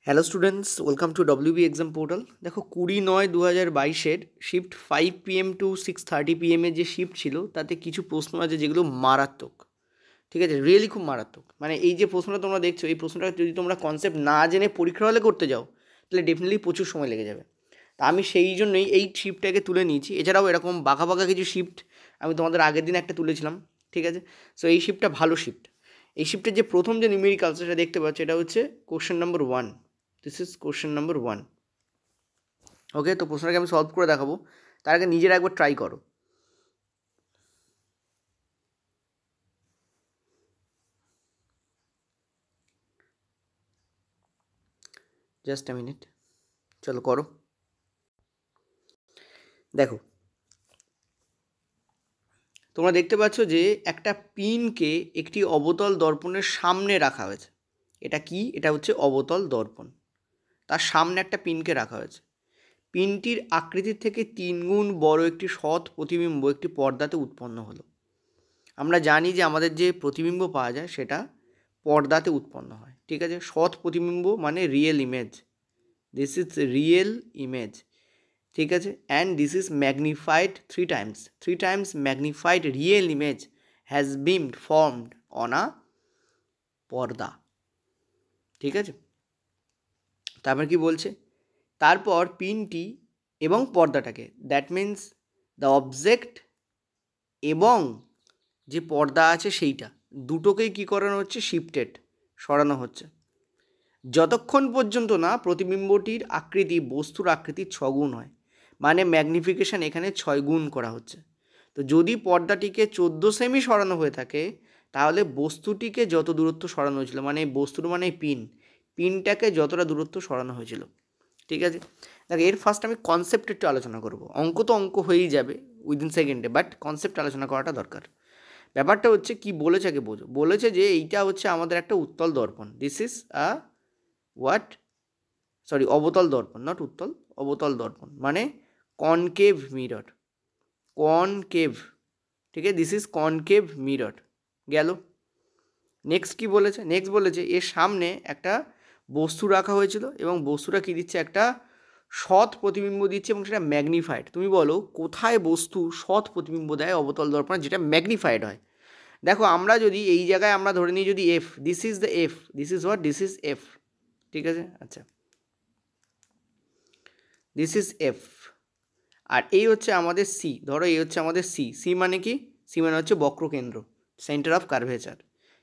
Hello students, welcome to WB exam portal. দেখো 20/9/2022 shift 5 PM two 6:30 PM যে shift ছিল তাতে কিছু প্রশ্ন আছে যেগুলো মারাত্মক। ঠিক আছে, রিয়েলি খুব মারাত্মক। মানে এই যে প্রশ্নটা তোমরা দেখছো, এই প্রশ্নটা যদি তোমরা কনসেপ্ট না জেনে পরীক্ষা হলে করতে যাও তাহলে ডেফিনেটলি প্রচুর সময় লেগে যাবে। তা আমি সেই জন্যই এই শিফটটাকে তুলে নিয়েছি। এছাড়াও এরকম বাঁকা বাঁকা কিছু শিফট আমি তোমাদের আগের দিন একটা তুলেছিলাম। ঠিক আছে, সো এই শিফটটা ভালো শিফট। এই শিফটের যে প্রথম যে নিউমেরিক্যাল সেটা দেখতে পাচ্ছ, এটা হচ্ছে question number 1। This is question number 1। ওকে, তো প্রশ্নটাকে আমি সলভ করে দেখাবো, তার আগে নিজেরা একবার ট্রাই করো। জাস্ট আ মিনিট, চলো করো। দেখো, তোমরা দেখতে পাচ্ছ যে একটা পিনকে একটি অবতল দর্পণের সামনে রাখা হয়েছে। এটা কি? এটা হচ্ছে অবতল দর্পণ। তার সামনে একটা পিনকে রাখা হয়েছে। পিনটির আকৃতির থেকে 3 গুণ বড় একটি সৎ প্রতিবিম্ব একটি পর্দাতে উৎপন্ন হলো। আমরা জানি যে আমাদের যে প্রতিবিম্ব পাওয়া যায় সেটা পর্দাতে উৎপন্ন হয়। ঠিক আছে, সৎ প্রতিবিম্ব মানে real image. This is real image. ঠিক আছে, and this is magnified 3 times magnified real image has been formed on a পর্দা। ঠিক আছে, তারপর কি বলছে? তারপর পিনটি এবং পর্দাটাকে, দ্যাট মিন্স দ্য অবজেক্ট এবং যে পর্দা আছে সেইটা দুটোকেই কী করানো হচ্ছে? শিফটেড, সরানো হচ্ছে, যতক্ষণ পর্যন্ত না প্রতিবিম্বটির আকৃতি বস্তুর আকৃতির 6 গুণ হয়। মানে ম্যাগনিফিকেশান এখানে 6 গুণ করা হচ্ছে। তো যদি পর্দাটিকে 14 সেমি সরানো হয়ে থাকে তাহলে বস্তুটিকে যত দূরত্ব সরানো হয়েছিল, মানে বস্তুর মানে পিনটাকে যতটা দূরত্ব সরানো হয়েছিল। ঠিক আছে, দেখো এর ফার্স্ট আমি কনসেপ্ট একটু আলোচনা করব। অঙ্ক তো অঙ্ক হয়েই যাবে উইদিন সেকেন্ডে, বাট কনসেপ্ট আলোচনা করাটা দরকার। ব্যাপারটা হচ্ছে কি বলেছে আগে বোঝো। বলেছে যে এইটা হচ্ছে আমাদের একটা উত্তল দর্পণ। This is a what, sorry, অবতল দর্পণ, নট উত্তল, অবতল দর্পণ মানে কনকেভ মিরর, কনকেভ। ঠিক আছে, দিস ইজ কনকেভ মিরর। গেল। নেক্সট কি বলেছে? নেক্সট বলেছে এর সামনে একটা বস্তু রাখা হয়েছিল এবং বস্তুটা কী দিচ্ছে? একটা সৎ প্রতিবিম্ব দিচ্ছে এবং সেটা ম্যাগনিফাইড। তুমি বলো কোথায় বস্তু সৎ প্রতিবিম্ব দেয় অবতল দর্পণে যেটা ম্যাগনিফাইড হয়? দেখো, আমরা যদি এই জায়গায় আমরা ধরে নিই যদি F, this is the F, this is what, this is F. ঠিক আছে, আচ্ছা, দিস ইজ এফ। আর এই হচ্ছে আমাদের সি। ধরো এই হচ্ছে আমাদের সি। সি মানে কি? সি মানে হচ্ছে বক্রকেন্দ্র, সেন্টার অফ কার্ভেচার।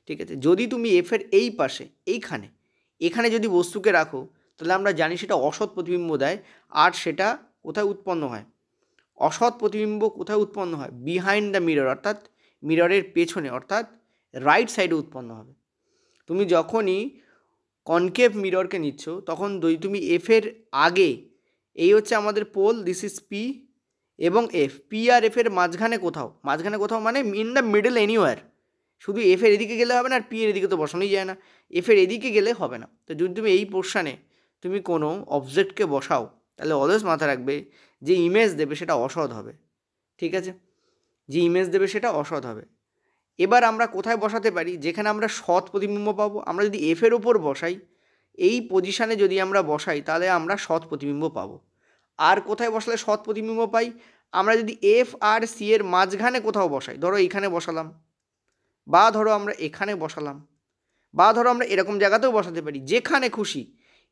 ঠিক আছে, যদি তুমি এফের এই পাশে এখানে যদি বস্তুকে রাখো তাহলে আমরা জানি সেটা অসৎ প্রতিবিম্ব দেয়। আর সেটা কোথায় উৎপন্ন হয়? অসৎ প্রতিবিম্ব কোথায় উৎপন্ন হয়? বিহাইন্ড দ্য মিরর, অর্থাৎ মিররের পেছনে, অর্থাৎ রাইট সাইডে উৎপন্ন হবে। তুমি যখনই কনকেভ মিররকে নিচ্ছ তখন যদি তুমি এফের আগে, এই হচ্ছে আমাদের পোল, দিস ইজ পি এবং এফ, পি আর এফের মাঝখানে কোথাও মানে ইন দ্য মিডল এনিওয়ার। শুধু এফের এদিকে গেলে হবে না, আর পি এর এদিকে তো বসানোই যায় না, এফের এদিকে গেলে হবে না। তো যদি তুমি এই পোর্শানে তুমি কোনো অবজেক্টকে বসাও তাহলে অলওয়েজ মাথায় রাখবে যে ইমেজ দেবে সেটা অসৎ হবে। ঠিক আছে, যে ইমেজ দেবে সেটা অসৎ হবে। এবার আমরা কোথায় বসাতে পারি? যেখানে আমরা সৎ প্রতিবিম্ব পাবো। আমরা যদি এফের ওপর বসাই, এই পজিশানে যদি আমরা বসাই তাহলে আমরা সৎ প্রতিবিম্ব পাবো। আর কোথায় বসালে সৎ প্রতিবিম্ব পাই? আমরা যদি এফ আর সি এর মাঝখানে কোথাও বসাই, ধরো এইখানে বসালাম, বা ধরো আমরা এখানে বসালাম, বা ধরো আমরা এরকম জায়গাতেও বসাতে পারি, যেখানে খুশি।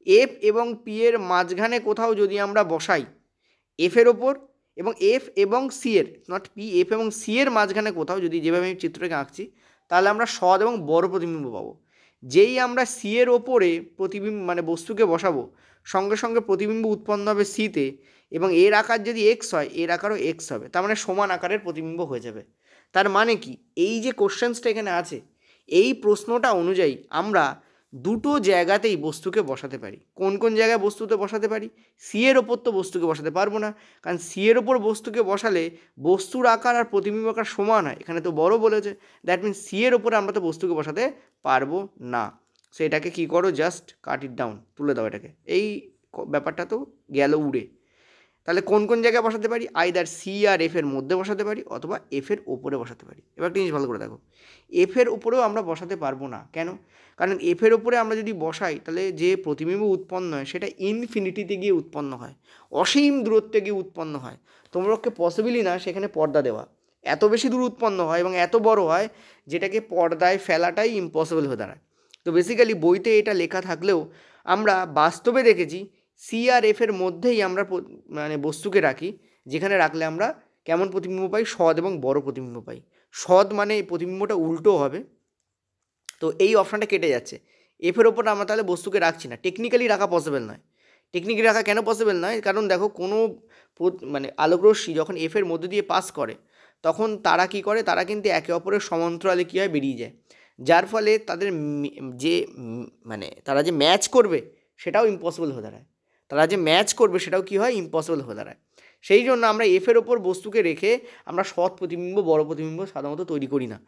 এফ এবং পি এর মাঝখানে কোথাও যদি আমরা বসাই এফের ওপর, এবং এফ এবং সি এর, নট পি, এফ এবং সি এর মাঝখানে কোথাও যদি, যেভাবে আমি চিত্রটাকে আঁকছি, তাহলে আমরা সৎ এবং বড় প্রতিবিম্ব পাবো। যেই আমরা সি এর ওপরে প্রতিবিম্ব মানে বস্তুকে বসাবো, সঙ্গে সঙ্গে প্রতিবিম্ব উৎপন্ন হবে সিতে, এবং এর আকার যদি এক্স হয় এর আকারও এক্স হবে, তার মানে সমান আকারের প্রতিবিম্ব হয়ে যাবে। তার মানে কি? এই যে কোশ্চেন্সটা এখানে আছে, এই প্রশ্নটা অনুযায়ী আমরা দুটো জায়গাতেই বস্তুকে বসাতে পারি। কোন কোন জায়গায় বস্তুতে বসাতে পারি? সি এর ওপর তো বস্তুকে বসাতে পারবো না, কারণ সি এর ওপর বস্তুকে বসালে বস্তুর আকার আর প্রতিবিম্ব আকার সমান হয়, এখানে তো বড় বলেছে। দ্যাট মিনস সি এর ওপরে আমরা তো বস্তুকে বসাতে পারবো না। সো এটাকে কী করো? জাস্ট কাট ইট ডাউন, তুলে দাও এটাকে। এই ব্যাপারটা তো গেল উড়ে। তাহলে কোন কোন জায়গায় বসাতে পারি? আইদার সি আর এফ এর মধ্যে বসাতে পারি অথবা এফ এর ওপরে বসাতে পারি। এবার একটা জিনিস ভালো করে দেখো, এফ এর ওপরেও আমরা বসাতে পারবো না। কেন? কারণ এফ এর ওপরে আমরা যদি বসাই তাহলে যে প্রতিবিম্ব উৎপন্ন হয় সেটা ইনফিনিটিতে গিয়ে উৎপন্ন হয়, অসীম দূরত্বে গিয়ে উৎপন্ন হয়। তোমার পক্ষে পসিবলই না সেখানে পর্দা দেওয়া, এত বেশি দূর উৎপন্ন হয় এবং এত বড় হয় যেটাকে পর্দায় ফেলাটাই ইম্পসিবল হয়ে দাঁড়ায়। তো বেসিক্যালি বইতে এটা লেখা থাকলেও আমরা বাস্তবে দেখেছি সি আর এফ এর মধ্যেই আমরা মানে বস্তুকে রাখি, যেখানে রাখলে আমরা কেমন প্রতিবিম্ব পাই? সৎ এবং বড় প্রতিবিম্ব পাই। সৎ মানে প্রতিবিম্বটা উল্টো হবে, তো এই অপশানটা কেটে যাচ্ছে। এফের ওপর আমরা তাহলে বস্তুকে রাখছি না, টেকনিক্যালি রাখা পসিবল নয়। টেকনিক্যালি রাখা কেন পসিবল নয়? কারণ দেখো কোনো মানে আলোকরশ্মি যখন এফের মধ্যে দিয়ে পাস করে তখন তারা কি করে? তারা কিন্তু একে অপরের সমান্তরালে কী হয়? বেরিয়ে যায়, যার ফলে তাদের যে মানে তারা যে ম্যাচ করবে সেটাও ইম্পসিবল হয়ে দাঁড়ায়। তারা যে ম্যাচ করবে সেটাও কী হয়? ইম্পসিবল হয়ে দাঁড়ায়। সেই জন্য আমরা এফের ওপর বস্তুকে রেখে আমরা সৎ প্রতিবিম্ব, বড় প্রতিবিম্ব সাধারণত তৈরি করি না।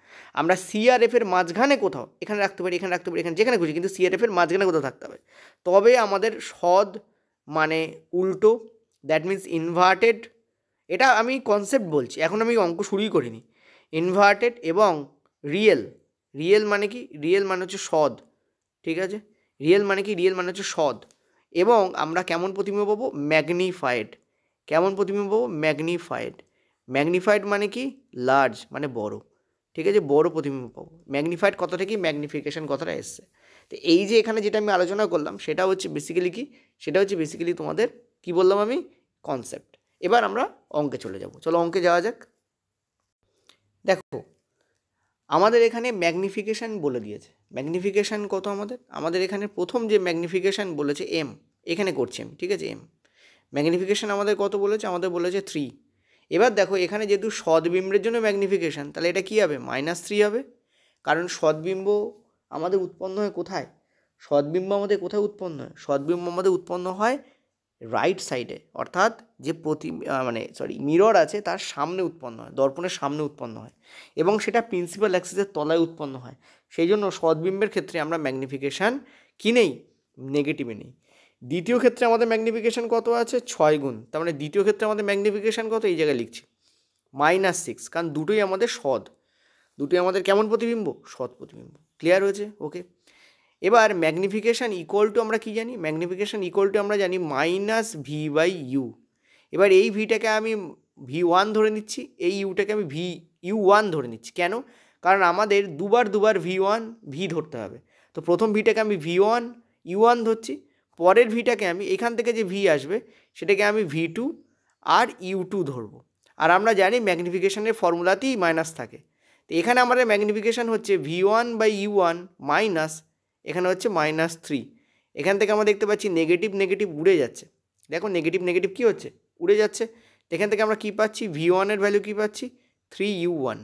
আমরা সি আর এফের মাঝখানে কোথাও এখানে রাখতে পারি, এখানে রাখতে পারি, এখানে যেখানে খুঁজি, কিন্তু সি আর এফের মাঝখানে কোথাও থাকতে হবে। তবে আমাদের সৎ মানে উল্টো, দ্যাট মিন্স ইনভার্টেড, এটা আমি কনসেপ্ট বলছি, এখন আমি অঙ্ক শুরুই করিনি। ইনভার্টেড এবং রিয়েল। রিয়েল মানে কি? রিয়েল মানে হচ্ছে সৎ, ঠিক আছে? রিয়েল মানে কি? রিয়েল মানে হচ্ছে সৎ। এবং আমরা কেমন প্রতিবিম্ব পাবো? ম্যাগনিফাইড। কেমন প্রতিবিম্ব পাবো? ম্যাগনিফাইড। ম্যাগনিফাইড মানে কি? লার্জ মানে বড়, ঠিক আছে? বড় প্রতিবিম্ব পাবো। ম্যাগনিফাইড কথা থেকেই ম্যাগনিফিকেশন কথাটা এসছে। তো এই যে এখানে যেটা আমি আলোচনা করলাম সেটা হচ্ছে বেসিক্যালি কি? সেটা হচ্ছে বেসিক্যালি তোমাদের কি বললাম আমি? কনসেপ্ট। এবার আমরা অঙ্কে চলে যাব। চলো অঙ্কে যাওয়া যাক। দেখো আমাদের এখানে ম্যাগনিফিকেশান বলে দিয়েছে। ম্যাগনিফিকেশান কত আমাদের এখানে প্রথম যে ম্যাগনিফিকেশান বলেছে এম, এখানে করছি আমি, ঠিক আছে? এম ম্যাগনিফিকেশান আমাদের কত বলেছে? আমাদের বলেছে 3। এবার দেখো এখানে যেহেতু সদ্বিম্বের জন্য ম্যাগনিফিকেশান, তাহলে এটা কী হবে? -3 হবে। কারণ সদ্বিম্ব আমাদের উৎপন্ন হয় কোথায়? সদ্বিম্ব আমাদের কোথায় উৎপন্ন হয়? সদ্বিম্ব আমাদের উৎপন্ন হয় রাইট সাইডে, অর্থাৎ যে মিরর আছে তার সামনে উৎপন্ন হয়, দর্পণের সামনে উৎপন্ন হয় এবং সেটা প্রিন্সিপাল অ্যাক্সিসের তলায় উৎপন্ন হয়। সেই জন্য সদ্বিম্বের ক্ষেত্রে আমরা ম্যাগনিফিকেশান কি নেই? নেগেটিভে নেই। দ্বিতীয় ক্ষেত্রে আমাদের ম্যাগনিফিকেশান কত আছে? 6 গুণ। তার মানে দ্বিতীয় ক্ষেত্রে আমাদের ম্যাগনিফিকেশান কত? এই জায়গায় লিখছি -6, কারণ দুটোই আমাদের সৎ, দুটোই আমাদের কেমন প্রতিবিম্ব? সৎ প্রতিবিম্ব। ক্লিয়ার হয়েছে? ওকে। এবার ম্যাগনিফিকেশান ইকুয়াল টু আমরা কি জানি? ম্যাগনিফিকেশান ইকুয়াল টু আমরা জানি -v/u। এবার এই ভিটাকে আমি v1 ধরে নিচ্ছি, এই ইউটাকে আমি u1 ধরে নিচ্ছি। কেন? কারণ আমাদের দুবার v ধরতে হবে। তো প্রথম ভিটাকে আমি v1 u1 ধরছি, পরের ভিটাকে আমি এখান থেকে যে v আসবে সেটাকে আমি v2 আর u2 ধরবো। আর আমরা জানি ম্যাগনিফিকেশানের ফর্মুলাতেই মাইনাস থাকে। তো এখানে আমাদের ম্যাগনিফিকেশান হচ্ছে v1/u1 মাইনাস, এখানে হচ্ছে -3। এখান থেকে আমরা দেখতে পাচ্ছি নেগেটিভ নেগেটিভ উড়ে যাচ্ছে। দেখো নেগেটিভ নেগেটিভ কী হচ্ছে? উড়ে যাচ্ছে। এখান থেকে আমরা কী পাচ্ছি? v1 এর ভ্যালু কী পাচ্ছি? 3u1।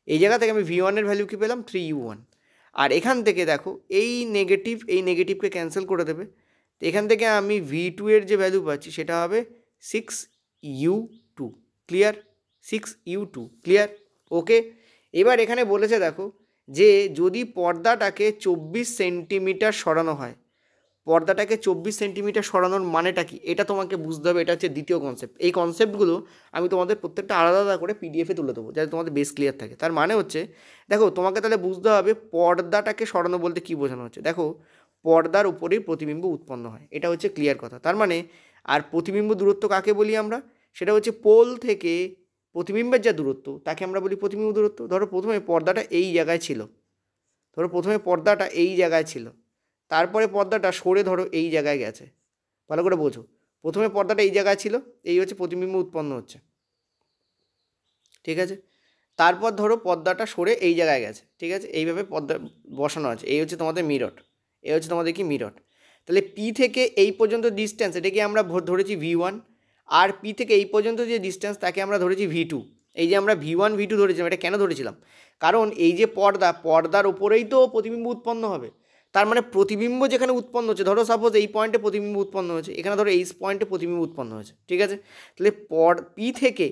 এই জায়গা থেকে আমি v1 এর ভ্যালু কী পেলাম? 3u1। আর এখান থেকে দেখো এই নেগেটিভকে ক্যান্সেল করে দেবে। তো এখান থেকে আমি v2 এর যে ভ্যালু পাচ্ছি সেটা হবে 6u2। ক্লিয়ার? 6u2। ক্লিয়ার? ওকে। এবার এখানে বলেছে দেখো যে যদি পর্দাটাকে 24 সেন্টিমিটার সরানো হয়, পর্দাটাকে 24 সেন্টিমিটার সরানোর মানেটা কি? এটা তোমাকে বুঝতে হবে। এটা হচ্ছে দ্বিতীয় কনসেপ্ট। এই কনসেপ্টগুলো আমি তোমাদের প্রত্যেকটা আলাদা আলাদা করে পিডিএফে তুলে দেবো যাতে তোমাদের বেস ক্লিয়ার থাকে। তার মানে হচ্ছে দেখো তোমাকে তাহলে বুঝতে হবে পর্দাটাকে সরানো বলতে কী বোঝানো হচ্ছে। দেখো পর্দার উপরেই প্রতিবিম্ব উৎপন্ন হয়, এটা হচ্ছে ক্লিয়ার কথা। তার মানে আর প্রতিবিম্ব দূরত্ব কাকে বলি আমরা? সেটা হচ্ছে পোল থেকে প্রতিবিম্বের যা দূরত্ব তাকে আমরা বলি প্রতিবিম্ব দূরত্ব। ধরো প্রথমে পর্দাটা এই জায়গায় ছিল, তারপরে পর্দাটা সরে ধরো এই জায়গায় গেছে। ভালো করে বোঝো, প্রথমে পর্দাটা এই জায়গায় ছিল, এই হচ্ছে প্রতিবিম্ব উৎপন্ন হচ্ছে, ঠিক আছে? তারপর ধরো পর্দাটা সরে এই জায়গায় গেছে, ঠিক আছে? এইভাবে পর্দা বসানো আছে। এই হচ্ছে তোমাদের মিরর, এই হচ্ছে তোমাদের কি মিরর। তাহলে পি থেকে এই পর্যন্ত ডিস্টেন্স এটাকে আমরা ধরেছি v1, আর পি থেকে এই পর্যন্ত যে ডিস্টেন্স তাকে আমরা ধরেছি v2। এই যে আমরা v1 v2 ধরেছিলাম, এটা কেন ধরেছিলাম? কারণ এই যে পর্দার ওপরেই তো প্রতিবিম্ব উৎপন্ন হবে। তার মানে প্রতিবিম্ব যেখানে উৎপন্ন হচ্ছে, ধরো সাপোজ এই পয়েন্টে প্রতিবিম্ব উৎপন্ন হয়েছে, এখানে ধরো এই পয়েন্টে প্রতিবিম্ব উৎপন্ন হয়েছে, ঠিক আছে? তাহলে পি থেকে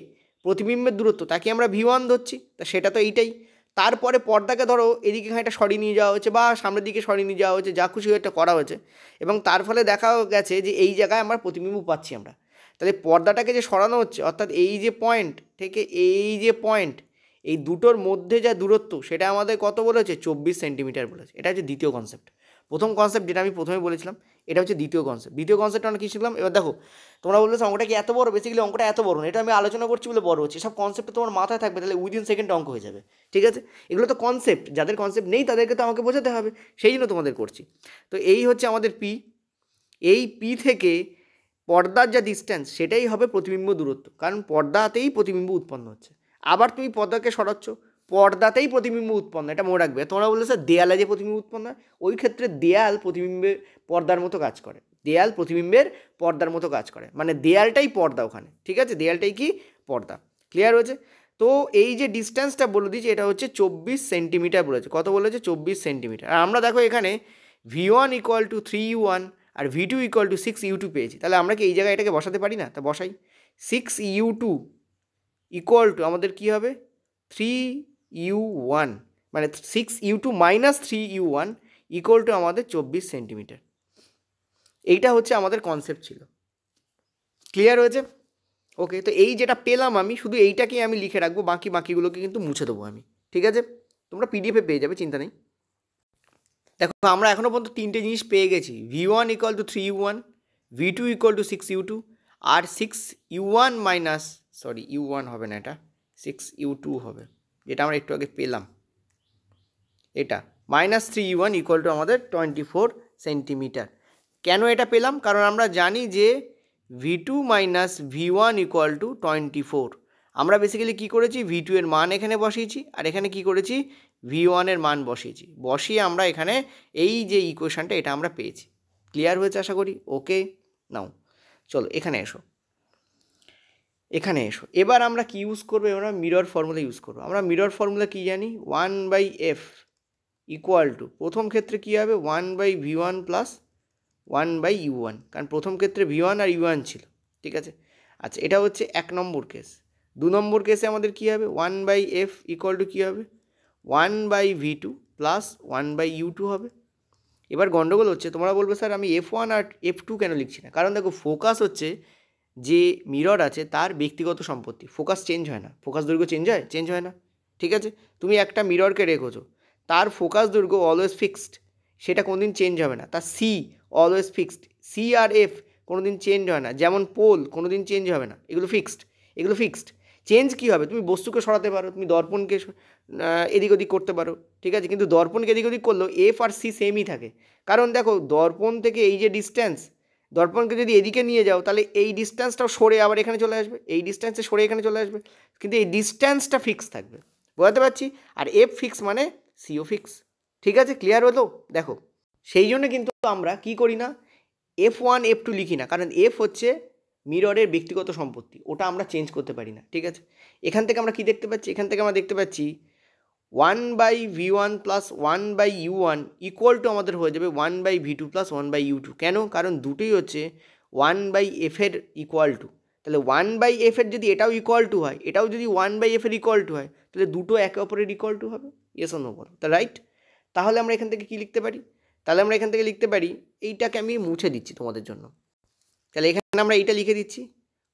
প্রতিবিম্বের দূরত্ব তাকে আমরা v1 ধরছি, তা সেটা তো এইটাই। তারপরে পর্দাকে ধরো এদিকে খানিকটা সরিয়ে নিয়ে যাওয়া হয়েছে বা সামনের দিকে সরিয়ে নিয়ে যাওয়া হয়েছে, যা খুশি এটা করা হয়েছে এবং তার ফলে দেখা গেছে যে এই জায়গায় আমরা প্রতিবিম্ব পাচ্ছি আমরা। তাহলে পর্দাটাকে যে সরানো হচ্ছে, অর্থাৎ এই যে পয়েন্ট থেকে এই যে পয়েন্ট, এই দুটোর মধ্যে যা দূরত্ব সেটা আমাদের কত বলেছে? 24 সেন্টিমিটার বলেছে। এটা হচ্ছে দ্বিতীয় কনসেপ্ট। প্রথম কনসেপ্ট যেটা আমি প্রথমে বলেছিলাম, এটা হচ্ছে দ্বিতীয় কনসেপ্ট। দ্বিতীয় কনসেপ্ট আমরা কী শিখলাম? এবার দেখো, তোমরা বললে অঙ্কটা কি এত বড়? বেসিক্যালি অঙ্কটা এত বড় না, এটা আমি আলোচনা করছি বলে বড় হচ্ছে। সব কনসেপ্টে তোমার মাথায় থাকবে, তাহলে উইদিন সেকেন্ড অঙ্ক হয়ে যাবে। ঠিক আছে, এগুলো তো কনসেপ্ট, যাদের কনসেপ্ট নেই তাদেরকে তো আমাকে বোঝাতে হবে, সেই জন্য তোমাদের করছি। তো এই হচ্ছে আমাদের পি। এই পি থেকে পর্দার যা ডিস্ট্যান্স সেটাই হবে প্রতিবিম্ব দূরত্ব, কারণ পর্দাতেই প্রতিবিম্ব উৎপন্ন হচ্ছে। আবার তুমি পর্দাকে সরাচ্ছ, পর্দাতেই প্রতিবিম্ব উৎপন্ন, এটা মনে রাখবে। তোমরা বললে স্যার দেয়ালে যে প্রতিবিম্ব উৎপন্ন হয়, ওই ক্ষেত্রে দেয়াল প্রতিবিম্বের পর্দার মতো কাজ করে। দেয়াল প্রতিবিম্বের পর্দার মতো কাজ করে, মানে দেয়ালটাই পর্দা ওখানে। ঠিক আছে, দেয়ালটাই কি? পর্দা। ক্লিয়ার হয়েছে? তো এই যে ডিস্ট্যান্সটা বলে দিয়েছি, এটা হচ্ছে 24 সেন্টিমিটার বলেছে। কত বলেছে? 24 সেন্টিমিটার। আর আমরা দেখো এখানে V1 ইকুয়াল টু 3U1 আর V2 ইকুয়াল টু 6U2 পেয়েছি। তাহলে আমরা কি এই জায়গায় এটাকে বসাতে পারি না? তা বসাই। 6U2 ইকুয়াল টু আমাদের কী হবে? 3U1, মানে 6U2 minus 3U1 equal to আমাদের 24 সেন্টিমিটার। এইটা হচ্ছে আমাদের কনসেপ্ট ছিল। ক্লিয়ার হয়েছে? ওকে, তো এই যেটা পেলাম আমি, শুধু এইটাকেই আমি লিখে রাখবো, বাকিগুলোকে কিন্তু মুছে দেবো আমি। ঠিক আছে, তোমরা পিডিএফে পেয়ে যাবে, চিন্তা নেই। দেখো, আমরা এখনও পর্যন্ত তিনটে জিনিস পেয়ে গেছি। V1 equal to 3U1, V2 equal to 6U2, আর 6U1 মাইনাস, সরি U1 হবে না, এটা 6U2 হবে, যেটা আমরা একটু আগে পেলাম। এটা মাইনাস 3U1 ইকুয়াল টু আমাদের 24 সেন্টিমিটার। কেন এটা পেলাম? কারণ আমরা জানি যে V2 minus V1 equal two 24। আমরা বেসিক্যালি কী করেছি? V2 এর মান এখানে বসিয়েছি, আর এখানে কি করেছি? V1 এর মান বসিয়েছি। বসিয়ে আমরা এখানে এই যে ইকুয়েশনটা, এটা আমরা পেয়েছি। ক্লিয়ার হয়েছে আশা করি? ওকে, নাও চলো এখানে এসো, এখানে এসো। এবার আমরা কি ইউজ করবো? এবার আমরা মিরর ফর্মুলা ইউজ করবো। আমরা মিরর ফর্মুলা কি জানি? 1/f ইকুয়াল টু, প্রথম ক্ষেত্রে কী হবে? 1/V1 প্লাস 1/U1, কারণ প্রথম ক্ষেত্রে V1 আর U1 ছিল। ঠিক আছে, আচ্ছা, এটা হচ্ছে 1 নম্বর কেস। 2 নম্বর কেসে আমাদের কী হবে? 1/f ইকুয়াল টু কী হবে? 1/V2 প্লাস 1/U2 হবে। এবার গন্ডগোল হচ্ছে, তোমরা বলবে স্যার আমি F1 আর F2 কেন লিখছি না? কারণ দেখো, ফোকাস হচ্ছে যে মিরর আছে তার ব্যক্তিগত সম্পত্তি, ফোকাস চেঞ্জ হয় না। ফোকাস দৈর্ঘ্য চেঞ্জ হয়? চেঞ্জ হয় না। ঠিক আছে, তুমি একটা মিররকে রেখেছো, তার ফোকাস দৈর্ঘ্য অলওয়েজ ফিক্সড, সেটা কোনোদিন চেঞ্জ হবে না। তার সি অলওয়েজ ফিক্সড, সি আর এফ কোনোদিন চেঞ্জ হয় না। যেমন পোল কোনোদিন চেঞ্জ হবে না, এগুলো ফিক্সড, এগুলো ফিক্সড। চেঞ্জ কী হবে? তুমি বস্তুকে সরাতে পারো, তুমি দর্পণকে এদিক ওদিক করতে পারো। ঠিক আছে, কিন্তু দর্পণকে এদিক ওদিক করলেও এফ আর সি সেমই থাকে। কারণ দেখো, দর্পণ থেকে এই যে ডিস্ট্যান্স, দর্পণকে যদি এদিকে নিয়ে যাও, তাহলে এই ডিস্ট্যান্সটাও সরে আবার এখানে চলে আসবে, এই ডিস্ট্যান্সে সরে এখানে চলে আসবে, কিন্তু এই ডিস্ট্যান্সটা ফিক্স থাকবে। বোঝাতে পারছি? আর এফ ফিক্স মানে সিও ফিক্স। ঠিক আছে, ক্লিয়ার হলো? দেখো, সেই জন্য কিন্তু আমরা কি করি না? F1 F2 লিখি না, কারণ এফ হচ্ছে মিররের ব্যক্তিগত সম্পত্তি, ওটা আমরা চেঞ্জ করতে পারি না। ঠিক আছে, এখান থেকে আমরা কি দেখতে পাচ্ছি? এখান থেকে আমরা দেখতে পাচ্ছি 1/V1 plus 1/U1 equal to আমাদের হয়ে যাবে 1/V2 প্লাস 1/U2। কেন? কারণ দুটোই হচ্ছে 1/f এর ইকুয়াল টু। তাহলে 1/f এর যদি এটাও ইকুয়াল টু হয়, এটাও যদি 1/f এর ইকুয়াল টু হয়, তাহলে দুটো একে অপরের ইকুয়াল টু হবে। ইয়েস অর নো বলো? তা রাইট। তাহলে আমরা এখান থেকে কি লিখতে পারি? তাহলে আমরা এখান থেকে লিখতে পারি, এইটাকে আমি মুছে দিচ্ছি তোমাদের জন্য। তাহলে এখানে আমরা এইটা লিখে দিচ্ছি,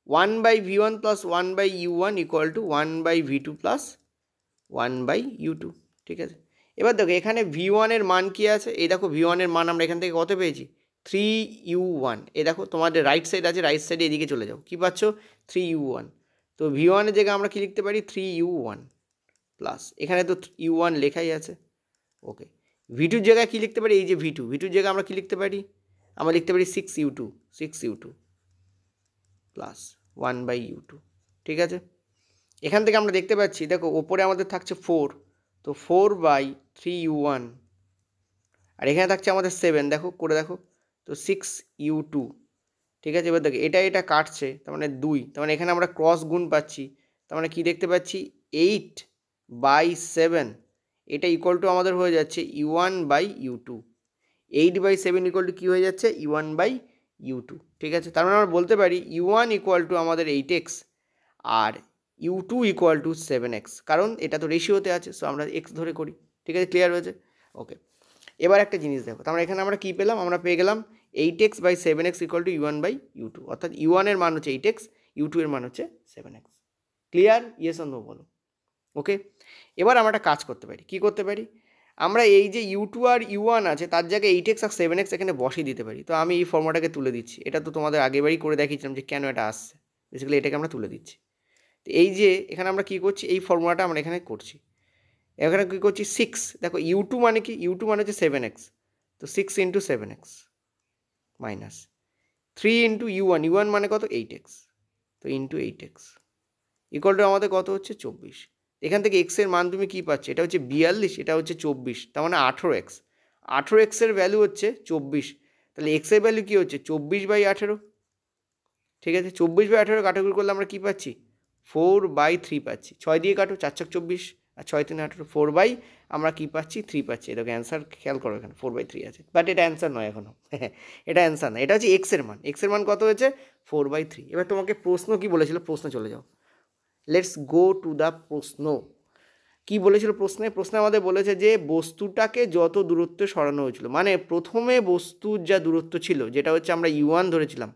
1/V1 plus 1/U1 equal to 1/V2 plus 1/U2। ঠিক আছে, এবার দেখো এখানে V1 এর মান কি আছে? এই দেখো, V1 এর মান আমরা এখান থেকে কত পেয়েছি? 3U1। এই দেখো, তোমাদের রাইট সাইড আছে, রাইট সাইডে এদিকে চলে যাও, কী পাচ্ছ? 3U1। তো V1 এর জায়গায় আমরা কী লিখতে পারি? 3U1 প্লাস, এখানে তো U1 লেখাই আছে। ওকে, V2 জায়গায় কী লিখতে পারি? এই যে V2 জায়গায় আমরা কী লিখতে পারি? আমরা লিখতে পারি 6U2 প্লাস 1/U2। ঠিক আছে, এখান থেকে আমরা দেখতে পাচ্ছি, দেখো ওপরে আমাদের থাকছে 4, তো 4/3U1, আর এখানে থাকছে আমাদের 7, দেখো করে দেখো, তো 6U2। ঠিক আছে, এবার দেখো এটা কাটছে, তার মানে 2, তার মানে এখানে আমরা ক্রস গুণ পাচ্ছি, তার মানে কী দেখতে পাচ্ছি? 8/7, এটা ইকুয়াল টু আমাদের হয়ে যাচ্ছে U1/U2। 8/7 ইকুয়াল টু কী হয়ে যাচ্ছে? U1/U2। ঠিক আছে, তার মানে আমরা বলতে পারি U1 ইকুয়াল টু আমাদের 8x আর U2 ইকুয়াল টু 7x, কারণ এটা তো রেশিওতে আছে, সো আমরা x ধরে করি। ঠিক আছে, ক্লিয়ার হয়েছে? ওকে, এবার একটা জিনিস দেখো, তার মানে এখানে আমরা কী পেলাম? আমরা পেয়ে গেলাম 8x by 7x equal to u1 by u2, অর্থাৎ u1 এর মান হচ্ছে 8x, u2 এর মান হচ্ছে 7x। Clear? Yes or no বলো। ওকে, এবার আমরা একটা কাজ করতে পারি। কি করতে পারি? আমরা এই যে u2 আর u1 আছে তার জায়গায় 8x আর 7x এখানে বসিয়ে দিতে পারি। তো আমি এই ফর্মুলাটাকে তুলে দিচ্ছি। এটা তো তোমাদের আগেবারই করে দেখিয়েছিলাম যে কেন এটা আসছে। বেসিক্যালি এটাকে আমরা তুলে দিচ্ছি। তো এই যে এখানে আমরা কী করছি, এই ফর্মুলাটা আমরা এখানে করছি। এখানে কী করছি, 6, দেখো u2 মানে কি, u2 মানে হচ্ছে 7x, তো 6 into 7x minus 3 into u1 মানে কত 8x, তো ইন্টু 8x ইকুয়াল টু আমাদের কত হচ্ছে 24। এখান থেকে x এর মান তুমি কী পাচ্ছ, এটা হচ্ছে 42, এটা হচ্ছে 24, তার মানে 18x। 18x এর ভ্যালু হচ্ছে 24, তাহলে x এর ভ্যালু কী হচ্ছে 24/18। ঠিক আছে, 24/18 কাটাকুটি করলে আমরা কী পাচ্ছি 4/3 পাচ্ছি। 6 দিয়ে কাটো, 4 ছক 24 আর 6 3 18, 4 আমরা কী পাচ্ছি 3 পাচ্ছি। এটাকে অ্যান্সার খেয়াল করো, এখানে 4/3 আছে, বাট এটা অ্যান্সার নয় এখনও। এটা অ্যান্সার না, এটা হচ্ছে x এর মান। x এর মান কত হয়েছে 4/3। এবার তোমাকে প্রশ্ন কি বলেছিল, প্রশ্ন চলে যাও, লেটস গো টু দ্য প্রশ্ন। কি বলেছিল প্রশ্নে আমাদের বলেছে যে বস্তুটাকে যত দূরত্বে সরানো হয়েছিল, মানে প্রথমে বস্তুর যা দূরত্ব ছিল যেটা হচ্ছে আমরা u1 ধরেছিলাম,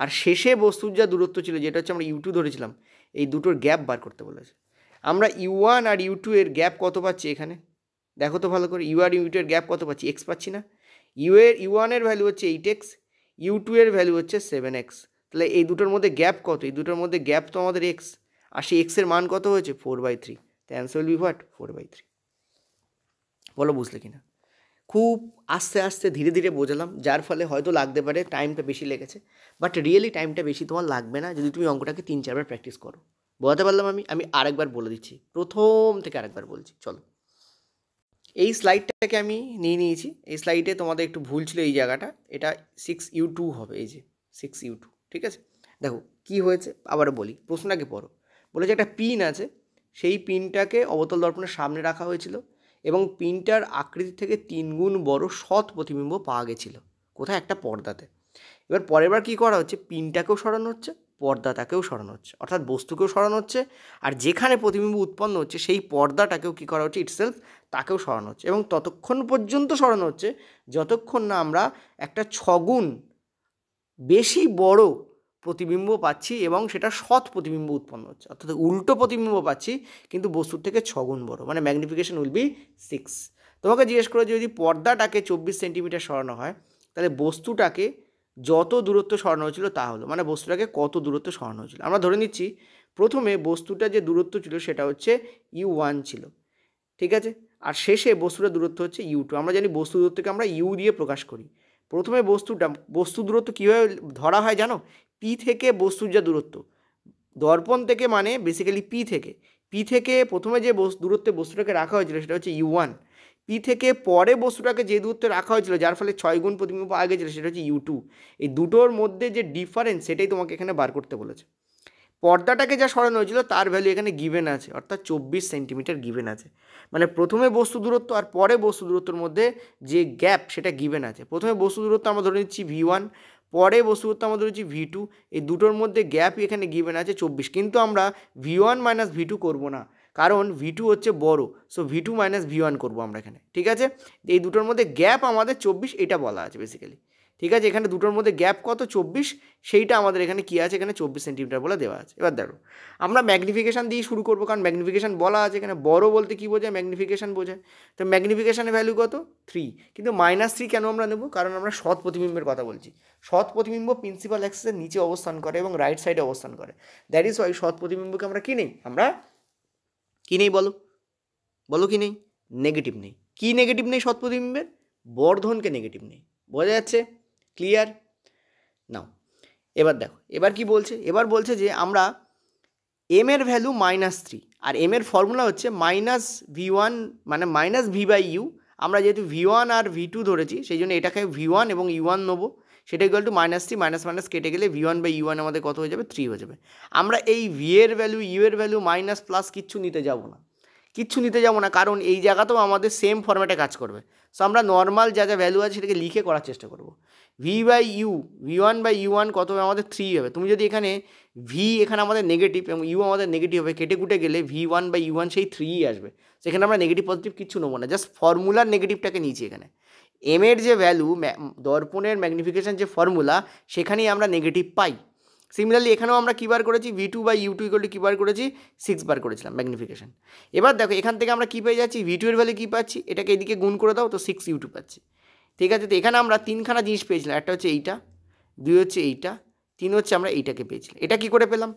আর শেষে বস্তুর যা দূরত্ব ছিল যেটা হচ্ছে আমরা u2 ধরেছিলাম, এই দুটোর গ্যাপ বার করতে বলেছে। আমরা u1 আর u2 এর গ্যাপ কত পাচ্ছি এখানে দেখো তো ভালো করে, u আর u2 এর গ্যাপ কত পাচ্ছি, x পাচ্ছি না। u1 এর ভ্যালু হচ্ছে 8x, u2 এর ভ্যালু হচ্ছে 7x, তাহলে এই দুটোর মধ্যে গ্যাপ কত, এই দুটোর মধ্যে গ্যাপ তো আমাদের x, আর সেই x এর মান কত হয়েছে 4/3, তো অ্যান্সার উইল বি হোয়াট 4/3। বলো বুঝলে কিনা? খুব আস্তে আস্তে ধীরে ধীরে বোঝালাম, যার ফলে হয়তো লাগতে পারে টাইমটা বেশি লেগেছে, বাট রিয়েলি টাইমটা বেশি তোমার লাগবে না যদি তুমি অঙ্কটাকে 3-4 বার প্র্যাকটিস করো। বোঝাতে পারলাম আমি আরেকবার বলে দিচ্ছি, প্রথম থেকে আরেকবার বলছি। চলো, এই স্লাইডটাকে আমি নিয়ে নিয়েছি। এই স্লাইডে তোমাদের একটু ভুল ছিল এই জায়গাটা, এটা 6u2 হবে, এই যে 6u2। ঠিক আছে, দেখো কি হয়েছে আবারও বলি, প্রশ্নটাকে পড়ো। বলেছে একটা পিন আছে, সেই পিনটাকে অবতল দর্পণের সামনে রাখা হয়েছিল এবং পিনটার আকৃতি থেকে 3 গুণ বড় সৎ প্রতিবিম্ব পাওয়া গেছিল। কোথায়? একটা পর্দাতে। এবার পরের বার কী করা হচ্ছে, পিনটাকেও সরানো হচ্ছে, পর্দাটাকেও সরানো হচ্ছে, অর্থাৎ বস্তুকেও সরানো হচ্ছে, আর যেখানে প্রতিবিম্ব উৎপন্ন হচ্ছে সেই পর্দাটাকেও কী করা হচ্ছে, ইটসেলফ তাকেও সরানো হচ্ছে, এবং ততক্ষণ পর্যন্ত সরানো হচ্ছে যতক্ষণ না আমরা একটা 6 গুণ বেশি বড় প্রতিবিম্ব পাচ্ছি এবং সেটা সৎ প্রতিবিম্ব উৎপন্ন হচ্ছে, অর্থাৎ উল্টো প্রতিবিম্ব পাচ্ছি কিন্তু বস্তুর থেকে 6 গুণ বড়, মানে ম্যাগনিফিকেশন উইল বি 6। তোমাকে জিজ্ঞেস করে যদি পর্দাটাকে 24 সেন্টিমিটার সরানো হয় তাহলে বস্তুটাকে যত দূরত্ব সরানো হয়েছিল তা হলো, মানে বস্তুটাকে কত দূরত্ব সরানো হয়েছিল। আমরা ধরে নিচ্ছি প্রথমে বস্তুটা যে দূরত্ব ছিল সেটা হচ্ছে u1 ছিল, ঠিক আছে, আর শেষে বস্তুটার দূরত্ব হচ্ছে u2। আমরা জানি বস্তু দূরত্বকে আমরা u দিয়ে প্রকাশ করি। প্রথমে বস্তু দূরত্ব কীভাবে ধরা হয় জানো? পি থেকে বস্তুর যা দূরত্ব, দর্পণ থেকে মানে বেসিক্যালি পি থেকে প্রথমে যে দূরত্বে বস্তুটাকে রাখা হয়েছিল সেটা হচ্ছে u1। পি থেকে পরে বস্তুটাকে যে দূরত্বে রাখা হয়েছিল যার ফলে 6 গুণ প্রতিবিম্ব পাওয়া গেছিলো সেটা হচ্ছে u2। এই দুটোর মধ্যে যে ডিফারেন্স সেটাই তোমাকে এখানে বার করতে বলেছে। পর্দাটাকে যা সরানো হয়েছিল তার ভ্যালু এখানে গিভেন আছে, অর্থাৎ 24 সেন্টিমিটার গিভেন আছে, মানে প্রথমে বস্তু দূরত্ব আর পরে বস্তু দূরত্বের মধ্যে যে গ্যাপ সেটা গিভেন আছে। প্রথমে বস্তু দূরত্ব আমরা ধরে নিচ্ছি v1, পরে বস্তু দূরত্ব আমরা ধরে নিচ্ছি v2, এই দুটোর মধ্যে গ্যাপ এখানে গিভেন আছে 24, কিন্তু আমরা v1 মাইনাস v2 করবো না, কারণ v2 হচ্ছে বড়, সো v2 মাইনাস v1 করবো আমরা এখানে। ঠিক আছে, এই দুটোর মধ্যে গ্যাপ আমাদের 24, এটা বলা আছে বেসিক্যালি। ঠিক আছে, এখানে দুটোর মধ্যে গ্যাপ কত 24, সেইটা আমাদের এখানে কী আছে, এখানে 24 সেন্টিমিটার বলে দেওয়া আছে। এবার দেখো আমরা ম্যাগনিফিকেশান দিয়ে শুরু করবো, কারণ ম্যাগনিফিকেশান বলা আছে এখানে। বড় বলতে কী বোঝায়, ম্যাগনিফিকেশান বোঝায়। তো ম্যাগনিফিকেশানের ভ্যালু কত 3, কিন্তু -3 কেন আমরা নেব, কারণ আমরা সৎ প্রতিবিম্বের কথা বলছি। সৎ প্রতিবিম্ব প্রিন্সিপাল অ্যাক্সিসের নিচে অবস্থান করে এবং রাইট সাইডে অবস্থান করে, দ্যাট ইজ ওয়াই সৎ প্রতিবিম্বকে আমরা কী নেই, আমরা কী নেই বলো, বলো কি নেই, নেগেটিভ নেই। কী নেগেটিভ নেই সৎ প্রতিবিম্বের? বর্ধনকে নেগেটিভ নেই। বোঝা যাচ্ছে? ক্লিয়ার? নাও এবার দেখো এবার কি বলছে, এবার বলছে যে আমরা এম এর ভ্যালু -3, আর এম এর ফর্মুলা হচ্ছে -v1 মানে -v/u। আমরা যেহেতু v1 আর v2 ধরেছি সেই জন্য এটাকে v1 এবং u1 নেবো, সেটা ইকুয়াল টু -3, মাইনাস কেটে গেলে v1/u1 আমাদের কত হয়ে যাবে, 3 হয়ে যাবে। আমরা এই v এর ভ্যালু u এর ভ্যালু মাইনাস প্লাস কিচ্ছু নিতে যাব না, কারণ এই জায়গাতেও আমাদের সেম ফর্ম্যাটে কাজ করবে। সো আমরা নর্মাল যা যা ভ্যালু আছে সেটাকে লিখে করার চেষ্টা করব। v1/u1 কত হবে আমাদের 3 হবে। তুমি যদি এখানে v এখানে আমাদের নেগেটিভ এবং u আমাদের নেগেটিভ হবে, কেটে কুটে গেলে v1/u1 সেই 3ই আসবে। সেখানে আমরা নেগেটিভ পজিটিভ কিচ্ছু নেবো না, জাস্ট ফর্মুলার নেগেটিভটাকে নিয়েছি এখানে। এম এর যে ভ্যালু দর্পণের ম্যাগনিফিকেশন যে ফর্মুলা সেখানেই আমরা নেগেটিভ পাই। সিমিলারলি এখানেও আমরা কী বার করেছি, V2 by U2 equal to কী বার করেছি, 6 বার করেছিলাম ম্যাগনিফিকেশন। এবার দেখো এখান থেকে আমরা কী পেয়ে যাচ্ছি, V2 এর ভ্যালু কী পাচ্ছি, এটাকে এদিকে গুণ করে দাও তো 6U2 পাচ্ছি। ঠিক আছে, তো এখানে আমরা তিনখানা জিনিস পেয়েছিলাম, একটা হচ্ছে এইটা, দুই হচ্ছে এইটা, তিন হচ্ছে আমরা এইটাকে পেয়েছিলাম। এটা কী করে পেলাম,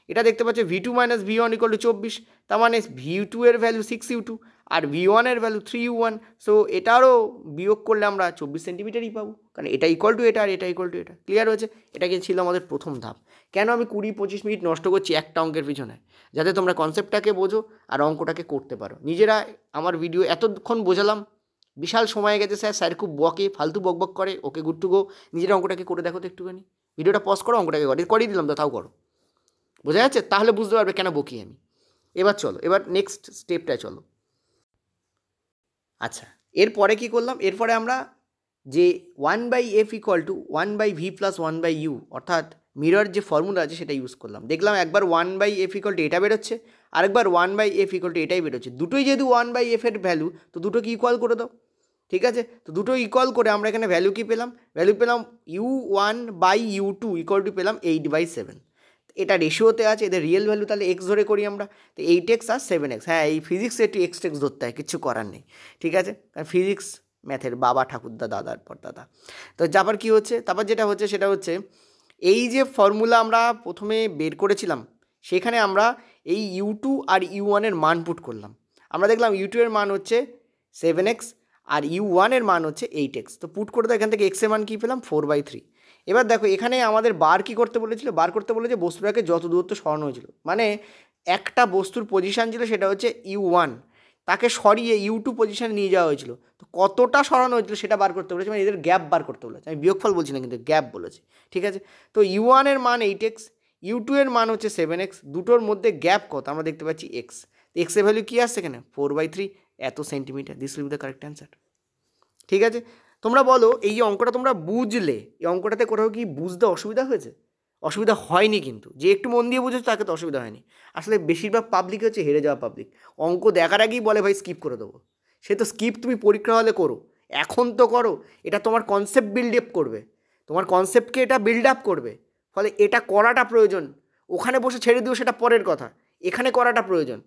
এটা দেখতে পাচ্ছি V2 minus V1 equal two 24, তার মানে V2 এর ভ্যালু 6U2 আর V1 এর ভ্যালু 3U1, সো এটারও বিয়োগ করলে আমরা 24 সেন্টিমিটারই পাবো, কারণ এটা ইকুয়াল টু এটা আর এটা ইকুয়াল টু এটা। ক্লিয়ার হয়েছে? এটা কি ছিল আমাদের প্রথম ধাপ। কেন আমি 20-25 মিনিট নষ্ট করছি একটা অঙ্কের পিছনে, যাতে তোমরা কনসেপ্টটাকে বোঝো আর অঙ্কটাকে করতে পারো নিজেরা। আমার ভিডিও এতক্ষণ বোঝালাম, বিশাল সময় গেছে স্যার, স্যার খুব বকে, ফালতু বকবক করে, ওকে গুড টু গো। নিজেরা অঙ্কটাকে করে দেখো তো একটুখানি, ভিডিওটা পজ করো, অঙ্কটাকে করিয়ে দিলাম তো, তাও করো। বোঝা যাচ্ছে? তাহলে বুঝতে পারবে কেন বকি আমি। এবার চলো, এবার নেক্সট স্টেপটায় চলো। আচ্ছা, এরপরে কী করলাম, এরপরে আমরা যে 1/f equal to 1/v plus 1/u অর্থাৎ মিরর যে ফর্মুলা আছে সেটা ইউজ করলাম। দেখলাম একবার 1/f ইকুয়াল টু এটা বেরোচ্ছে, আরেকবার 1/f ইকুয়াল টু এটাই বেরোচ্ছে। দুটোই যেহেতু 1/f এর ভ্যালু, তো দুটোকে ইকুয়াল করে দাও। ঠিক আছে, তো দুটো ইকুয়াল করে আমরা এখানে ভ্যালু কী পেলাম, ভ্যালু পেলাম U1/U2 ইকুয়াল টু পেলাম 8/7। এটা রেশিওতে আছে, এদের রিয়েল ভ্যালু তাহলে এক্স ধরে করি আমরা, তো 8x আর 7x। হ্যাঁ, এই ফিজিক্সে একটু এক্স ধরতে হয়, কিচ্ছু করার নেই। ঠিক আছে, ফিজিক্স ম্যাথের বাবা ঠাকুরদা, দাদার পর দাদা। তো তারপর কী হচ্ছে, তারপর যেটা হচ্ছে সেটা হচ্ছে এই যে ফর্মুলা আমরা প্রথমে বের করেছিলাম, সেখানে আমরা এই U2 আর U1 এর মান পুট করলাম। আমরা দেখলাম U2 এর মান হচ্ছে 7x আর U1 এর মান হচ্ছে 8x। তো পুট করে তো এখান থেকে x এর মান কী পেলাম, 4/3। এবার দেখো এখানে আমাদের বার কী করতে বলেছিল, বার করতে বলেছে বস্তুটাকে যত দূরত্ব সরানো হয়েছিল, মানে একটা বস্তুর পজিশান ছিল সেটা হচ্ছে U1, তাকে সরিয়ে U2 পজিশানে নিয়ে যাওয়া হয়েছিল, তো কতটা সরানো হয়েছিল সেটা বার করতে বলেছে, মানে এদের গ্যাপ বার করতে বলেছে। আমি বিয়োগফল বলছি না, কিন্তু গ্যাপ বলেছি। ঠিক আছে, তো U1 এর মান 8x, U2 এর মান হচ্ছে 7x, দুটোর মধ্যে গ্যাপ কত আমরা দেখতে পাচ্ছি x। x এর ভ্যালু কী আসছে এখানে, 4/3, এত centimetre. This will be the correct answer. ঠিক আছে, তোমরা বলো এই অঙ্কটা তোমরা বুঝলে, এই অঙ্কটাতে কোথাও কি বুঝতে অসুবিধা হয়েছে? অসুবিধা হয়নি, কিন্তু যে একটু মন দিয়ে বুঝেছো তাকে তো অসুবিধা হয়নি। আসলে বেশিরভাগ পাবলিক হচ্ছে হেরে যাওয়া পাবলিক, অঙ্ক দেখার আগেই বলে ভাই স্কিপ করে দেবো। সে তো স্কিপ তুমি পরীক্ষা হলে করো, এখন তো করো। এটা তোমার কনসেপ্ট বিল্ড আপ করবে, তোমার কনসেপ্টকে এটা বিল্ড আপ করবে, ফলে এটা করাটা প্রয়োজন। ওখানে বসে ছেড়ে দিও সেটা পরের কথা, এখানে করাটা প্রয়োজন।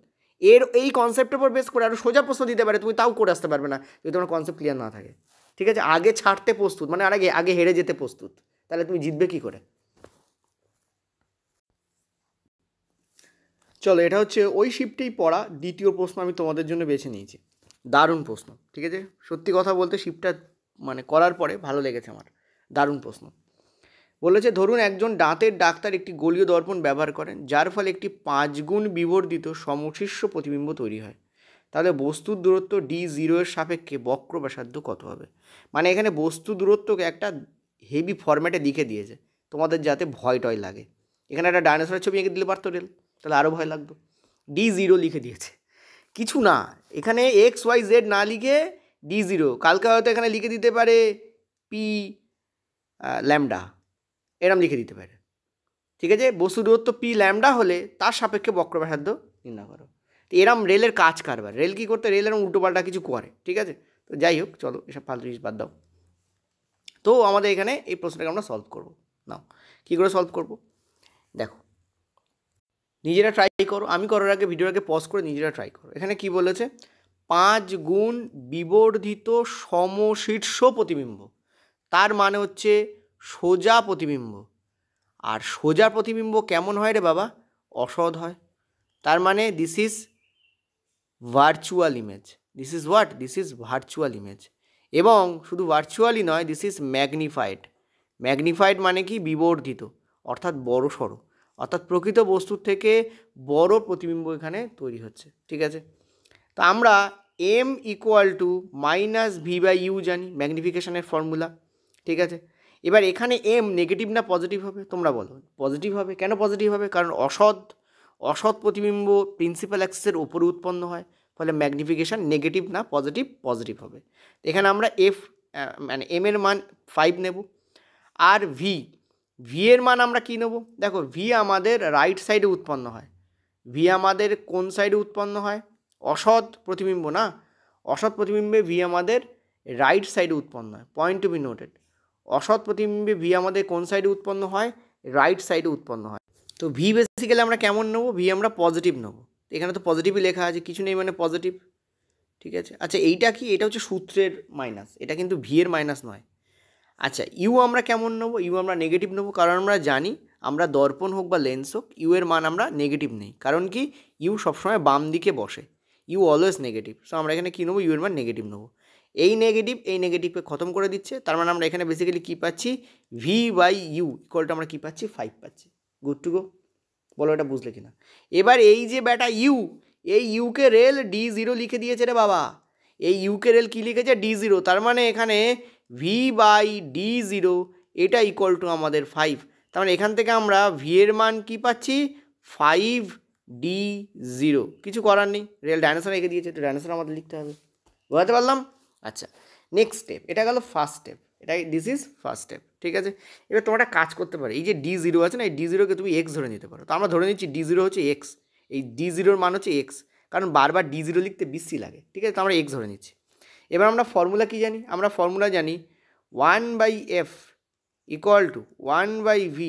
এই কনসেপ্টের উপর বেস করে আরও সোজা প্রশ্ন দিতে পারে, তুমি তাও করে আসতে পারবে না যদি তোমার কনসেপ্ট ক্লিয়ার না থাকে। ঠিক আছে, আগে ছাড়তে প্রস্তুত, মানে আগে হেরে যেতে প্রস্তুত, তাহলে তুমি জিতবে কী করে? চলো, এটা হচ্ছে ওই শিফটেই পড়া দ্বিতীয় প্রশ্ন আমি তোমাদের জন্য বেছে নিয়েছি। দারুণ প্রশ্ন, ঠিক আছে, সত্যি কথা বলতে শিফটটা মানে করার পরে ভালো লেগেছে আমার, দারুণ প্রশ্ন। বলেছে ধরুন একজন দাঁতের ডাক্তার একটি গোলীয় দর্পণ ব্যবহার করেন, যার ফলে একটি 5 গুণ বিবর্ধিত সমশীর্ষ প্রতিবিম্ব তৈরি হয়। তাহলে বস্তুর দূরত্ব D0 এর সাপেক্ষে বক্র ব্যাসার্ধ কত হবে? মানে এখানে বস্তু দূরত্বকে একটা হেভি ফরম্যাটে লিখে দিয়েছে, তোমাদের যাতে ভয় টয় লাগে। এখানে একটা ডাইনোসরের ছবি এঁকে দিলে পারতো রেল, তাহলে আরও ভয় লাগতো। D0 লিখে দিয়েছে, কিছু না, এখানে XYZ না লিখে D0, কালকে হয়তো এখানে লিখে দিতে পারে P ল্যামডা, এরম লিখে দিতে পারে। ঠিক আছে, বস্তু দূরত্ব P ল্যামডা হলে তার সাপেক্ষে বক্র ব্যাসার্ধ নির্ণয় করো। তো এরম রেলের কাজ কারবার, রেল কী করতে, রেল এরম উল্টোপাল্টা কিছু করে। ঠিক আছে, তো যাই হোক, চলো এসব ফালতু জিনিস বাদ দাও। তো আমাদের এখানে এই প্রশ্নটাকে আমরা সলভ করবো। নাও, কী করে সলভ করবো দেখো, নিজেরা ট্রাই করো, আমি করার আগে ভিডিওর আগে পজ করে নিজেরা ট্রাই করো। এখানে কি বলেছে, 5 গুণ বিবর্ধিত সমশীর্ষ প্রতিবিম্ব, তার মানে হচ্ছে সোজা প্রতিবিম্ব। আর সোজা প্রতিবিম্ব কেমন হয় রে বাবা, অসৎ হয়। তার মানে this is virtual image, this is what, this is virtual image. এবং শুধু ভার্চুয়ালই নয়, দিস ইজ ম্যাগনিফাইড। ম্যাগনিফাইড মানে কি, বিবর্ধিত, অর্থাৎ বড় সড়ো, অর্থাৎ প্রকৃত বস্তুর থেকে বড় প্রতিবিম্ব এখানে তৈরি হচ্ছে। ঠিক আছে, তো আমরা m ইকুয়াল টু -v/u জানি, ম্যাগনিফিকেশনের ফর্মুলা। ঠিক আছে, এবার এখানে m নেগেটিভ না পজিটিভ হবে, তোমরা বলো। পজিটিভ হবে। কেন পজিটিভ হবে? কারণ অসৎ প্রতিবিম্ব প্রিন্সিপাল অ্যাক্সিসের ওপরে উৎপন্ন হয়, ফলে ম্যাগনিফিকেশান নেগেটিভ না পজিটিভ হবে। এখানে আমরা মানে m এর মান 5 নেব। আর ভি এর মান আমরা কী নেব, দেখো ভি আমাদের রাইট সাইডে উৎপন্ন হয়। ভি আমাদের কোন সাইডে উৎপন্ন হয়, অসৎ প্রতিবিম্ব না, অসৎ প্রতিবিম্বে ভি আমাদের রাইট সাইডে উৎপন্ন হয়। পয়েন্ট টু বি নোটেড, অসৎ প্রতিবিম্বে ভি আমাদের কোন সাইডে উৎপন্ন হয়? রাইট সাইডে উৎপন্ন হয়। তো ভি বেসিক্যালি আমরা কেমন নেবো? ভি আমরা পজিটিভ নেবো। এখানে তো পজিটিভই লেখা আছে, কিছু নেই মানে পজিটিভ, ঠিক আছে। আচ্ছা এইটা কি? এটা হচ্ছে সূত্রের মাইনাস, এটা কিন্তু ভি এর মাইনাস নয়। আচ্ছা ইউ আমরা কেমন নেবো? ইউ আমরা নেগেটিভ নেবো, কারণ আমরা জানি আমরা দর্পণ হোক বা লেন্স হোক ইউ এর মান আমরা নেগেটিভ নেই, কারণ কি ইউ সবসময় বাম দিকে বসে, ইউ অলওয়েজ নেগেটিভ। সো আমরা এখানে কী নেবো? ইউ এর মান নেগেটিভ নেবো। এই নেগেটিভকে খতম করে দিচ্ছে, তার মানে আমরা এখানে বেসিক্যালি কী পাচ্ছি? ভি বাই ইউ ইকুয়ালটা আমরা কী পাচ্ছি? 5 পাচ্ছি। Good to go? বলো এটা বুঝলে কিনা। এবার এই যে ব্যাটা ইউ, এই ইউকে রেল D0 লিখে দিয়েছে রে বাবা, এই ইউকে রেল কী লিখেছে? D0, তার মানে এখানে ভি বাই D0 এটা ইকুয়াল টু আমাদের 5। তার মানে এখান থেকে আমরা ভি এর মান কী পাচ্ছি? 5D0। কিছু করার নেই, রেল ডাইনোসর রেখে দিয়েছে, তো ডাইনোসর আমাদের লিখতে হবে। বুঝতে পারলাম? আচ্ছা নেক্সট স্টেপ, এটা গেল ফার্স্ট স্টেপ, এটা দিস ইজ ফার্স্ট স্টেপ, ঠিক আছে। এবার তোমরা একটা কাজ করতে পারো, এই যে D0 আছে না, এই D0কে তুমি এক্স ধরে নিতে পারো। তো আমরা ধরে নিচ্ছি D0 হচ্ছে এক্স, এই D0-র মান হচ্ছে এক্স, কারণ বারবার D0 লিখতে বিশ্রী লাগে, ঠিক আছে। তো আমরা এক্স ধরে নিচ্ছি। এবার আমরা ফর্মুলা কী জানি? আমরা ফর্মুলা জানি 1/f equal to 1/v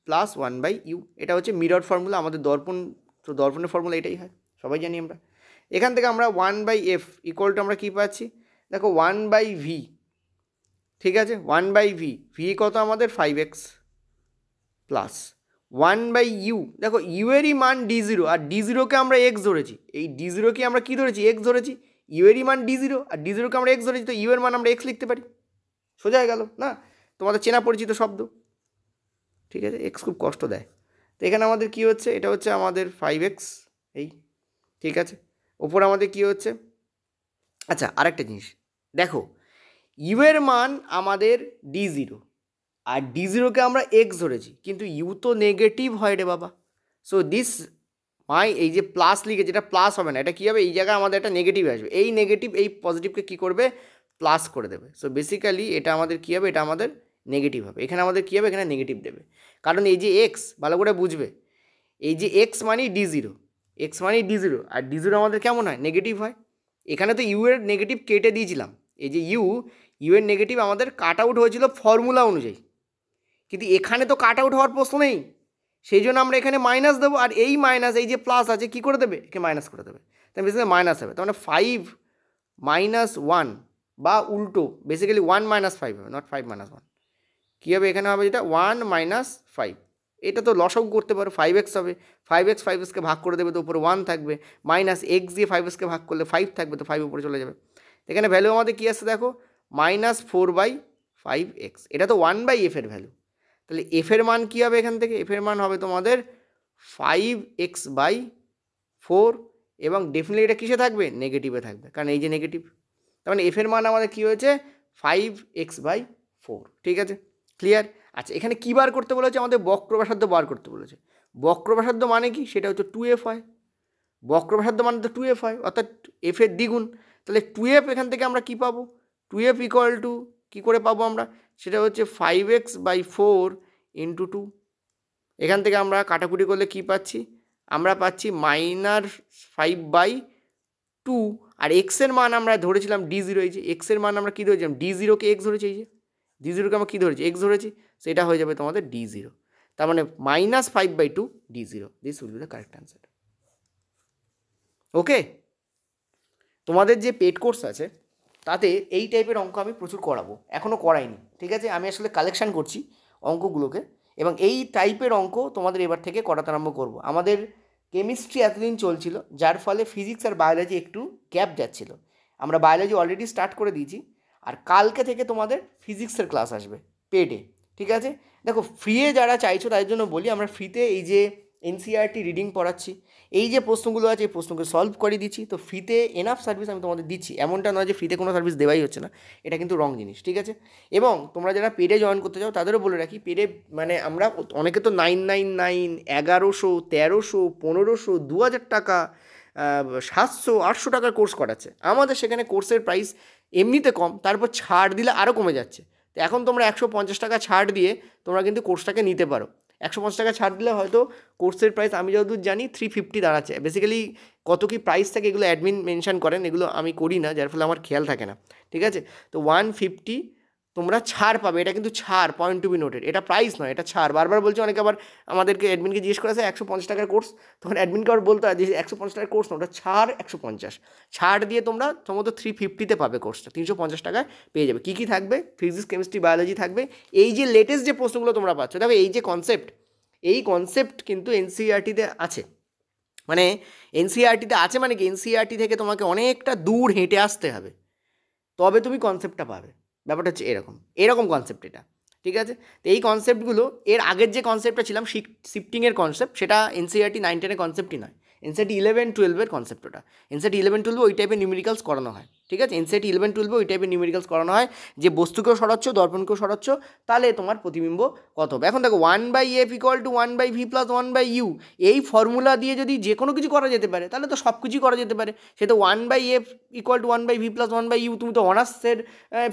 plus 1/u। এটা হচ্ছে মিরর ফর্মুলা, আমাদের দর্পণ, তো দর্পণের ফর্মুলা এটাই হয়, সবাই জানি আমরা। এখান থেকে আমরা 1/f ইকুয়াল টু আমরা কী পাচ্ছি? দেখো 1/v, ঠিক আছে, 1/v, ভি কত আমাদের? 5x প্লাস 1/u, দেখো ইউ এরই মান D0 আর D0কে আমরা এক্স ধরেছি, এই D0কে আমরা কী ধরেছি? এক্স ধরেছি। ইউ এরই মান D0 আর D0কে আমরা এক্স ধরেছি, তো ইউ এর মান আমরা এক্স লিখতে পারি। সোজা হয়ে গেল না? তোমাদের চেনা পরিচিত শব্দ, ঠিক আছে। এক্স খুব কষ্ট দেয়, তো এখানে আমাদের কী হচ্ছে? এটা হচ্ছে আমাদের 5x, এই, ঠিক আছে। ওপর আমাদের কী হচ্ছে? আচ্ছা আরেকটা জিনিস দেখো, ইউ এর মান আমাদের D0 আর D0কে আমরা এক্স ধরেছি, কিন্তু ইউ তো নেগেটিভ হয় রে বাবা। সো দিস এই যে প্লাস লিখেছে, এটা প্লাস হবে না, এটা কী হবে? এই জায়গায় আমাদের একটা নেগেটিভ আসবে, এই নেগেটিভ এই পজিটিভকে কী করবে? প্লাস করে দেবে। সো বেসিক্যালি এটা আমাদের কী হবে? এটা আমাদের নেগেটিভ হবে। এখানে আমাদের কী হবে? এখানে নেগেটিভ দেবে, কারণ এই যে এক্স, ভালো করে বুঝবে, এই যে এক্স মানেই D0, এক্স মানেই D0, আর D0 আমাদের কেমন হয়? নেগেটিভ হয়। এখানে তো ইউ এর নেগেটিভ কেটে দিয়েছিলাম, এই যে ইউ এর নেগেটিভ আমাদের কাট আউট হয়েছিল ফর্মুলা অনুযায়ী, কিন্তু এখানে তো কাট আউট হওয়ার প্রশ্ন নেই, সেই জন্য আমরা এখানে মাইনাস দেবো, আর এই মাইনাস এই যে প্লাস আছে কী করে দেবে? একে মাইনাস করে দেবে, তাই বেসিক্যালি মাইনাস হবে। তার মানে 5 - 1 বা উল্টো বেসিক্যালি 1 - 5 হবে, নট 5 - 1। কী হবে? এখানে হবে যেটা 1 - 5, এটা তো লসাগু করতে পারো, 5x হবে, 5xকে ভাগ করে দেবে, তো উপরে 1 থাকবে, মাইনাস এক্স দিয়ে 5xকে ভাগ করলে 5 থাকবে, তো 5 উপরে চলে যাবে। এখানে ভ্যালু আমাদের কী আসছে দেখো? -4/5x, এটা তো 1/f এর ভ্যালু, তাহলে এফ এর মান কী হবে? এখান থেকে এফ এর মান হবে তোমাদের 5x/4, এবং ডেফিনেটলি এটা কিসে থাকবে? নেগেটিভে থাকবে, কারণ এই যে নেগেটিভ, তার মানে এফ এর মান আমাদের কী হয়েছে? 5x/4, ঠিক আছে, ক্লিয়ার? আচ্ছা এখানে কী বার করতে বলেছে? আমাদের বক্রব্যাসার্ধ বার করতে বলেছে। বক্রব্যাসার্ধ মানে কি? সেটা হচ্ছে 2f হয়, বক্রব্যাসার্ধ মানে তো 2f হয়, অর্থাৎ এফ এর দ্বিগুণ। তাহলে 2f এখান থেকে আমরা কী পাবো? 2f ইকুয়াল টু কী করে পাবো আমরা? সেটা হচ্ছে 5x/4 × 2। এখান থেকে আমরা কাটাকুটি করলে কী পাচ্ছি? আমরা পাচ্ছি -5/2, আর এক্সের মান আমরা ধরেছিলাম D0, এই যে এক্সের মান আমরা কী ধরেছিলাম? D0কে এক্স ধরেছি, এই যে D0কে আমরা কী ধরেছি? এক্স ধরেছি, সেটা হয়ে যাবে তোমাদের D0, তার মানে -5/2 D0, this will be the correct answer. Okay, তোমাদের যে পেড কোর্স আছে তাতে এই টাইপের অঙ্ক আমি প্রচুর করাবো, এখনও করাইনি, ঠিক আছে। আমি আসলে কালেকশান করছি অঙ্কগুলোকে, এবং এই টাইপের অঙ্ক তোমাদের এবার থেকে করাতে আরম্ভ করবো। আমাদের কেমিস্ট্রি এতদিন চলছিল, যার ফলে ফিজিক্স আর বায়োলজি একটু গ্যাপ যাচ্ছিলো। আমরা বায়োলজি অলরেডি স্টার্ট করে দিয়েছি, আর কালকে থেকে তোমাদের ফিজিক্সের ক্লাস আসবে পেডে, ঠিক আছে। দেখো ফ্রিয়ে যারা চাইছো তাদের জন্য বলি, আমরা ফ্রিতে এই যে এনসিইআরটি রিডিং পড়াচ্ছি, এই যে প্রশ্নগুলো আছে এই প্রশ্নগুলো সলভ করে দিচ্ছি, তো ফ্রিতে এনাফ সার্ভিস আমি তোমাদের দিচ্ছি, এমনটা নয় যে ফ্রিতে কোনো সার্ভিস দেওয়াই হচ্ছে না, এটা কিন্তু রং জিনিস, ঠিক আছে। এবং তোমরা যারা পেডে জয়েন করতে চাও তাদেরও বলে রাখি, পেডে মানে আমরা অনেকে তো 999, 1100, 1300, 1500, 2000 টাকা, 700, 800 টাকার কোর্স করাচ্ছে। আমাদের সেখানে কোর্সের প্রাইস এমনিতে কম, তারপর ছাড় দিলে আরও কমে যাচ্ছে। তো এখন তোমরা 150 টাকা ছাড় দিয়ে তোমরা কিন্তু কোর্সটাকে নিতে পারো, 150 টাকা ছাড় দিলে হয়তো কোর্সের প্রাইস আমি যতদূর জানি 350 দাঁড়াচ্ছে। বেসিক্যালি কত কি প্রাইস থাকে এগুলো অ্যাডমিন মেনশন করেন, এগুলো আমি করি না, যার ফলে আমার খেয়াল থাকে না। ঠিক আছে, তো 150 তোমরা ছাড় পাবে, এটা কিন্তু ছাড়, পয়েন্ট টু বি নোটেড, এটা প্রাইস নয়, এটা ছাড়। বারবার বলছে অনেকে, আবার আমাদেরকে অ্যাডমিনকে জিজ্ঞেস করেছে 150 টাকার কোর্স, তখন অ্যাডমিনকে আবার বলতে হয় যে 150 টাকার কোর্স না, ওটা ছাড় 150, ছাড় দিয়ে তোমরা সম্ভবত 350-তে পাবে কোর্সটা, 350 টাকায় পেয়ে যাবে। কী কী থাকবে? ফিজিক্স, কেমিস্ট্রি, বায়োলজি থাকবে। এই যে লেটেস্ট যে প্রশ্নগুলো তোমরা পাচ্ছ, দেখো এই যে কনসেপ্ট, এই কনসেপ্ট কিন্তু এনসিইআরটিতে আছে, মানে এনসিইআরটিতে আছে মানে কি, এনসিইআরটি থেকে তোমাকে অনেকটা দূর হেঁটে আসতে হবে, তবে তুমি কনসেপ্টটা পাবে। ব্যাপারটা হচ্ছে এরকম কনসেপ্ট এটা। ঠিক আছে, তো এই কনসেপ্টগুলো, এর আগের যে কনসেপ্টটা ছিলাম শিফটিংয়ের কনসেপ্ট, সেটা এনসিইআরটি 9-10-এর কনসেপ্টই নয়, এনসিইআরটি 11-12-এর কনসেপ্ট ওটা। এনসিইআরটি 11-12 ওই টাইপের নিউমেরিক্যালস করানো হয়। ঠিক আছে, এনসিইআরটি 11-12 ওই টাইপের নিউমেরিক্যালস করানো হয় যে বস্তুকেও সরাচ্ছ, দর্পণকেও সরাচ্ছ, তাহলে তোমার প্রতিবিম্ব কত হবে। এখন দেখো 1/f = 1/v + 1/u, এই ফর্মুলা দিয়ে যদি যে কোনো কিছু করা যেতে পারে, তাহলে তো সব কিছুই করা যেতে পারে। সে তো 1/f = 1/v + 1/u, তুমি তো অনার্সের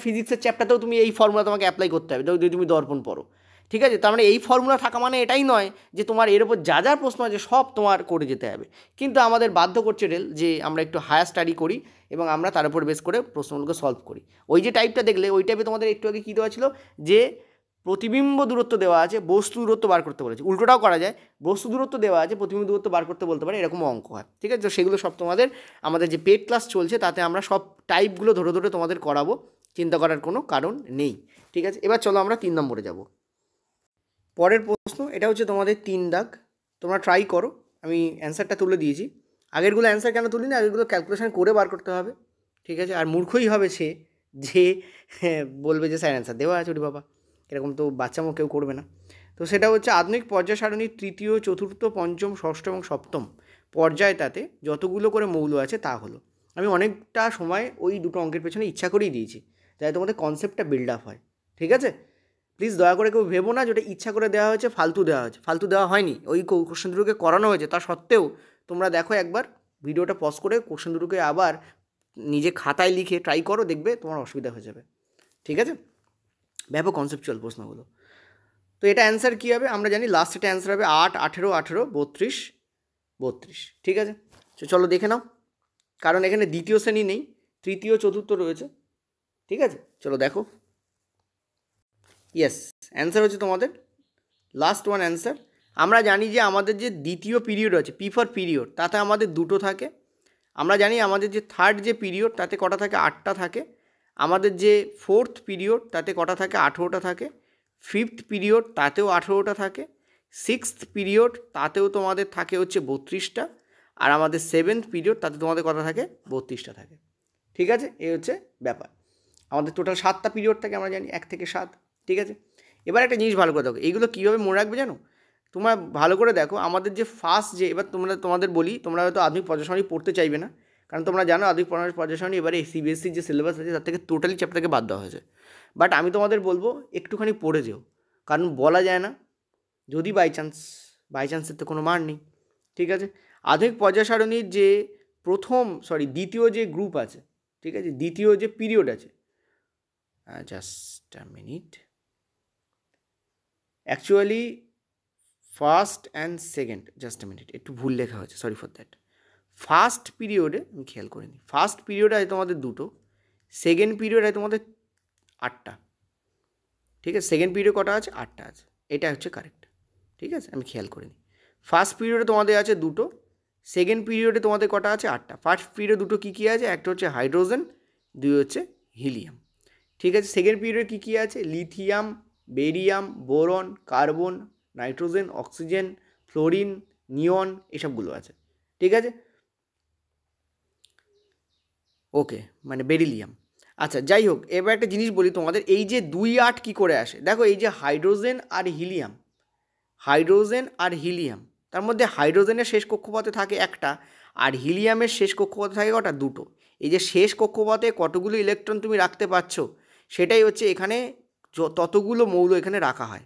ফিজিক্সের চ্যাপ্টারতেও তুমি এই ফর্মুলা তোমাকে অ্যাপ্লাই করতে হবে যদি তুমি দর্পণ পড়ো। ঠিক আছে, তার মানে এই ফর্মুলা থাকা মানে এটাই নয় যে তোমার এর উপর যা যা প্রশ্ন আছে সব তোমার করে যেতে হবে, কিন্তু আমাদের বাধ্য করছে রেল যে আমরা একটু হায়ার স্টাডি করি এবং আমরা তার উপর বেস করে প্রশ্নগুলোকে সলভ করি। ওই যে টাইপটা দেখলে, ওই টাইপে তোমাদের একটু আগে কী দেওয়া ছিল, যে প্রতিবিম্ব দূরত্ব দেওয়া আছে, বস্তু দূরত্ব বার করতে বলেছে। উল্টোটাও করা যায়, বস্তু দূরত্ব দেওয়া আছে, প্রতিবিম্ব দূরত্ব বার করতে বলতে পারে, এরকম অঙ্ক হয়। ঠিক আছে, তো সেগুলো সব আমাদের যে পেড ক্লাস চলছে তাতে আমরা সব টাইপগুলো ধরে ধরে তোমাদের করাবো, চিন্তা করার কোনো কারণ নেই। ঠিক আছে, এবার চলো আমরা 3 নম্বরে যাব। পরের প্রশ্ন, এটা হচ্ছে তোমাদের 3 দাগ, তোমরা ট্রাই করো। আমি অ্যান্সারটা তুলে দিয়েছি, আগেরগুলো অ্যান্সার কেন তুলি না, আগেরগুলো ক্যালকুলেশন করে বার করতে হবে। ঠিক আছে, আর মূর্খই হবে সে যে বলবে যে স্যার অ্যান্সার দেওয়া আছে, ওটি বাবা, এরকম তো বাচ্চামো কেউ করবে না। তো সেটা হচ্ছে আধুনিক পর্যায় সারণীর 3য়, 4র্থ, 5ম, 6ষ্ঠ এবং 7ম পর্যায়, তাতে যতগুলো করে মৌল আছে তা হলো। আমি অনেকটা সময় ওই দুটো অঙ্কের পেছনে ইচ্ছা করেই দিয়েছি, যাতে তোমাদের কনসেপ্টটা বিল্ড আপ হয়। ঠিক আছে, প্লিজ দয়া করে কেউ ভেবো না যেটা ইচ্ছা করে দেওয়া হয়েছে, ফালতু দেওয়া হয়েছে। ফালতু দেওয়া হয়নি, ওই কোশ্চেন দুটোকে করানো হয়েছে, তা সত্ত্বেও তোমরা দেখো একবার ভিডিওটা পজ করে কোশ্চেন দুটোকে আবার নিজে খাতায় লিখে ট্রাই করো, দেখবে তোমার অসুবিধা হয়ে যাবে। ঠিক আছে, ব্যাপক কনসেপচুয়াল প্রশ্নগুলো। তো এটা অ্যান্সার কী হবে আমরা জানি, লাস্ট এটা অ্যান্সার হবে 8, 18, 18, 32, 32। ঠিক আছে, চলো দেখে নাও, কারণ এখানে দ্বিতীয় শ্রেণী নেই, তৃতীয়, চতুর্থ রয়েছে। ঠিক আছে, চলো দেখো। ইয়েস, অ্যান্সার হচ্ছে তোমাদের লাস্ট ওয়ান অ্যান্সার। আমরা জানি যে আমাদের যে দ্বিতীয় পিরিয়ড আছে, পি ফর পিরিয়ড, তাতে আমাদের 2টো থাকে। আমরা জানি আমাদের যে থার্ড যে পিরিয়ড, তাতে কটা থাকে, 8টা থাকে। আমাদের যে 4th পিরিয়ড, তাতে কটা থাকে, 18টা থাকে। 5th পিরিয়ড, তাতেও 18টা থাকে। 6th পিরিয়ড, তাতেও তোমাদের থাকে হচ্ছে 32টা। আর আমাদের 7th পিরিয়ড, তাতে তোমাদের কটা থাকে, 32টা থাকে। ঠিক আছে, এই হচ্ছে ব্যাপার। আমাদের টোটাল 7টা পিরিয়ড থাকে, আমরা জানি 1 থেকে 7। ঠিক আছে, এবার একটা জিনিস ভালো করে দেখো, এইগুলো কীভাবে মনে রাখবে জানো, তোমরা ভালো করে দেখো। আমাদের যে ফার্স্ট যে, এবার তোমাদের বলি, তোমরা হয়তো আধুনিক পর্যায় সারণী পড়তে চাইবে না, কারণ তোমরা জানো আধুনিক পর্যায় সারণী এবারে সিবিএসসির যে সিলেবাস আছে তার থেকে টোটালি চ্যাপ্টারকে বাদ দেওয়া হয়েছে। বাট আমি তোমাদের বলবো একটুখানি পড়ে যেও, কারণ বলা যায় না, যদি বাই চান্সের তো কোনো মান নেই। ঠিক আছে, আধুনিক পর্যায় সারণীর যে দ্বিতীয় যে গ্রুপ আছে, ঠিক আছে, দ্বিতীয় যে পিরিয়ড আছে, just a minute, actually first and second, just a minute, একটু ভুল লেখা হয়েছে, সরি ফর দ্যাট। ফার্স্ট পিরিয়ডে আমি খেয়াল করিনি, ফার্স্ট পিরিয়ডে আছে তোমাদের 2টো, সেকেন্ড পিরিয়ড আছে তোমাদের 8টা। ঠিক আছে, সেকেন্ড পিরিয়ডে কটা আছে, 8টা আছে, এটা হচ্ছে কারেক্ট। ঠিক আছে, আমি খেয়াল করিনি। ফার্স্ট পিরিয়ডে তোমাদের আছে 2টো, সেকেন্ড পিরিয়ডে তোমাদের কটা আছে, 8টা। ফার্স্ট পিরিয়ডে 2টো কী কী আছে, একটা হচ্ছে হাইড্রোজেন, 2 হচ্ছে হিলিয়াম। ঠিক আছে, সেকেন্ড পিরিয়ডে কী কী আছে, lithium, barium, boron, carbon, nitrogen, oxygen, fluorine, neon, এসবগুলো আছে। ঠিক আছে, ওকে, মানে বেরিলিয়াম। আচ্ছা, যাই হোক, এবার একটা জিনিস বলি তোমাদের, এই যে 2, 8 কী করে আসে, দেখো এই যে হাইড্রোজেন আর হিলিয়াম, তার মধ্যে হাইড্রোজেনের শেষ কক্ষপথে থাকে একটা, আর হিলিয়ামের শেষ কক্ষপথে থাকে কটা, 2টো। এই যে শেষ কক্ষপথে কতগুলো ইলেকট্রন তুমি রাখতে পারছো, সেটাই হচ্ছে এখানে ততগুলো মৌল এখানে রাখা হয়।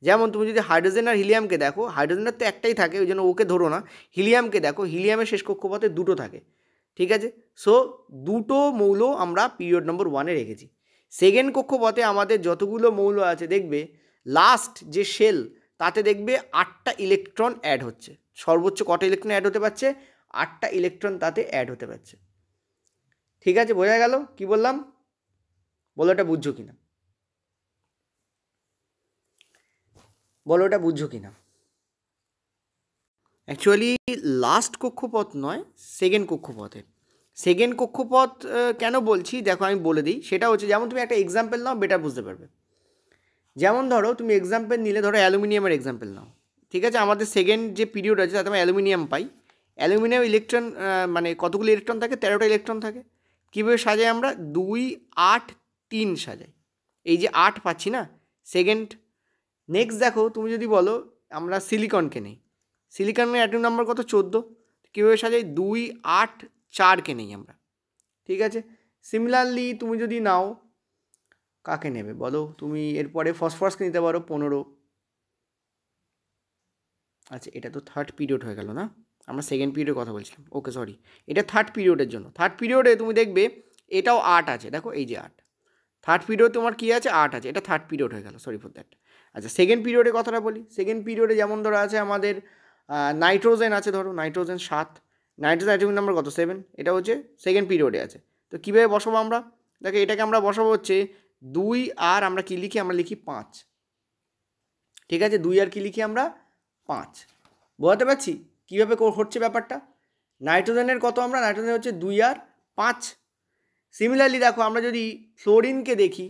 যেমন তুমি যদি হাইড্রোজেন আর হিলিয়ামকে দেখো, হাইড্রোজেনের তো একটাই থাকে, ওই জন্য ওকে ধরো না। হিলিয়ামকে দেখো, হিলিয়ামের শেষ কক্ষপথে 2টো থাকে। ঠিক আছে, সো 2টো মৌল আমরা পিরিয়ড নম্বর 1-এ রেখেছি। সেকেন্ড কক্ষপথে আমাদের যতগুলো মৌল আছে দেখবে, লাস্ট যে শেল, তাতে দেখবে 8টা ইলেকট্রন অ্যাড হচ্ছে। সর্বোচ্চ কটা ইলেকট্রন অ্যাড হতে পারছে? 8টা ইলেকট্রন তাতে অ্যাড হতে পারছে। ঠিক আছে, বোঝা গেল কি বললাম? বলো এটা বুঝছো কিনা, বলো এটা বুঝছো কিনা? অ্যাকচুয়ালি লাস্ট কক্ষপথ নয়, সেকেন্ড কক্ষপথের। সেকেন্ড কক্ষপথ কেন বলছি দেখো আমি বলে দিই। সেটা হচ্ছে, যেমন তুমি একটা এক্সাম্পল নাও, বেটার বুঝতে পারবে। যেমন ধরো তুমি এক্সাম্পল নিলে, ধরো অ্যালুমিনিয়ামের এক্সাম্পল নাও। ঠিক আছে, আমাদের সেকেন্ড যে পিরিয়ড আছে তাতে আমরা অ্যালুমিনিয়াম পাই। অ্যালুমিনিয়াম ইলেকট্রন মানে কতগুলো ইলেকট্রন থাকে? 13টা ইলেকট্রন থাকে। কীভাবে সাজাই আমরা? 2, 8, 3 সাজাই। এই যে 8 পাচ্ছি না, সেকেন্ড। নেক্সট দেখো, তুমি যদি বলো আমরা সিলিকনকে নেই, সিলিকনের অ্যাটম নাম্বার কত? 14। কীভাবে সাজাই? 2, 8, 4কে নেই আমরা। ঠিক আছে, সিমিলারলি তুমি যদি নাও, কাকে নেবে বলো? তুমি এরপরে ফসফরাসকে নিতে পারো, 15। আচ্ছা, এটা তো থার্ড পিরিয়ড হয়ে গেল না, আমরা সেকেন্ড পিরিয়ডের কথা বলছিলাম। ওকে সরি, এটা থার্ড পিরিয়ডের জন্য। থার্ড পিরিয়ডে তুমি দেখবে এটাও 8 আছে, দেখো এই যে 8। থার্ড পিরিয়ড তোমার কী আছে? 8 আছে, এটা থার্ড পিরিয়ড হয়ে গেল, সরি ফর দ্যাট। আচ্ছা, সেকেন্ড পিরিয়ডের কথাটা বলি। সেকেন্ড পিরিয়ডে যেমন ধরো আছে আমাদের নাইট্রোজেন আছে, ধরো নাইট্রোজেন 7। নাইট্রোজেন অ্যাটমিক নাম্বার কত? 7। এটা হচ্ছে সেকেন্ড পিরিয়ডে আছে। তো কীভাবে বসাবো আমরা? দেখো এটাকে আমরা বসাবো হচ্ছে 2 আর আমরা কী লিখি? আমরা লিখি 5। ঠিক আছে, 2 আর কী লিখি আমরা? 5। বোঝাতে পারছি কীভাবে হচ্ছে ব্যাপারটা? নাইট্রোজেনের কত আমরা? নাইট্রোজেন হচ্ছে 2 আর 5। সিমিলারলি দেখো আমরা যদি ফ্লোরিনকে দেখি,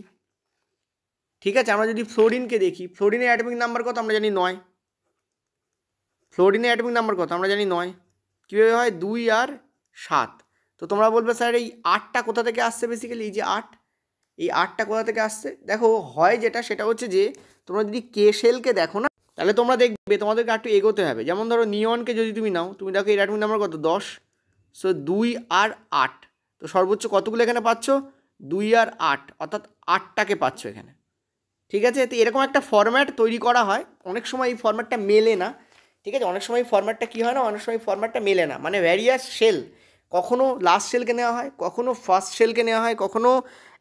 ঠিক আছে, আমরা যদি ফ্লোরিনকে দেখি, ফ্লোরিনের অ্যাটমিক নাম্বার কত? আমরা জানি 9। ফ্লোরিনের অ্যাটমিক নাম্বার কত? আমরা জানি 9। কীভাবে হয়? 2 আর 7। তো তোমরা বলবে স্যার এই 8টা কোথা থেকে আসছে? বেসিক্যালি এই যে 8, এই 8টা কোথা থেকে আসছে? দেখো হয় যেটা, সেটা হচ্ছে যে তোমরা যদি কে শেলকে দেখো না, তাহলে তোমরা দেখবে তোমাদেরকে একটু এগোতে হবে। যেমন ধরো নিয়নকে যদি তুমি নাও, তুমি দেখো এর অ্যাটমিক নাম্বার কত? 10। সো 2 আর 8, তো সর্বোচ্চ কতগুলো এখানে পাচ্ছ? 2 আর 8, অর্থাৎ 8টাকে পাচ্ছ এখানে। ঠিক আছে, তো এরকম একটা ফরম্যাট তৈরি করা হয়। অনেক সময় এই ফরম্যাটটা মেলে না। ঠিক আছে, অনেক সময় ফরম্যাটটা কী হয় না, অনেক সময় ফরম্যাটটা মেলে না, মানে ভ্যারিয়াস শেল, কখনও লাস্ট শেলকে নেওয়া হয়, কখনও ফার্স্ট শেলকে নেওয়া হয়, কখনও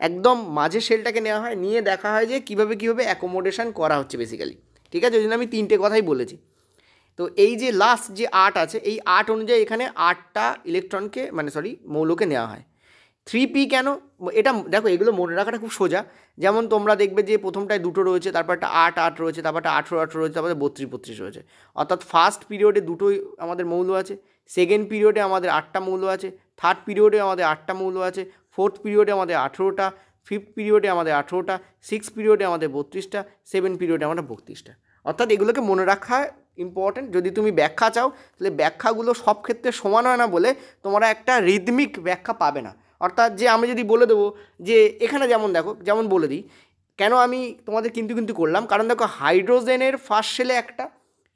একদম মাঝের শেলটাকে নেওয়া হয়, নিয়ে দেখা হয় যে কীভাবে অ্যাকোমোডেশন করা হচ্ছে বেসিক্যালি। ঠিক আছে, ওই জন্য আমি 3টে কথাই বলেছি। তো এই যে লাস্ট যে 8 আছে, এই 8 অনুযায়ী এখানে 8টা ইলেকট্রনকে, মানে সরি মৌলকে নেওয়া হয়। 3p কেন? এটা দেখো, এগুলো মনে রাখাটা খুব সোজা। যেমন তোমরা দেখবে যে প্রথমটায় 2টো রয়েছে, তারপর একটা 8 রয়েছে, তারপর একটা 18 রয়েছে, তারপরে 32 রয়েছে। অর্থাৎ ফার্স্ট পিরিয়ডে 2টোই আমাদের মৌল আছে, সেকেন্ড পিরিয়ডে আমাদের 8টা মৌল আছে, থার্ড পিরিয়ডে আমাদের 8টা মৌল আছে, ফোর্থ পিরিয়ডে আমাদের 18টা, ফিফথ পিরিয়ডে আমাদের 18টা, সিক্স পিরিয়ডে আমাদের 32টা, সেভেন পিরিয়ডে আমাদের 32টা। অর্থাৎ এগুলোকে মনে রাখা ইম্পর্টেন্ট। যদি তুমি ব্যাখ্যা চাও, তাহলে ব্যাখ্যাগুলো সব ক্ষেত্রে সমান হয় না বলে তোমরা একটা রিদমিক ব্যাখ্যা পাবে না। অর্থাৎ যে আমি যদি বলে দেবো যে এখানে, যেমন দেখো, যেমন বলে দিই, কেন আমি তোমাদের কিন্তু করলাম, কারণ দেখো হাইড্রোজেনের ফার্স্ট শেলে একটা,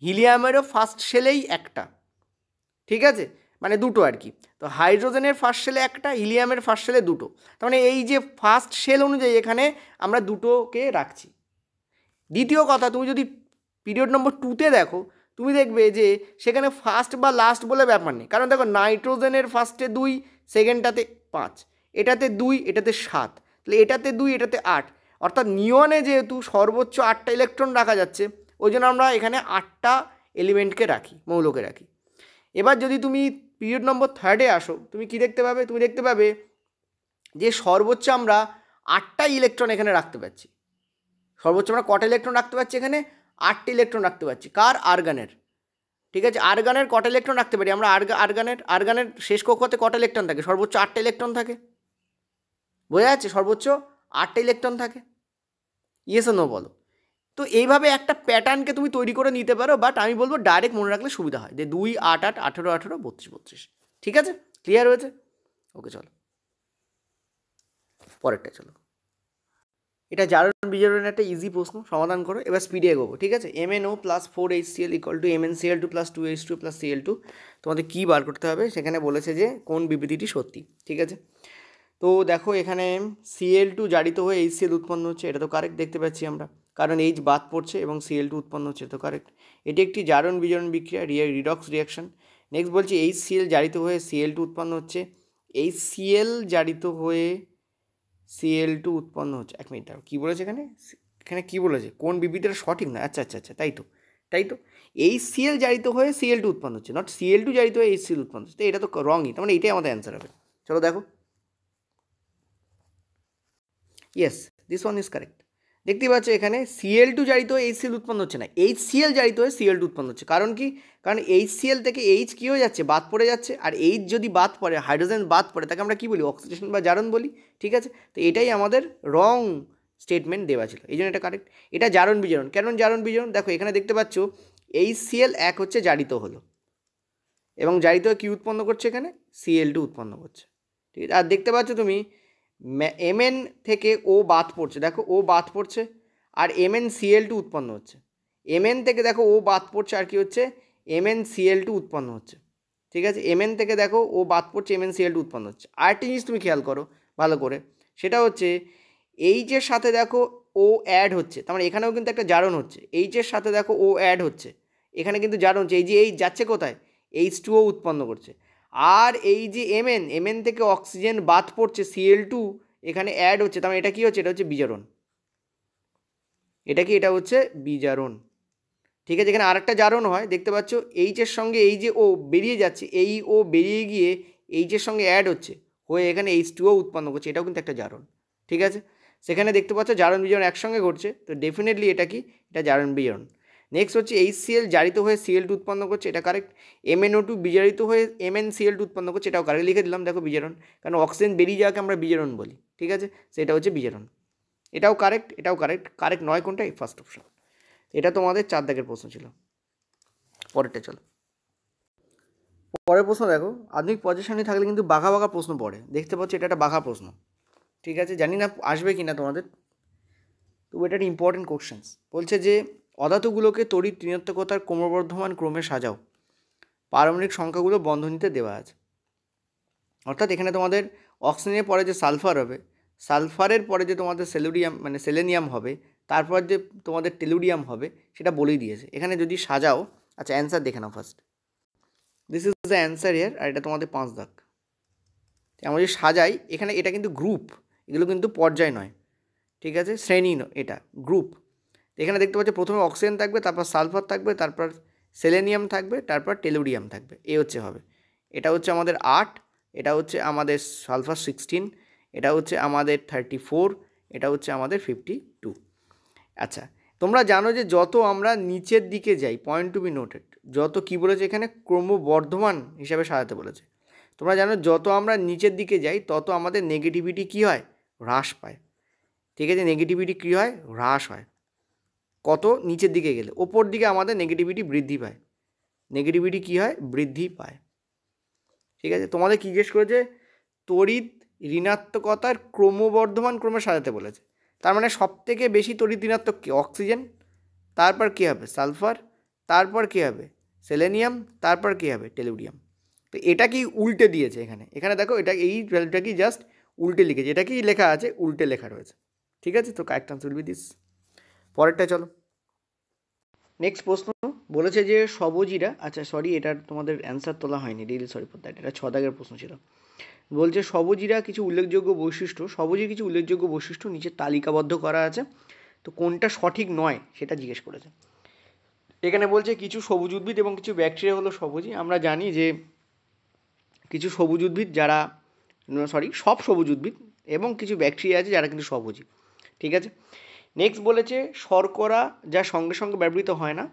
হিলিয়ামেরও ফার্স্ট শেলেই একটা। ঠিক আছে, মানে 2টো আর কি। তো হাইড্রোজেনের ফার্স্ট শেলে একটা, হিলিয়ামের ফার্স্ট শেলে 2টো। তার মানে এই যে ফার্স্ট শেল অনুযায়ী এখানে আমরা 2টোকে রাখছি। দ্বিতীয় কথা, তুমি যদি পিরিয়ড নম্বর 2তে দেখো, তুমি দেখবে যে সেখানে ফার্স্ট বা লাস্ট বলে ব্যাপার নেই। কারণ দেখো নাইট্রোজেনের ফার্স্টে 2, সেকেন্ডটাতে 5, এটাতে 2, এটাতে 7, তাহলে এটাতে 2, এটাতে 8। অর্থাৎ নিয়নে যেহেতু সর্বোচ্চ 8টা ইলেকট্রন রাখা যাচ্ছে, ওই জন্য আমরা এখানে 8টা এলিমেন্টকে রাখি, মৌলকে রাখি। এবার যদি তুমি পিরিয়ড নম্বর 3-এ আসো, তুমি কি দেখতে পাবে? তুমি দেখতে পাবে যে সর্বোচ্চ আমরা 8টা ইলেকট্রন এখানে রাখতে পারছি। সর্বোচ্চ আমরা কটা ইলেকট্রন রাখতে পারছি এখানে? 8টা ইলেকট্রন রাখতে পারছি। কার? আর্গানের। ঠিক আছে, আর্গানের কটা ইলেকট্রন রাখতে পারি আমরা? আর্গানের শেষ কক্ষতে কটা ইলেকট্রন থাকে? সর্বোচ্চ 8টা ইলেকট্রন থাকে। বোঝা যাচ্ছে? সর্বোচ্চ 8টা ইলেকট্রন থাকে। ইয়েস ও নো বলো। তো এইভাবে একটা প্যাটার্নকে তুমি তৈরি করে নিতে পারো, বাট আমি বলবো ডাইরেক্ট মনে রাখলে সুবিধা হয় যে 2, 8, 8, 18, 18, 32, 32। ঠিক আছে, ক্লিয়ার হয়েছে? ওকে, চলো পরেরটা। চলো, এটা জারণ বিজারণের একটা ইজি প্রশ্ন, সমাধান করো। এবার স্পিডে এগোবো। ঠিক আছে, MnO + 4HCl = MnCl2 + 2H2 + Cl2। তোমাদের কী বার করতে হবে? সেখানে বলেছে যে কোন বিবৃতিটি সত্যি। ঠিক আছে, তো দেখো এখানে Cl2 জারিত হয়ে HCl উৎপন্ন হচ্ছে, এটা তো কারেক্ট দেখতে পাচ্ছি আমরা, কারণ H বাদ পড়ছে এবং Cl2 উৎপন্ন হচ্ছে, এটা তো কারেক্ট। এটি একটি জারণ বিজারণ বিক্রিয়া, রিডক্স রিয়াকশন। নেক্সট বলছি HCl জারিত হয়ে Cl2 উৎপন্ন হচ্ছে, HCl জারিত হয়ে Cl2 উৎপন্ন হচ্ছে। এক মিনিট দাঁড়াও, কী বলেছে এখানে? এখানে কী বলেছে? কোন বিবৃতিটা সঠিক না? আচ্ছা, তাই তো, তাই তো HCl জারিত হয়ে Cl2 উৎপন্ন হচ্ছে, নট Cl2 জারিত হয়ে HCl উৎপন্ন হচ্ছে। তো এটা তো রংই, তার মানে এটাই আমাদের অ্যান্সার হবে। চলো দেখো, yes this one is correct. দেখতেই পাচ্ছ এখানে Cl2 জারিত হয়ে HCl উৎপন্ন হচ্ছে না, HCl জারিত হয়ে Cl2 উৎপন্ন হচ্ছে। কারণ কি? কারণ HCl থেকে H কী হয়ে যাচ্ছে, বাদ পড়ে যাচ্ছে, আর H যদি বাদ পড়ে, হাইড্রোজেন বাদ পড়ে, তাকে আমরা কী বলি, অক্সিডেশন বা জারণ বলি। ঠিক আছে, তো এটাই আমাদের রং স্টেটমেন্ট দেওয়া ছিল, এই জন্য এটা কারেক্ট। এটা জারণ বিজারণ। কেন জারণ বিজারণ? দেখো এখানে দেখতে পাচ্ছ HCl এক হচ্ছে জারিত হলো, এবং জারিত হয়ে কী উৎপন্ন করছে, এখানে Cl2 উৎপন্ন করছে। ঠিক আছে, আর দেখতে পাচ্ছ তুমি Mn থেকে ও বাদ পড়ছে, দেখো ও বাদ পড়ছে, আর MnCl2 উৎপন্ন হচ্ছে। Mn থেকে দেখো ও বাদ পড়ছে, আর কি হচ্ছে, MnCl2 উৎপন্ন হচ্ছে। ঠিক আছে, Mn থেকে দেখো ও বাদ পড়ছে, MnCl2 উৎপন্ন হচ্ছে। আরেকটি জিনিস তুমি খেয়াল করো ভালো করে, সেটা হচ্ছে এইচের সাথে দেখো ও অ্যাড হচ্ছে, তার মানে এখানেও কিন্তু একটা জারণ হচ্ছে। এইচের সাথে দেখো ও অ্যাড হচ্ছে, এখানে কিন্তু জারণ হচ্ছে। এই যে এই যাচ্ছে কোথায়, H2O উৎপন্ন করছে। আর এই যে Mn থেকে অক্সিজেন বাদ পড়ছে, Cl2 এখানে অ্যাড হচ্ছে, তার মানে এটা কী হচ্ছে, এটা হচ্ছে বিজারণ। এটা কি? এটা হচ্ছে বিজারণ। ঠিক আছে, এখানে আরেকটা জারণ হয়, দেখতে পাচ্ছ এইচের সঙ্গে এই যে ও বেরিয়ে যাচ্ছে, এই ও বেরিয়ে গিয়ে এইচের সঙ্গে অ্যাড হচ্ছে, হয়ে এখানে H2O উৎপন্ন করছে, এটাও কিন্তু একটা জারণ। ঠিক আছে, সেখানে দেখতে পাচ্ছ জারণ বিজারণ একসঙ্গে ঘটছে, তো ডেফিনেটলি এটা কি, এটা জারণ বিজারণ। নেক্সট হচ্ছে HCl জারিত হয়ে Cl2 উৎপন্ন করছে, এটা কারেক্ট। MnO2 বিজারিত হয়ে MnCl2 উৎপন্ন করছে, এটাও কারেক্ট, লিখে দিলাম দেখো বিজারণ, কারণ অক্সিজেন বেরিয়ে যাওয়াকে আমরা বিজারণ বলি। ঠিক আছে, সেটা হচ্ছে বিজারণ। এটাও কারেক্ট, এটাও কারেক্ট। কারেক্ট নয় কোনটা? এই ফার্স্ট অপশন। এটা তোমাদের 4 দাগের প্রশ্ন ছিল। পরেরটা চলো, পরের প্রশ্ন দেখো, আধুনিক পর্যায়ের সামনে থাকলে কিন্তু বাঘা বাঘা প্রশ্ন পড়ে, দেখতে পাচ্ছ এটা একটা বাঘা প্রশ্ন। ঠিক আছে, জানি না আসবে কি না তোমাদের, তবু এটা একটা ইম্পর্টেন্ট কোশ্চেন্স। বলছে যে অধাতুগুলোকে তড়িৎ ঋণাত্মকতার ক্রমবর্ধমান ক্রমে সাজাও, পারমাণবিক সংখ্যাগুলো বন্ধনীতে দেওয়া আছে। অর্থাৎ এখানে তোমাদের অক্সিজেনের পরে যে সালফার হবে, সালফারের পরে যে তোমাদের সেলেনিয়াম হবে, তারপর যে তোমাদের টেলুরিয়াম হবে, সেটা বলেই দিয়েছে। এখানে যদি সাজাও, আচ্ছা অ্যান্সার দেখে নাও first, this is the answer here, আর এটা তোমাদের 5 দাগ। আমরা যদি সাজাই, এখানে এটা কিন্তু গ্রুপ, এগুলো কিন্তু পর্যায় নয়। ঠিক আছে, শ্রেণী এটা গ্রুপ। এখানে দেখতে পাচ্ছ প্রথমে অক্সিজেন থাকবে, তারপর সালফার থাকবে, তারপর সেলেনিয়াম থাকবে, তারপর টেলুরিয়াম থাকবে, এ হচ্ছে হবে। এটা হচ্ছে আমাদের 8, এটা হচ্ছে আমাদের সালফার 16, এটা হচ্ছে আমাদের 34, এটা হচ্ছে আমাদের 52। আচ্ছা, তোমরা জানো যে যত আমরা নিচের দিকে যাই, পয়েন্ট টু বি নোটেড, যত কি বলেছে এখানে, ক্রমবর্ধমান হিসাবে সাজাতে বলেছে। তোমরা জানো যত আমরা নিচের দিকে যাই, তত আমাদের নেগেটিভিটি কী হয়, হ্রাস পায়। ঠিক আছে, নেগেটিভিটি কী হয়, হ্রাস হয়। কত নিচের দিকে গেলে, ওপর দিকে আমাদের নেগেটিভিটি বৃদ্ধি পায়। নেগেটিভিটি কী হয়, বৃদ্ধি পায়। ঠিক আছে, তোমাদের কী জিজ্ঞেস করেছে, তড়িৎ ঋণাত্মকতার ক্রমবর্ধমান ক্রমে সাজাতে বলেছে। তার মানে সব থেকে বেশি তড়িৎ ঋণাত্মক কী, অক্সিজেন, তারপর কী হবে, সালফার, তারপর কী হবে, সেলেনিয়াম, তারপর কী হবে, টেলুরিয়াম। তো এটা কি উল্টে দিয়েছে এখানে, এখানে দেখো এটা এই ভ্যালুটা কি জাস্ট উল্টে লিখেছে, এটা কি লেখা আছে, উল্টে লেখা রয়েছে। ঠিক আছে, তো correct answer will be this. পরেরটা চলো, নেক্সট প্রশ্ন বলেছে যে সবুজিরা, আচ্ছা সরি এটার তোমাদের অ্যান্সার তোলা হয়নি, রিয়েলি সরি ফর দ্যাট, এটা 6 দাগের প্রশ্ন ছিল। বলছে সবুজিরা কিছু উল্লেখযোগ্য বৈশিষ্ট্য, সবুজের কিছু উল্লেখযোগ্য বৈশিষ্ট্য নিচে তালিকাবদ্ধ করা আছে, তো কোনটা সঠিক নয় সেটা জিজ্ঞেস করেছে। এখানে বলছে কিছু সবুজ উদ্ভিদ এবং কিছু ব্যাকটেরিয়া হলো সবুজই। আমরা জানি যে কিছু সবুজ উদ্ভিদ যারা, সব সবুজ উদ্ভিদ, এবং কিছু ব্যাকটেরিয়া আছে যারা কিন্তু সবুজই। ঠিক আছে, নেক্সট বলেছে শর্করা যা সঙ্গে সঙ্গে ব্যবহৃত হয় না,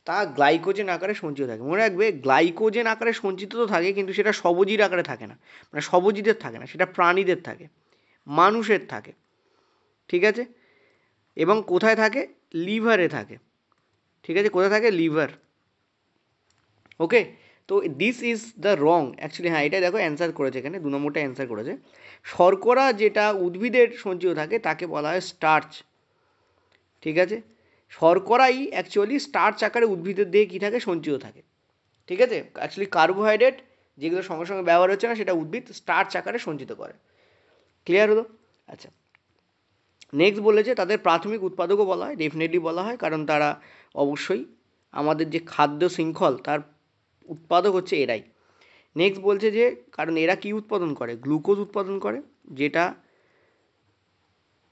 তা গ্লাইকোজেন আকারে সঞ্চিত থাকে। মনে রাখবে, গ্লাইকোজেন আকারে সঞ্চিত তো থাকে, কিন্তু সেটা সবুজির আকারে থাকে না, মানে সবুজিদের থাকে না, সেটা প্রাণীদের থাকে, মানুষের থাকে। ঠিক আছে, এবং কোথায় থাকে, লিভারে থাকে। ঠিক আছে, কোথায় থাকে, লিভার। ওকে, তো this is the wrong actually, হ্যাঁ এটাই দেখো অ্যান্সার করেছে, এখানে 2 নম্বরটা অ্যান্সার করেছে। শর্করা যেটা উদ্ভিদের সঞ্চিত থাকে তাকে বলা হয় স্টার্চ। ঠিক আছে, শর্করাই অ্যাকচুয়ালি স্টার্চ আকারে উদ্ভিদের দেহে কী থাকে, সঞ্চিত থাকে। ঠিক আছে, অ্যাকচুয়ালি কার্বোহাইড্রেট যেগুলো সঙ্গে সঙ্গে ব্যবহার হচ্ছে না, সেটা উদ্ভিদ স্টার্চ আকারে সঞ্চিত করে। ক্লিয়ার হলো? আচ্ছা, নেক্সট বলেছে তাদের প্রাথমিক উৎপাদকও বলা হয়, ডেফিনেটলি বলা হয়, কারণ তারা অবশ্যই আমাদের যে খাদ্য শৃঙ্খল তার উৎপাদক হচ্ছে এরাই। নেক্সট বলছে যে কারণ এরা কি উৎপাদন করে, গ্লুকোজ উৎপাদন করে, যেটা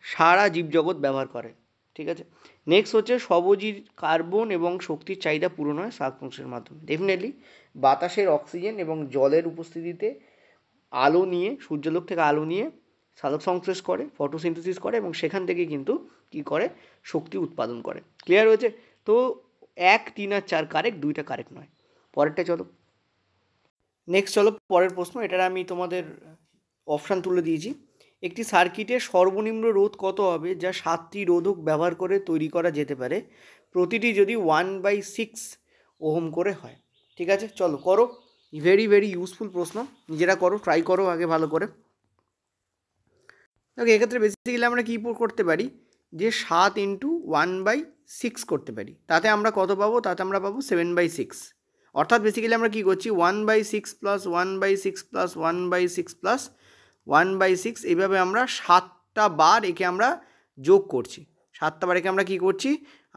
সারা জীবজগৎ ব্যবহার করে। ঠিক আছে। নেক্সট হচ্ছে স্বভোজী কার্বন এবং শক্তির চাহিদা পূরণ হয় শাক প্রশ্নের মাধ্যমে। ডেফিনেটলি বাতাসের অক্সিজেন এবং জলের উপস্থিতিতে আলো নিয়ে, সূর্যালোক থেকে আলো নিয়ে সালোক সংশ্লেষ করে, ফটোসিনথেসিস করে এবং সেখান থেকে কিন্তু কী করে, শক্তি উৎপাদন করে। ক্লিয়ার হয়েছে? তো 1, 3 আর 4 কারেক্ট, 2টা কারেক্ট নয়। পরেরটা চলো। নেক্সট চলো পরের প্রশ্ন। এটার আমি তোমাদের অপশান তুলে দিয়েছি। একটি সার্কিটের সর্বনিম্ন রোধ কত হবে যা 7টি রোধক ব্যবহার করে তৈরি করা যেতে পারে, প্রতিটি যদি 1/6 ওহম করে হয়। ঠিক আছে, চলো করো। ভেরি ভেরি ইউজফুল প্রশ্ন, নিজেরা করো, ট্রাই করো আগে ভালো করে। ওকে, এক্ষেত্রে বেসিক্যালি আমরা কী করতে পারি, যে 7 × 1/6 করতে পারি। তাতে আমরা কত পাবো? তাতে আমরা পাবো 7/6। অর্থাৎ বেসিক্যালি আমরা কী করছি, 1/6 + 1/6 + 1/6 + 1/6 এইভাবে আমরা 7টা বার একে আমরা যোগ করছি। 7টা বার একে আমরা কী করছি,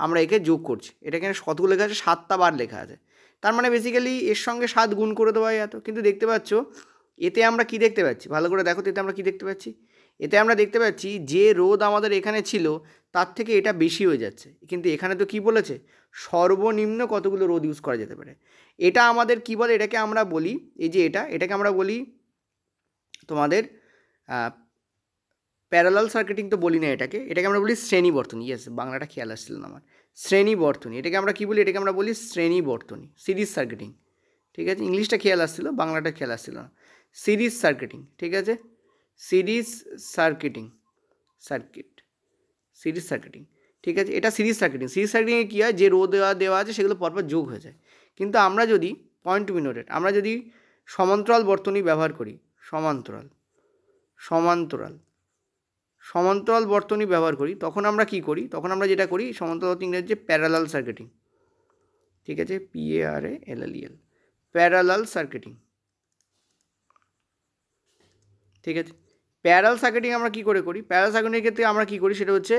আমরা একে যোগ করছি। এটা এখানে কতগুলো লেখা আছে? 7টা বার লেখা আছে। তার মানে বেসিক্যালি এর সঙ্গে 7 গুণ করে দেওয়া যেত। কিন্তু দেখতে পাচ্ছ এতে আমরা কি দেখতে পাচ্ছি, ভালো করে দেখো তো, এতে আমরা কি দেখতে পাচ্ছি? এতে আমরা দেখতে পাচ্ছি যে রোধ আমাদের এখানে ছিল তার থেকে এটা বেশি হয়ে যাচ্ছে। কিন্তু এখানে তো কি বলেছে, সর্বনিম্ন কতগুলো রোধ ইউজ করা যেতে পারে। এটা আমাদের কি বলে, এটাকে আমরা বলি, এই যে এটাকে আমরা বলি তোমাদের প্যারালাল সার্কিটিং তো বলি না এটাকে আমরা বলি শ্রেণী বর্তনী। ইয়েস, বাংলাটা খেয়াল আসছিল না আমার। শ্রেণী বর্তনী, এটাকে আমরা কি বলি, এটাকে আমরা বলি শ্রেণী বর্তনী, সিরিজ সার্কিটিং। ঠিক আছে, ইংলিশটা খেয়াল আসছিল, বাংলাটা খেয়াল আসছিল না। সিরিজ সার্কিটিং, ঠিক আছে, সিরিজ সার্কিটিং, সিরিজ সার্কিটিং, ঠিক আছে, এটা সিরিজ সার্কিটিং। সিরিজ সার্কিটিংয়ে কী হয়, যে রোধ দেওয়া আছে সেগুলো পরপর যোগ হয়ে যায়। কিন্তু আমরা যদি পয়েন্ট টু বি নোটেড, আমরা যদি সমান্তরাল বর্তনী ব্যবহার করি, সমান্তরাল বর্তনী ব্যবহার করি, তখন আমরা কি করি, তখন আমরা যেটা করি, সমান্তরাল বর্তনী ইংরেজি প্যারালাল সার্কিটিং। ঠিক আছে, PARALLEL, প্যারালাল সার্কিটিং। ঠিক আছে, প্যারালাল সার্কিটিং আমরা কী করে করি, প্যারালাল সার্কিটিংয়ের ক্ষেত্রে আমরা কী করি, সেটা হচ্ছে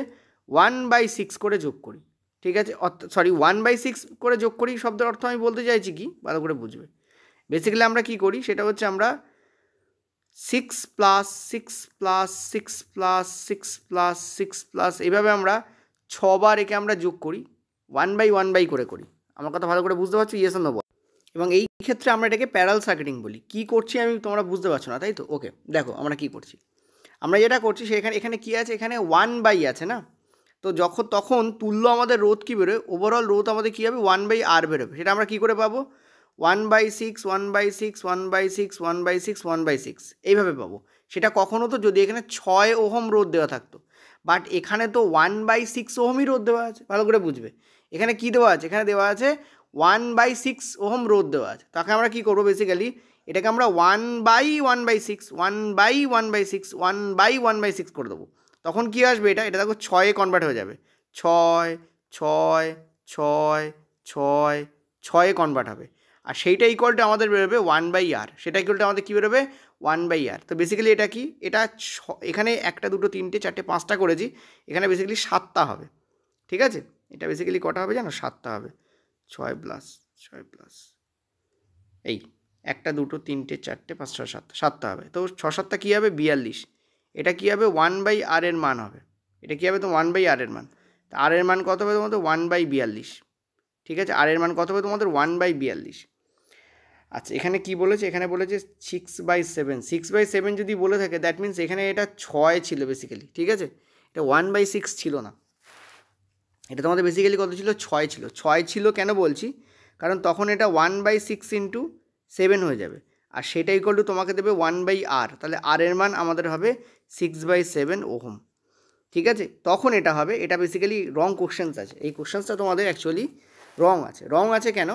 1/6 করে যোগ করি। ঠিক আছে, 1/6 করে যোগ করি শব্দের অর্থ আমি বলতে চাইছি কি, ভালো করে বুঝবে। বেসিক্যালি আমরা কী করি, সেটা হচ্ছে আমরা 6 + 6 + 6 + 6 + 6 এইভাবে আমরা 6 বার একে আমরা যোগ করি, 1/1 করে করি। আমার কথা ভালো করে বুঝতে পারছো? ইয়েস অর নো বল। এবং এই ক্ষেত্রে আমরা এটাকে প্যারালাল সার্কিটিং বলি। কী করছি আমি, তোমরা বুঝতে পারছো না, তাই তো? ওকে, দেখো আমরা কী করছি। আমরা যেটা করছি এখানে কী আছে, এখানে 1/, আছে না? তো তখন তুল্য আমাদের রোধ কী বেরোয়, ওভারঅল রোধ আমাদের কী হবে, 1/R বেরোবে। সেটা আমরা কী করে পাবো, 1/6 1/6 1/6 1/6 1/6 এইভাবে পাবো। সেটা কখনও তো যদি এখানে 6 ওহম রোধ দেওয়া থাকতো, বাট এখানে তো 1/6 ওহমই রোধ দেওয়া আছে। ভালো করে বুঝবে, এখানে কী দেওয়া আছে, এখানে দেওয়া আছে 1/6 ওহম রোধ দেওয়া আছে। তাকে আমরা কী করবো, বেসিক্যালি এটাকে আমরা 1/1/6 1/1/6 1/1/6 করে দেবো। তখন কী আসবে, এটা দেখো 6-এ কনভার্ট হয়ে যাবে। 6 6 6 6 6-এ কনভার্ট হবে। আর সেইটা ইকুয়ালটা আমাদের বেরোবে 1/R। সেটা ইকুয়ালটা আমাদের কী বেরোবে, 1/R। তো বেসিক্যালি এটা কি, এটা এখানে 1 2 3 4 5টা করেছি, এখানে বেসিক্যালি 7টা হবে। ঠিক আছে, এটা বেসিক্যালি কটা হবে জানো, 7টা হবে। 6 + 6 এই 1 2 3 4 5 6 7, 7টা হবে। তো 6 7টা কী হবে, 42। এটা কী হবে, 1/R এর মান হবে। এটা কী হবে, তো 1/R এর মান। তা আর এর মান কত হবে তোমাদের, 1/42। ঠিক আছে, আর এর মান কত হবে তোমাদের, 1/42। আচ্ছা, এখানে কি বলেছে, এখানে বলেছে 6/7। 6/7 যদি বলে থাকে, দ্যাট মিনস এখানে এটা 6 ছিল বেসিক্যালি। ঠিক আছে, এটা 1/6 ছিল না, এটা তোমাদের বেসিক্যালি কত ছিল, 6 ছিল। 6 ছিল কেন বলছি, কারণ তখন এটা 1/6 × 7 হয়ে যাবে, আর সেটা ইকুয়াল টু তোমাকে দেবে 1/R। তাহলে আর এর মান আমাদের হবে 6/7 ওহম। ঠিক আছে, তখন এটা হবে, এটা বেসিক্যালি রং কোশ্চেন্স আছে। এই কোশ্চেন্সটা তোমাদের অ্যাকচুয়ালি রং আছে কেন,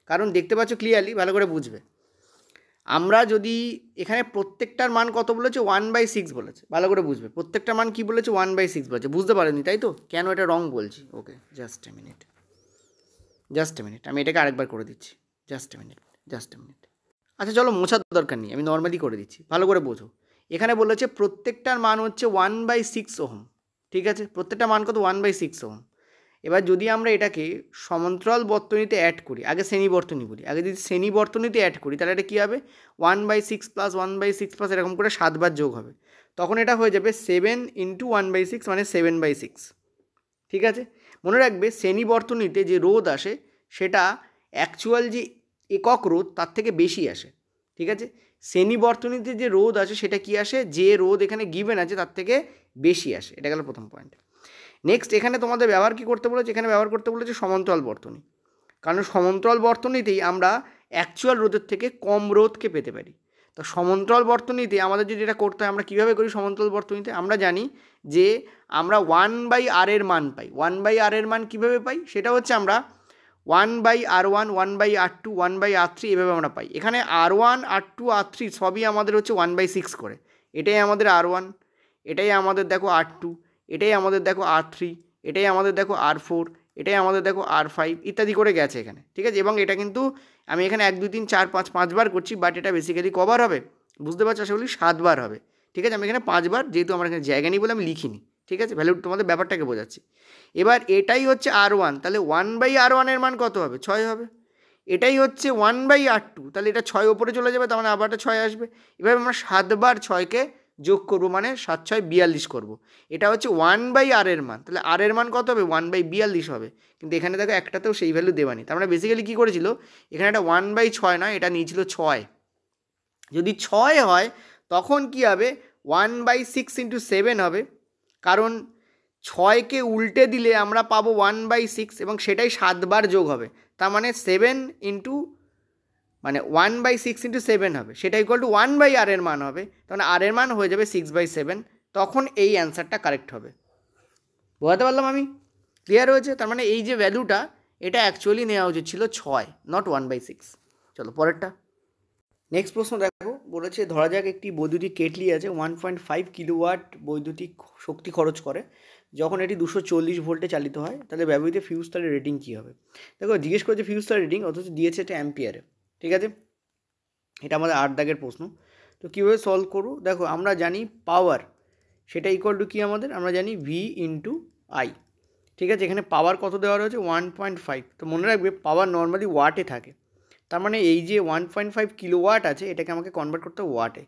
কারণ দেখতে পাচ্ছ ক্লিয়ারলি, ভালো করে বুঝবে। আমরা যদি এখানে প্রত্যেকটার মান কত বলেছে, 1/6 বলেছে, ভালো করে বুঝবে। প্রত্যেকটার মান কি বলেছে, 1/6 বলেছে। বুঝতে পারেনি তাই তো, কেন এটা রং বলছি। ওকে, জাস্ট এ মিনিট, আমি এটাকে আরেকবার করে দিচ্ছি। Just a minute. আচ্ছা চলো, মোছার দরকার নেই, আমি নর্মালি করে দিচ্ছি, ভালো করে বোঝো। এখানে বলেছে প্রত্যেকটার মান হচ্ছে 1/6 ওহম। ঠিক আছে, প্রত্যেকটা মান কত, 1/6 ওহম। এবার যদি আমরা এটাকে সমান্তরাল বর্তনীতে অ্যাড করি, আগে শ্রেণী বর্তনী বলি, আগে যদি শ্রেণী বর্তনীতে অ্যাড করি, তাহলে এটা কী হবে, 1/6 + 1/6 এরকম করে 7 বার যোগ হবে। তখন এটা হয়ে যাবে 7 × 1/6 মানে 7/6। ঠিক আছে, মনে রাখবে শ্রেণী বর্তনীতে যে রোধ আসে সেটা অ্যাকচুয়াল যে একক রোধ তার থেকে বেশি আসে। ঠিক আছে, শ্রেণী বর্তনীতে যে রোধ আসে সেটা কি আসে, যে রোধ এখানে গিভেন আছে তার থেকে বেশি আসে। এটা গেল প্রথম পয়েন্ট। নেক্সট এখানে তোমাদের ব্যবহার কী করতে বলেছে, এখানে ব্যবহার করতে বলেছে সমান্তরাল বর্তনী, কারণ সমান্তরাল বর্তনীতেই আমরা অ্যাকচুয়াল রোধের থেকে কম রোধকে পেতে পারি। তো সমান্তরাল বর্তনীতে আমাদের যদি এটা করতে হয়, আমরা কীভাবে করি সমান্তরাল বর্তনীতে, আমরা জানি যে আমরা 1/r এর মান পাই। 1/r এর মান কীভাবে পাই, সেটা হচ্ছে আমরা 1/r1, 1/r2, 1/r3 এভাবে আমরা পাই। এখানে r1, r2, r3 সবই আমাদের হচ্ছে 1/6 করে। এটাই আমাদের r1, এটাই আমাদের দেখো r2, এটাই আমাদের দেখো r3, এটাই আমাদের দেখো r4, এটাই আমাদের দেখো r5 ইত্যাদি করে গেছে এখানে। ঠিক আছে, এবং এটা কিন্তু আমি এখানে 1 2 3 4 5 5বার করছি, বাট এটা বেসিক্যালি কবার হবে বুঝতে পারছো, আশা করি 7বার হবে। ঠিক আছে, আমি এখানে 5বার, যেহেতু আমার এখানে জায়গা নেই বলে আমি লিখিনি। ঠিক আছে, ভ্যালু তোমাদের ব্যাপারটাকে বোঝাচ্ছি। এবার এটাই হচ্ছে r1, তাহলে 1/r1 এর মান কত হবে, 6 হবে। এটাই হচ্ছে 1/r2, তাহলে এটা 6 ওপরে চলে যাবে, তার মানে আবার একটা 6 আসবে। এভাবে আমরা 7বার 6কে যোগ করবো, মানে 7 6 42 করবো। এটা হচ্ছে 1/r এর মান, তাহলে r এর মান কত হবে, 1/42 হবে। কিন্তু এখানে দেখো একটাতেও সেই ভ্যালু দেওয়া নেই, তার মানে বেসিক্যালি কী করেছিল, এখানে একটা 1/6 নয়, এটা নিয়েছিল 6। যদি 6 হয় তখন কি হবে, 1/6 × 7 হবে, কারণ 6কে উল্টে দিলে আমরা পাবো 1/6 এবং সেটাই 7বার যোগ হবে। তার মানে 7 ইন্টু মানে 1/6 × 7 হবে, সেটা ইকুয়াল টু 1/r এর মান হবে, তখন r এর মান হয়ে যাবে 6/7। তখন এই অ্যান্সারটা কারেক্ট হবে। বোঝাতে পারলাম আমি, ক্লিয়ার হয়েছে? তার মানে এই যে ভ্যালুটা এটা অ্যাকচুয়ালি নেওয়া উচিত ছিল 6, নট 1/6। চলো পরেরটা। নেক্সট প্রশ্ন দেখো, বলেছে ধরা যাক একটি বৈদ্যুতিক কেটলি আছে, 1.5 কিলোওয়াট বৈদ্যুতিক শক্তি খরচ করে। যখন এটি 240 ভোল্টে চালিত হয়, তাহলে ব্যবহৃত ফিউজ তারের রেটিং কী হবে? দেখো জিজ্ঞেস করেছে ফিউজ তারের রেটিং, অথচ দিয়েছে এটা অ্যাম্পিয়ারে। ঠিক আছে, এটা আমাদের 8 দাগের প্রশ্ন। তো কীভাবে সলভ করবো, দেখো আমরা জানি পাওয়ার সেটা ইকুয়াল টু কী আমাদের, আমরা জানি V × I। ঠিক আছে, এখানে পাওয়ার কত দেওয়া রয়েছে 1.5। তো মনে রাখবে পাওয়ার নর্মালি ওয়াটে থাকে, তার মানে এই যে 1.5 কিলোওয়াট আছে এটাকে আমাকে কনভার্ট করতে হবে ওয়াটে।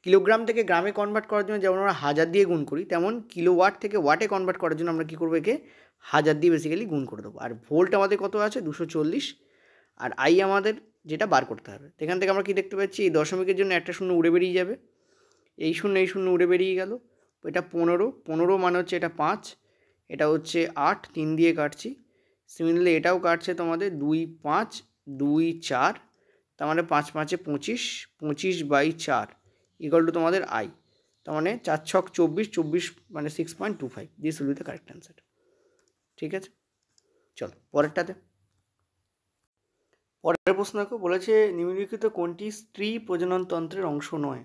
কিলোগ্রাম থেকে গ্রামে কনভার্ট করার জন্য যেমন আমরা 1000 দিয়ে গুণ করি, তেমন কিলোওয়াট থেকে ওয়াটে কনভার্ট করার জন্য আমরা কী করবো, একে 1000 দিয়ে বেসিক্যালি গুণ করে দেবো। আর ভোল্ট আমাদের কত আছে 240, আর আই আমাদের যেটা বার করতে হবে। এখান থেকে আমরা কী দেখতে পাচ্ছি, এই দশমিকের জন্য একটা শূন্য উড়ে বেরিয়ে যাবে, এই শূন্য উড়ে বেরিয়ে গেল। এটা 15 মানে হচ্ছে এটা 5, এটা হচ্ছে 8, 3 দিয়ে কাটছি। সিমিলারলি এটাও কাটছে তোমাদের 2 5 2 4, তার মানে 5 5 25, 25/4 ইকুয়াল টু তোমাদের আই। তার মানে 4 6 24, 24 মানে 6.25। This will be the correct answer. ঠিক আছে, চলো পরেরটাতে। পরের প্রশ্ন দেখো, বলেছে নিম্নলিখিত কোনটি স্ত্রী প্রজননতন্ত্রের অংশ নয়?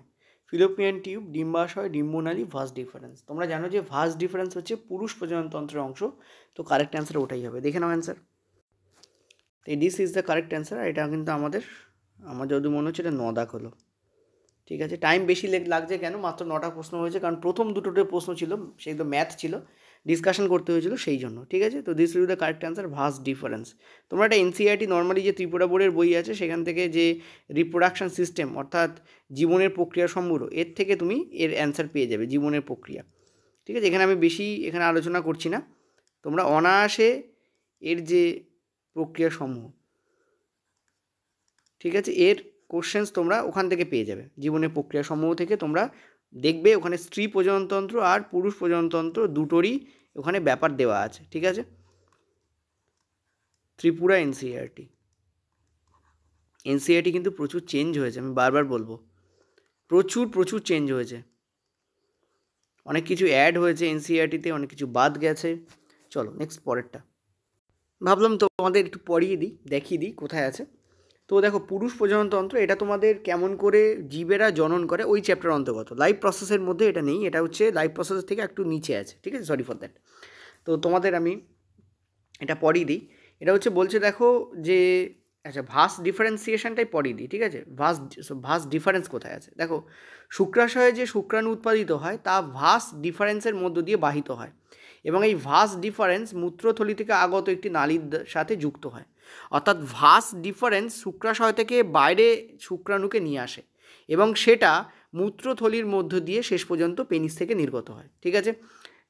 ফিলোপিয়ান টিউব, ডিম্বাশয়, ডিম্বনালী, ভাস ডিফারেন্স। তোমরা জানো যে ভাস ডিফারেন্স হচ্ছে পুরুষ প্রজননতন্ত্রের অংশ, তো কারেক্ট অ্যান্সার ওটাই হবে। দেখে নাও অ্যান্সার। তো this is the correct answer. এটা কিন্তু আমার যদি মনে হচ্ছে এটা 9 দাগ হলো। ঠিক আছে, টাইম বেশি লাগছে কেন, মাত্র 9টা প্রশ্ন হয়েছে, কারণ প্রথম দুটোতে প্রশ্ন ছিল সেগুলো ম্যাথ ছিল, ডিসকাশন করতে হয়েছিল সেই জন্য। ঠিক আছে, তো this will the correct answer, vas deferens. তোমরা একটা এনসিইআরটি নর্মালি যে ত্রিপুরা বোর্ডের বই আছে সেখান থেকে যে রিপ্রোডাকশন সিস্টেম অর্থাৎ জীবনের প্রক্রিয়া সমূহ, এর থেকে তুমি এর অ্যান্সার পেয়ে যাবে, জীবনের প্রক্রিয়া। ঠিক আছে, এখানে আমি বেশি আলোচনা করছি না, তোমরা অনায়াসে এর যে প্রক্রিয়া সমূহ, ঠিক আছে, এর কোশ্চেন্স তোমরা ওখান থেকে পেয়ে যাবে। জীবনের প্রক্রিয়া সমূহ থেকে তোমরা দেখবে ওখানে স্ত্রী প্রজননতন্ত্র আর পুরুষ প্রজননতন্ত্র দুটোরই ওখানে ব্যাপার দেওয়া আছে। ঠিক আছে, ত্রিপুরা এনসিইআরটি কিন্তু প্রচুর চেঞ্জ হয়েছে, আমি বারবার বলবো, প্রচুর চেঞ্জ হয়েছে, অনেক কিছু অ্যাড হয়েছে এনসিইআরটিতে, অনেক কিছু বাদ গেছে। চলো নেক্সট পরেরটা। ভাবলাম তোমাদের একটু পড়িয়ে দিই, দেখিয়ে দিই কোথায় আছে। তো দেখো পুরুষ প্রজননতন্ত্র, এটা তোমাদের কেমন করে জীবেরা জনন করে ওই চ্যাপ্টার অন্তর্গত। লাইভ প্রসেসের মধ্যে এটা নেই, এটা হচ্ছে লাইভ প্রসেসের থেকে একটু নিচে আছে। ঠিক আছে, সরি ফর দ্যাট। তো তোমাদের আমি এটা পড়িয়ে দিই। এটা হচ্ছে বলছে দেখো যে আচ্ছা ভাস ডিফারেন্সিয়েশনটাই পড়িয়ে দিই। ঠিক আছে, ভাস ডিফারেন্স কোথায় আছে দেখো, শুক্রাশয়ে যে শুক্রাণু উৎপাদিত হয় তা ভাস ডিফারেন্সের মধ্য দিয়ে বাহিত হয়, এবং এই ভাস ডিফারেন্স মূত্রথলি থেকে আগত একটি নালীর সাথে যুক্ত হয়। অর্থাৎ ভাস ডিফারেন্স শুক্রাশয় থেকে বাইরে শুক্রাণুকে নিয়ে আসে এবং সেটা মূত্রথলির মধ্য দিয়ে শেষ পর্যন্ত পেনিস থেকে নির্গত হয়। ঠিক আছে,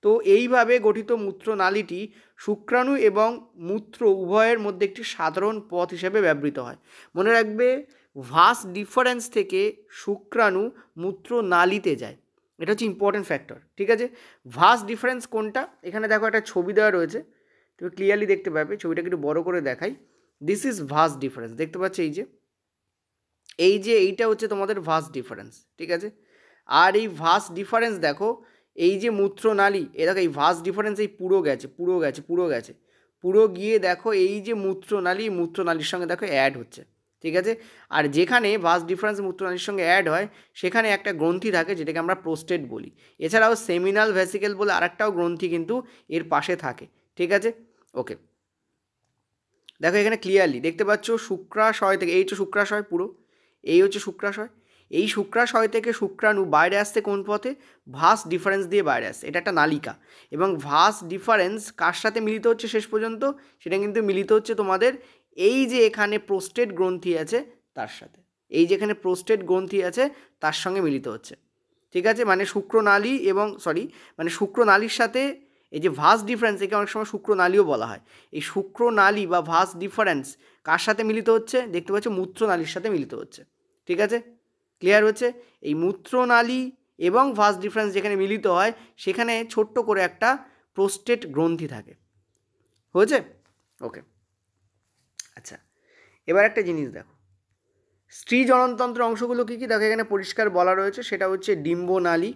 তো এইভাবে গঠিত মূত্রনালীটি শুক্রাণু এবং মূত্র উভয়ের মধ্যে একটি সাধারণ পথ হিসেবে ব্যবহৃত হয়। মনে রাখবে, ভাস ডিফারেন্স থেকে শুক্রাণু মূত্রনালীতে যায়, এটা হচ্ছে ইম্পর্টেন্ট ফ্যাক্টর। ঠিক আছে, ভাস ডিফারেন্স কোনটা? এখানে দেখো একটা ছবি দেওয়া রয়েছে, তুমি ক্লিয়ারলি দেখতে পাবে। ছবিটাকে একটু বড় করে দেখাই। দিস ইজ ভাস ডিফারেন্স, দেখতে পাচ্ছ? এইটা হচ্ছে তোমাদের ভাস ডিফারেন্স। ঠিক আছে, আর এই ভাস ডিফারেন্স দেখো, এই যে মূত্রনালী, দেখো এই ভাস ডিফারেন্স এই পুরো গিয়ে দেখো এই যে মূত্রনালীর সঙ্গে দেখো অ্যাড হচ্ছে। ঠিক আছে, আর যেখানে ভাস ডিফারেন্স মূত্রনালীর সঙ্গে অ্যাড হয় সেখানে একটা গ্রন্থি থাকে যেটাকে আমরা প্রোস্টেট বলি। এছাড়াও সেমিনাল ভেসিকেল বলে আরেকটাও গ্রন্থি কিন্তু এর পাশে থাকে। ঠিক আছে, ওকে, দেখো এখানে ক্লিয়ারলি দেখতে পাচ্ছ শুক্রাশয় থেকে, এই হচ্ছে শুক্রাশয়, এই হচ্ছে শুক্রাশয়। এই শুক্রাশয় থেকে শুক্রাণু বাইরে আসতে কোন পথে? ভাস ডিফারেন্স দিয়ে বাইরে আসছে। এটা একটা নালিকা, এবং ভাস ডিফারেন্স কার সাথে মিলিত হচ্ছে শেষ পর্যন্ত? সেটা কিন্তু মিলিত হচ্ছে তোমাদের এই যে এখানে প্রোস্টেট গ্রন্থি আছে তার সাথে, এই যে এখানে প্রোস্টেট গ্রন্থি আছে তার সঙ্গে মিলিত হচ্ছে। ঠিক আছে, মানে শুক্রনালীর সাথে এই যে ভাস ডিফারেন্স, একে অনেক সময় শুক্রনালীও বলা হয়। এই শুক্রনালী বা ভাস ডিফারেন্স কার সাথে মিলিত হচ্ছে? দেখতে পাচ্ছ মূত্রনালীর সাথে মিলিত হচ্ছে। ঠিক আছে, ক্লিয়ার হচ্ছে? এই মূত্রনালী এবং ভাস ডিফারেন্স যেখানে মিলিত হয় সেখানে ছোট্ট করে একটা প্রোস্টেট গ্রন্থি থাকে। হয়েছে? ওকে, আচ্ছা, এবার একটা জিনিস দেখো, স্ত্রী জননতন্ত্রের অংশগুলো কী কী? দেখো এখানে পরিষ্কার বলা রয়েছে, সেটা হচ্ছে ডিম্বনালী,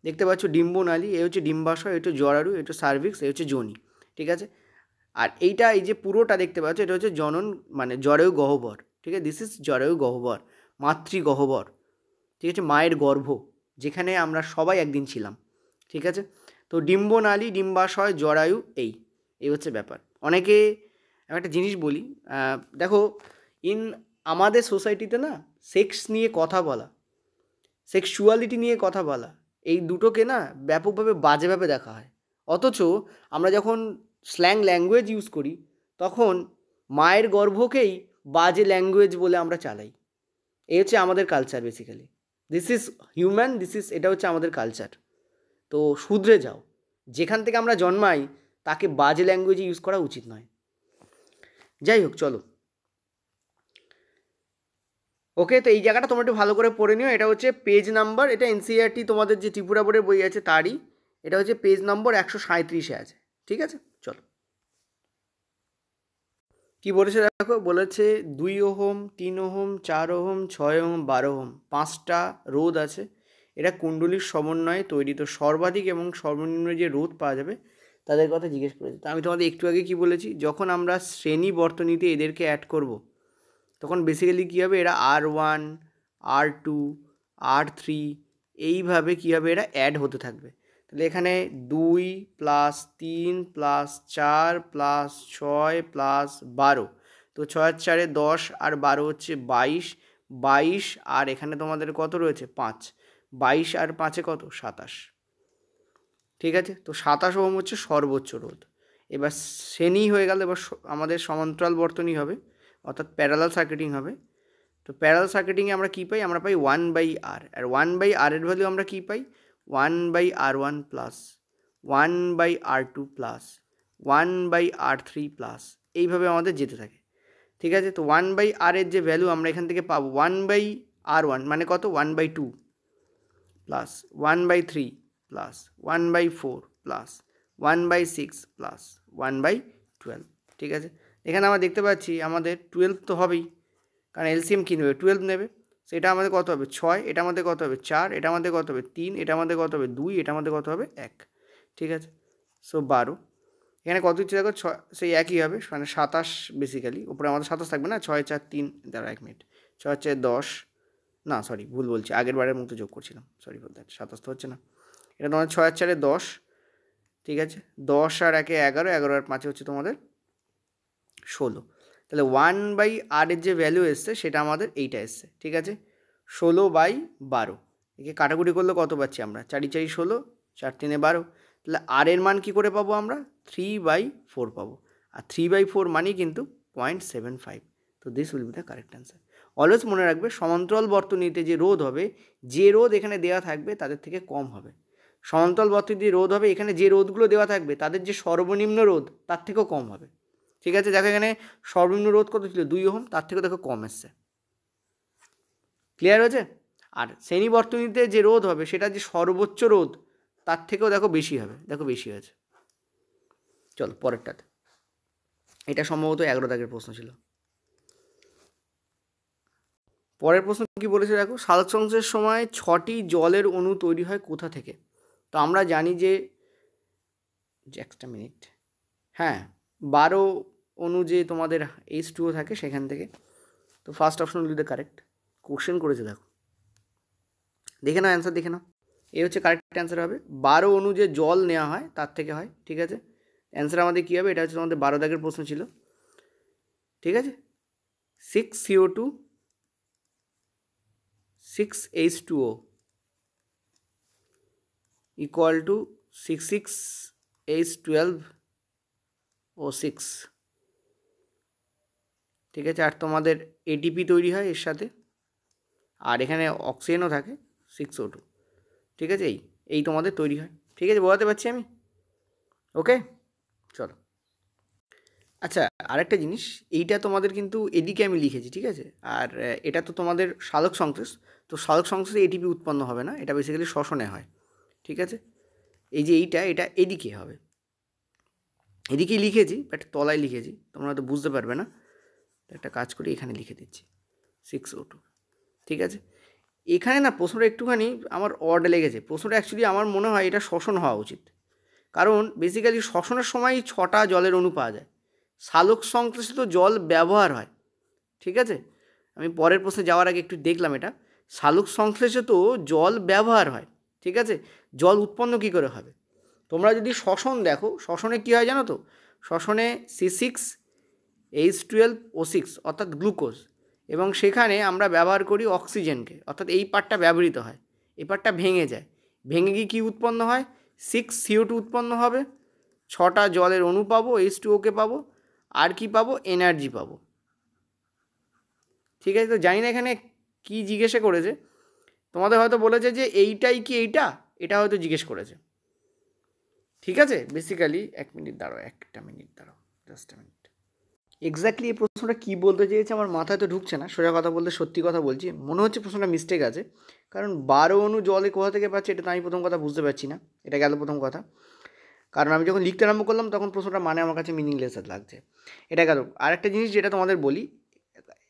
দেখতে পাচ্ছ ডিম্বনালী, এই হচ্ছে ডিম্বাশয়, এই হচ্ছে জরায়ু, এই হচ্ছে সার্ভিক্স, এই হচ্ছে যোনি। ঠিক আছে, আর এই যে পুরোটা দেখতে পাচ্ছ এটা হচ্ছে জনন মানে জরায়ু গহ্বর। ঠিক আছে, দিস ইজ জরায়ু গহ্বর, মাতৃগহ্বর। ঠিক আছে, মায়ের গর্ভ, যেখানে আমরা সবাই একদিন ছিলাম। ঠিক আছে, তো ডিম্বনালী, ডিম্বাশয়, জরায়ু, এই হচ্ছে ব্যাপার। অনেকে, আমি একটা জিনিস বলি, দেখো আমাদের সোসাইটিতে না সেক্স নিয়ে কথা বলা, সেক্সুয়ালিটি নিয়ে কথা বলা, এই দুটোকে না ব্যাপকভাবে বাজেভাবে দেখা হয়। অথচ আমরা যখন স্ল্যাং ল্যাঙ্গুয়েজ ইউজ করি তখন মায়ের গর্ভকেই বাজে ল্যাঙ্গুয়েজ বলে আমরা চালাই। এই হচ্ছে আমাদের culture basically. This is human, এটা হচ্ছে আমাদের কালচার। তো শুধরে যাও, যেখান থেকে আমরা জন্মাই তাকে বাজে ল্যাঙ্গুয়েজ ইউজ করা উচিত নয়। যাই হোক, চলো, ওকে, তো এই জায়গাটা তোমরা একটু ভালো করে পড়ে নিও। এটা হচ্ছে পেজ নাম্বার, এটা এনসিইআরটি তোমাদের যে ত্রিপুরা বোর্ডের বই আছে তারই, এটা হচ্ছে পেজ নম্বর 137-এ আছে। ঠিক আছে, চলো, কি বলেছে দেখো, বলেছে 2 ohm, 3 ohm, 4 ohm, 6 ohm, 12 ohm, 5টা রোধ আছে। এটা কুণ্ডলীর সমন্বয়ে তৈরি। তো সর্বাধিক এবং সর্বনিম্ন যে রোধ পাওয়া যাবে তাদের কথা জিজ্ঞেস করেছে। তো আমি তোমাদের একটু আগে কি বলেছি, যখন আমরা শ্রেণী বর্তনীতে এদেরকে অ্যাড করব তখন বেসিক্যালি কী হবে, এরা R1, R2, R3 এইভাবে কী হবে, এরা অ্যাড হতে থাকবে। তাহলে এখানে 2 + 3 + 4 + 6 + 12, তো 6 আর 4 10 আর 12 হচ্ছে 22, আর এখানে তোমাদের কত রয়েছে? 5, 22 আর 5-এ কত? 27। ঠিক আছে, তো 27 ওহম হচ্ছে সর্বোচ্চ রোধ। এবার শ্রেণী হয়ে গেল, এবার আমাদের সমান্তরাল বর্তনী হবে, অর্থাৎ প্যারালাল সার্কিটিং হবে। তো প্যারালাল সার্কিটিংয়ে আমরা কী পাই? আমরা পাই 1/R, আর 1/R এর ভ্যালু আমরা কী পাই? 1/R1 plus 1/R2 plus 1/R3 plus, এইভাবে আমাদের যেতে থাকে। ঠিক আছে, তো 1/R এর যে ভ্যালু আমরা এখান থেকে পাবো 1/R1 মানে কত? 1/2 প্লাস 1/3 প্লাস 1/4 প্লাস 1/6 প্লাস 1/12। ঠিক আছে, এখানে আমরা দেখতে পাচ্ছি আমাদের 12 তো হবেই, কারণ এলসিএম কী নেবে? 12 নেবে। সেটা আমাদের কত হবে? 6, এটা আমাদের কত হবে? 4, এটা আমাদের কত হবে? 3, এটা আমাদের কত হবে? 2, এটা আমাদের কত হবে? 1। ঠিক আছে, সো 12। এখানে কত হচ্ছে দেখো? 6, সেই একই হবে, মানে 27 বেসিক্যালি। উপরে আমাদের 27 থাকবে না? 6, 4, 3, দাঁড়া 1 মিনিট, 6, 4, 10, না সরি ভুল বলছি, আগের বারের মতো যোগ করছিলাম, সরি ফর দ্যাট, 27 তো হচ্ছে না। এটা তোমাদের 6 আর 4 10। ঠিক আছে, 10 আর 1 11, 11 আর 5 হচ্ছে তোমাদের 16। তাহলে 1/R এর যে ভ্যালু এসছে সেটা আমাদের এইটা এসছে। ঠিক আছে, 16/12, একে কাটাকুটি করলে কত পাচ্ছি আমরা? 4 × 4 = 16, 4 × 3 = 12। তাহলে আর এর মান কী করে পাবো আমরা? 3/4 পাবো, আর 3/4 মানেই কিন্তু 0.75। তো this will be the correct answer. Always মনে রাখবে, সমান্তরাল বর্তনীতে যে রোধ হবে, যে রোধ এখানে দেওয়া থাকবে তাদের থেকে কম হবে। সমান্তরাল বর্তনী দিয়ে রোধ হবে, এখানে যে রোধগুলো দেওয়া থাকবে তাদের যে সর্বনিম্ন রোধ তার থেকেও কম হবে। ঠিক আছে, দেখো এখানে সর্বনিম্ন রোধ কত ছিল 2 ওহম, তার থেকেও দেখো কম এসছে। ক্লিয়ার হয়েছে? আর শ্রেণী বর্তনীতে যে রোধ হবে সেটা যে সর্বোচ্চ রোধ তার থেকেও দেখো বেশি হবে, দেখো বেশি হয়েছে। চলো পরেরটাতে, এটা সম্ভবত 11 দাগের প্রশ্ন ছিল। পরের প্রশ্ন কি বলেছে দেখো, সালোক সংশ্লেষের সময় 6টি জলের অণু তৈরি হয় কোথা থেকে? তো আমরা জানি যে একটা মিনিট, হ্যাঁ 12 অণু যে তোমাদের H2O থাকে সেখান থেকে। তো first option will be the correct. Question করেছে দেখো, দেখে নাও অ্যান্সার, দেখে নাও। এই হচ্ছে কারেক্ট অ্যান্সার হবে, 12 অণু যে জল নেওয়া হয় তার থেকে হয়। ঠিক আছে, অ্যান্সার আমাদের কী হবে? এটা হচ্ছে তোমাদের 12 দাগের প্রশ্ন ছিল। ঠিক আছে, 6CO2 6H2O equal to 66H12O6। ঠিক আছে, আর তোমাদের এটিপি তৈরি হয় এর সাথে, আর এখানে অক্সিজেনও থাকে 6O2। ঠিক আছে, এই তোমাদের তৈরি হয়। ঠিক আছে, বোঝাতে পারছি আমি? ওকে, চলো। আচ্ছা, আরেকটা জিনিস, এইটা তোমাদের কিন্তু এদিকে আমি লিখেছি, ঠিক আছে, আর এটা তো তোমাদের সালোক সংশ্লেষ, তো সালোক সংশ্লেষে এটিপি উৎপন্ন হবে না, এটা বেসিক্যালি শ্বসনে হয়। ঠিক আছে, এই যে এটা এদিকে হবে, এদিকেই লিখেছি বাট তলায় লিখেছি, তোমরা হয়তো বুঝতে পারবে না। একটা কাজ করি, এখানে লিখে দিচ্ছি 6O2। ঠিক আছে, এখানে না প্রশ্নটা একটুখানি আমার অড লেগেছে। প্রশ্নটা অ্যাকচুয়ালি আমার মনে হয় এটা শ্বসন হওয়া উচিত, কারণ বেসিক্যালি শ্বসনের সময় 6টা জলের অণু পাওয়া যায়, সালোক সংশ্লেষিত জল ব্যবহার হয়। ঠিক আছে, আমি পরের প্রশ্নে যাওয়ার আগে একটু দেখলাম, এটা সালোক সংশ্লেষিত জল ব্যবহার হয়। ঠিক আছে, জল উৎপন্ন কী করে হবে? তোমরা যদি শ্বসন দেখো, শ্বসনে কী হয় জানো তো? শ্বসনে C6H12O6 অর্থাৎ গ্লুকোজ, এবং সেখানে আমরা ব্যবহার করি অক্সিজেনকে, অর্থাৎ এই পার্টটা ব্যবহৃত হয়, এই পার্টটা ভেঙে যায়, ভেঙে গিয়ে কী উৎপন্ন হয়? 6CO2 উৎপন্ন হবে, 6টা জলের অণু পাবো, H2O-কে পাবো, আর কি পাবো? এনার্জি পাবো। ঠিক আছে, তো জানি না এখানে কি জিজ্ঞাসা করেছে, তোমাদের হয়তো বলেছে যে এইটাই কি এইটা, এটা হয়তো জিজ্ঞেস করেছে। ঠিক আছে, বেসিক্যালি একটা মিনিট দাঁড়াও, জাস্ট মিনিট। এক্স্যাক্টলি এই প্রশ্নটা কী বলতে চেয়েছে আমার মাথায় তো ঢুকছে না, সোজা কথা বলতে সত্যি কথা বলছি, মনে হচ্ছে প্রশ্নটা মিস্টেক আছে, কারণ 12 অণু জলে কোথা থেকে পাচ্ছে এটা তো আমি প্রথম কথা বুঝতে পারছি না। এটা গেল প্রথম কথা, কারণ আমি যখন লিখতে আরম্ভ করলাম তখন প্রশ্নটা মানে আমার কাছে মিনিংলেস লাগছে। এটা গেল। আর একটা জিনিস যেটা তোমাদের বলি,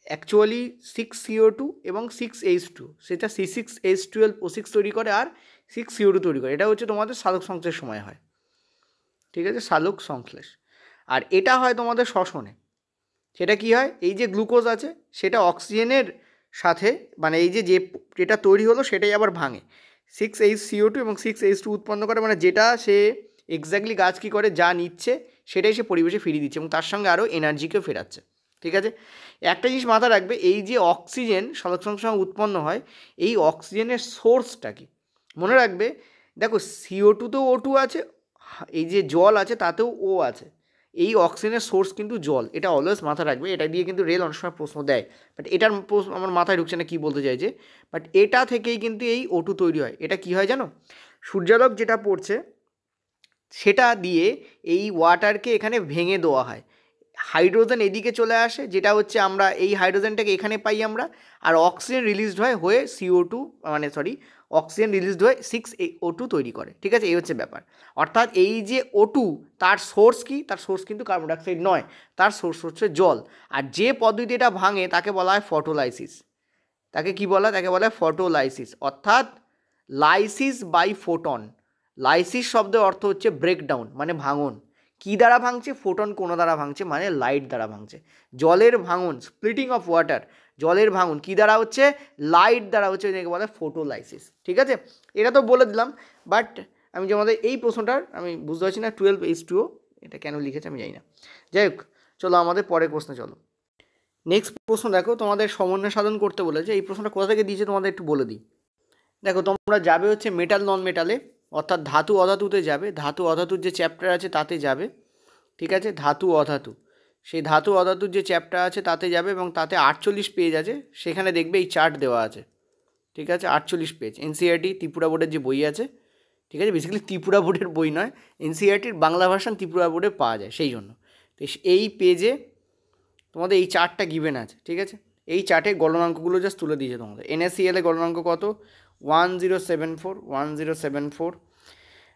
অ্যাকচুয়ালি 6CO2 এবং 6H2, সেটা C6H12O6 তৈরি করে আর 6CO2 তৈরি করে। এটা হচ্ছে তোমাদের সালোক সংশ্লেষের সময় হয়। ঠিক আছে, সালোক সংশ্লেষ। আর এটা হয় তোমাদের শ্বসনে। সেটা কি হয়? এই যে গ্লুকোজ আছে সেটা অক্সিজেনের সাথে, মানে এই যে যেটা তৈরি হলো সেটাই আবার ভাঙে, 6HCO2 এবং 6H2 উৎপন্ন করে, মানে যেটা সে এক্স্যাক্টলি গাছ কী করে, যা নিচ্ছে সেটাই সে পরিবেশে ফিরিয়ে দিচ্ছে এবং তার সঙ্গে আরও এনার্জিকেও ফেরাচ্ছে। ঠিক আছে, একটা জিনিস মাথায় রাখবে, এই যে অক্সিজেন সালোক সংশ্লেষে উৎপন্ন হয়, এই অক্সিজেনের সোর্সটা কি মনে রাখবে। দেখো CO2 তেও O2 আছে, এই যে জল আছে তাতেও ও আছে, এই অক্সিজেনের সোর্স কিন্তু জল, এটা অলওয়েজ মাথায় রাখবে। এটা দিয়ে কিন্তু রেল অনেক সময় প্রশ্ন দেয়, বাট এটার আমার মাথায় ঢুকছে না কী বলতে চাইছে, বাট এটা থেকেই কিন্তু এই O2 তৈরি হয়। এটা কি হয় জানো? সূর্যালোক যেটা পড়ছে সেটা দিয়ে এই ওয়াটারকে এখানে ভেঙে দেওয়া হয়, হাইড্রোজেন এদিকে চলে আসে, যেটা হচ্ছে আমরা এই হাইড্রোজেনটাকে এখানে পাই আমরা, আর অক্সিজেন রিলিজড হয়ে CO2, অক্সিজেন রিলিজড হয়ে 6O2 তৈরি করে। ঠিক আছে, এই হচ্ছে ব্যাপার। অর্থাৎ এই যে O2 তার সোর্স কি? তার সোর্স কিন্তু কার্বন ডাইঅক্সাইড নয়, তার সোর্স হচ্ছে জল। আর যে পদ্ধতি এটা ভাঙে তাকে বলা হয় ফটোলাইসিস। তাকে কি বলা? তাকে বলা হয় ফটোলাইসিস, অর্থাৎ লাইসিস বাই ফোটন। লাইসিস শব্দের অর্থ হচ্ছে ব্রেকডাউন, মানে ভাঙন। কী দ্বারা ভাঙছে? ফোটন কোনো দ্বারা ভাঙছে, মানে লাইট দ্বারা ভাঙছে। জলের ভাঙন, স্প্লিটিং অফ ওয়াটার, জলের ভাঙন কী দ্বারা হচ্ছে? লাইট দ্বারা হচ্ছে, এটাকে বলা হয় ফটোলাইসিস। ঠিক আছে, এটা তো বলে দিলাম, বাট আমি যে আমাদের এই প্রশ্নটার আমি বুঝতে পারছি না 12H2O এটা কেন লিখেছে আমি জানি না। যাই হোক, চলো আমাদের পরের প্রশ্নে চলো। নেক্সট প্রশ্ন দেখো, তোমাদের সমন্বয় সাধন করতে বলেছে। এই প্রশ্নটা কোথা থেকে দিয়েছে তোমাদের একটু বলে দিই। দেখো তোমরা যাবে হচ্ছে মেটাল নন মেটালে, অর্থাৎ ধাতু অধাতুতে যাবে, ধাতু অধাতুর যে চ্যাপ্টার আছে তাতে যাবে। ঠিক আছে, ধাতু অধাতু, সেই ধাতু অধাতুর যে চ্যাপ্টার আছে তাতে যাবে, এবং তাতে 48 পেজ আছে, সেখানে দেখবে এই চার্ট দেওয়া আছে। ঠিক আছে, 48 পেজ, NCERT ত্রিপুরা বোর্ডের যে বই আছে ঠিক আছে, বেসিক্যালি ত্রিপুরা বোর্ডের বই নয়, এনসিইআরটির বাংলা ভার্সন ত্রিপুরা বোর্ডে পাওয়া যায়, সেই জন্য। তো এই পেজে তোমাদের এই চার্টটা গিভেন আছে, ঠিক আছে। এই চার্টে গলনাঙ্কগুলো জাস্ট তুলে দিয়েছে তোমাদের। এনএসসিএলে গলনাঙ্ক কত? 1074।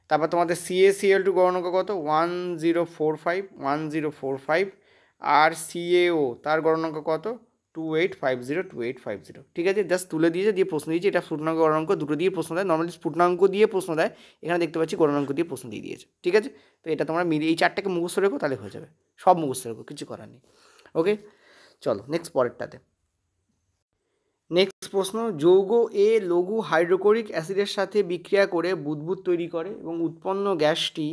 তারপর তোমাদের CACL2 গলনাঙ্ক কত? 1045। আর CAO তার গলনাঙ্ক কত? 2850। ঠিক আছে, জাস্ট তুলে দিয়েছে, দিয়ে প্রশ্ন দিয়েছে। এটা স্ফুটনাঙ্ক গলনাঙ্ক দুটো দিয়ে প্রশ্ন দেয়, নর্মালি স্ফুটনাঙ্ক দিয়ে প্রশ্ন দেয়, এখানে দেখতে পাচ্ছি গলনাঙ্ক দিয়ে প্রশ্ন দিয়ে দিয়েছে। ঠিক আছে, তো এটা তোমরা মিলিয়ে এই চারটাকে মুখস্থ রেখো, তাহলে হয়ে যাবে, সব মুখস্থ রেখো, কিছু করার নেই। ওকে, চলো নেক্সট পরেরটাতে। নেক্সট প্রশ্ন, যৌগ এ লঘু হাইড্রোক্লোরিক অ্যাসিডের সাথে বিক্রিয়া করে বুদবুদ তৈরি করে এবং উৎপন্ন গ্যাসটি